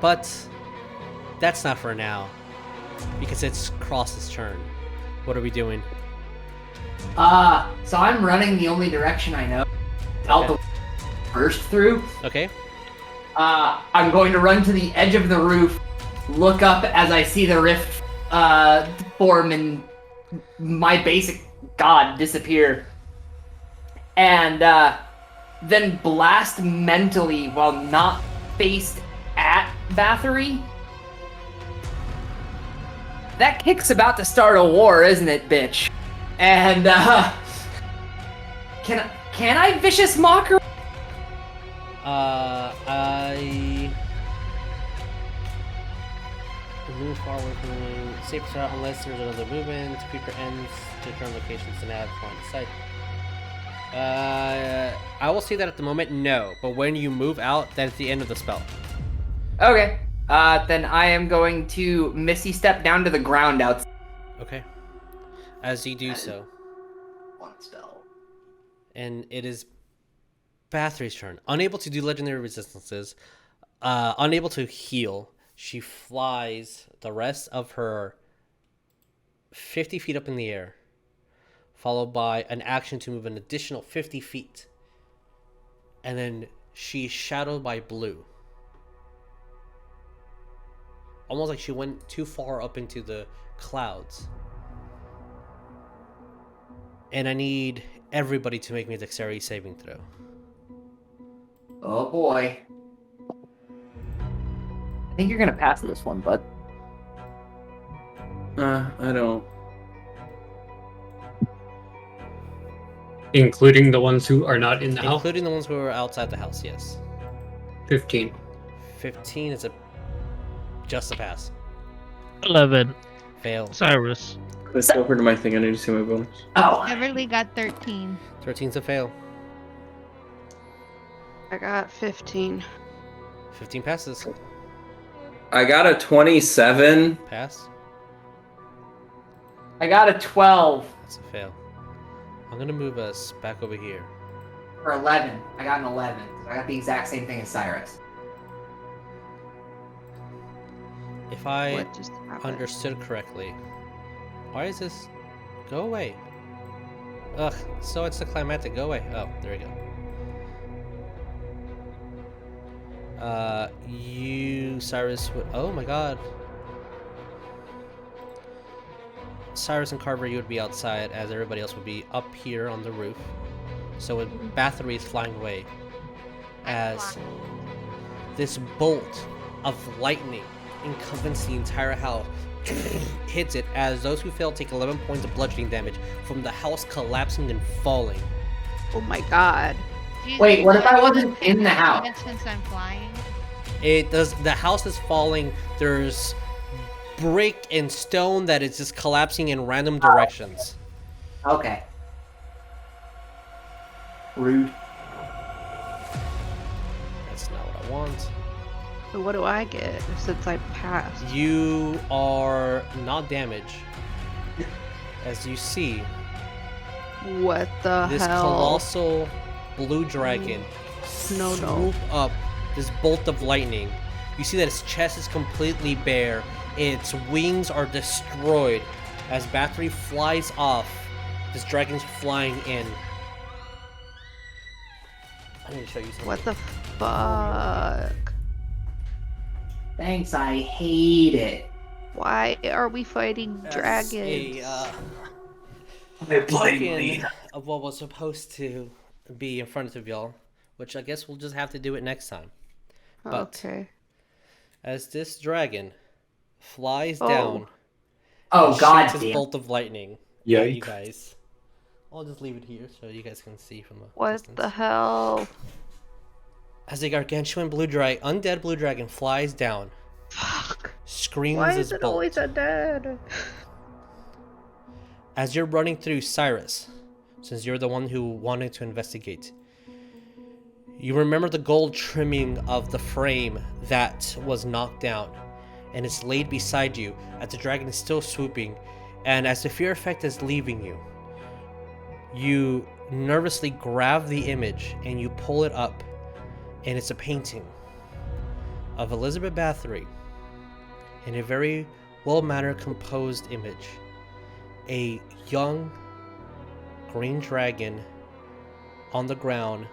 But that's not for now, because it's Cross's turn. What are we doing? So I'm running the only direction I know. Out the burst through. Okay. I'm going to run to the edge of the roof, look up as I see the rift form and my basic god disappear, and then blast mentally while not faced at Bathory. That kick's about to start a war, isn't it, bitch? And can I vicious mockery? I move forward from safe start unless there's another movement. Creeper ends to current locations and add on the site. I will say that at the moment, no. But when you move out, that's the end of the spell. Okay. Then I am going to Misty Step down to the ground outside. Okay. As you do so. One spell. And it is Bathory's turn. Unable to do legendary resistances, unable to heal, she flies the rest of her 50 feet up in the air, followed by an action to move an additional 50 feet. And then she's shadowed by blue. Almost like she went too far up into the clouds. And I need everybody to make me a dexterity saving throw. Oh boy. I think you're gonna pass this one, bud. I don't. Including the ones who are not in the house? Including the ones who are outside the house, yes. 15. 15 is just a pass. 11. Fail. Cyrus. Click over to my thing. I need to see my bonus. Oh. Everlee got 13. 13's a fail. I got 15. 15 passes. I got a 27. Pass. I got a 12 That's a fail. I'm gonna move us back over here. for 11. I got an 11. I got the exact same thing as Saerus. If I What just happened? understood correctly, why is this? Go away. Ugh, so it's the climactic. Go away. Oh, there we go. You, Cyrus, would. Oh my god. Cyrus and Carver, you would be outside, as everybody else would be up here on the roof. So with Bathory is flying away, as this bolt of lightning encompasses the entire house, hits it, as those who fail take 11 points of bludgeoning damage from the house collapsing and falling. Oh my god. Jesus, Wait, what if I so- wasn't in the house? Even since I'm flying. It does. The house is falling. There's brick and stone that is just collapsing in random directions. Okay. Rude. That's not what I want. So what do I get since I passed? You are not damaged. As you see, What the this hell? colossal blue dragon No. swoop up this bolt of lightning. You see that its chest is completely bare. Its wings are destroyed. As Bathory flies off, this dragon's flying in. I need to show you something. What the fuck? Thanks, I hate it. Why are we fighting That's dragons? I token of what was supposed to be in front of y'all, which I guess we'll just have to do it next time. But Okay. as this dragon flies Oh. down, Oh and god shoots his damn. bolt of lightning Yeah. at you guys. I'll just leave it here so you guys can see from the What distance. the hell? As a gargantuan undead blue dragon flies down, Fuck. screams Why as is it bolt. always undead? As you're running through Saerus, since you're the one who wanted to investigate, you remember the gold trimming of the frame that was knocked down, and it's laid beside you as the dragon is still swooping, and as the fear effect is leaving you, you nervously grab the image and you pull it up, and it's a painting of Elizabeth Bathory in a very well-mannered, composed image. A young green dragon on the ground,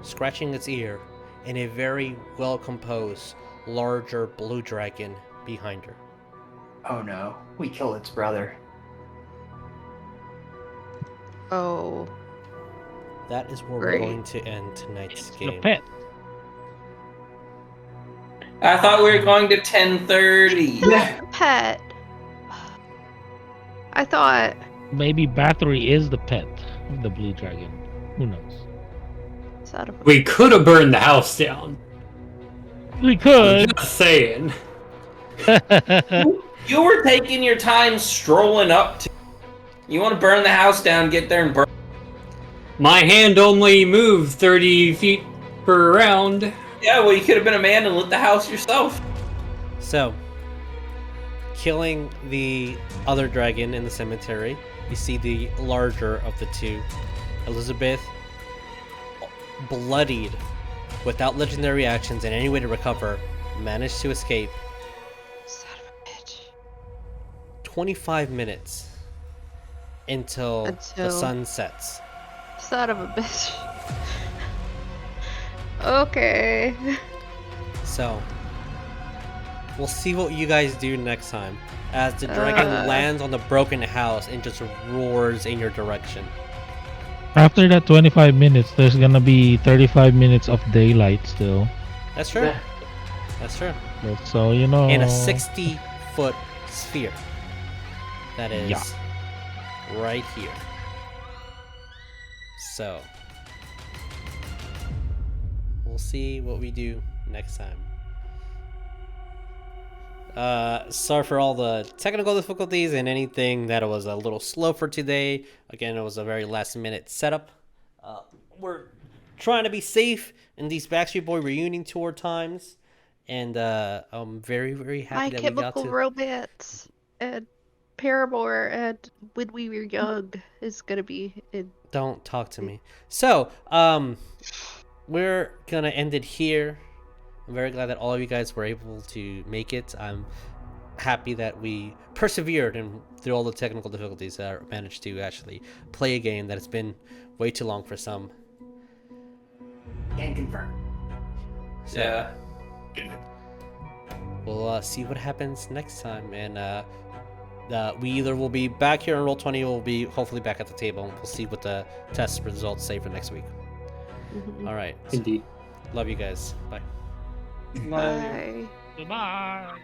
scratching its ear, and a very well-composed, larger blue dragon behind her. Oh no, we killed its brother. Oh. That is where Great. we're going to end tonight's It's game. the pet. I thought we were going to 10:30. Pet. I thought. Maybe Bathory is the pet of the blue dragon. Who knows? Son of a- We could have burned the house down. We could. Just saying. You were taking your time strolling up to. You want to burn the house down, get there and burn. My hand only moved 30 feet per round. Yeah, well, you could have been a man and lit the house yourself. So, killing the other dragon in the cemetery, you see the larger of the two, Elizabeth, bloodied, without legendary actions and any way to recover, managed to escape. Son of a bitch. 25 minutes until the Until- sun sets. Son of a bitch. Okay. So, we'll see what you guys do next time as the dragon lands on the broken house and just roars in your direction. After that 25 minutes, there's gonna be 35 minutes of daylight still. That's true. That's true. So, you know. In a 60-foot sphere. That is Yeah. right here. So, we'll see what we do next time. Sorry for all the technical difficulties and anything that was a little slow for today. Again, it was a very last-minute setup. We're trying to be safe in these Backstreet Boy reunion tour times, and I'm very, very happy My that we got Chemical to. Romance and Paramore and When We Were Young is gonna be in. Don't talk to me. So, we're gonna end it here. I'm very glad that all of you guys were able to make it. I'm happy that we persevered and through all the technical difficulties that managed to actually play a game that has been way too long for some. Can confirm. So, Yeah. we'll see what happens next time, and we either will be back here on Roll20 or we'll be hopefully back at the table, and we'll see what the test results say for next week. Mhm. All right. Indeed. Love you guys. Bye. Bye. Goodbye.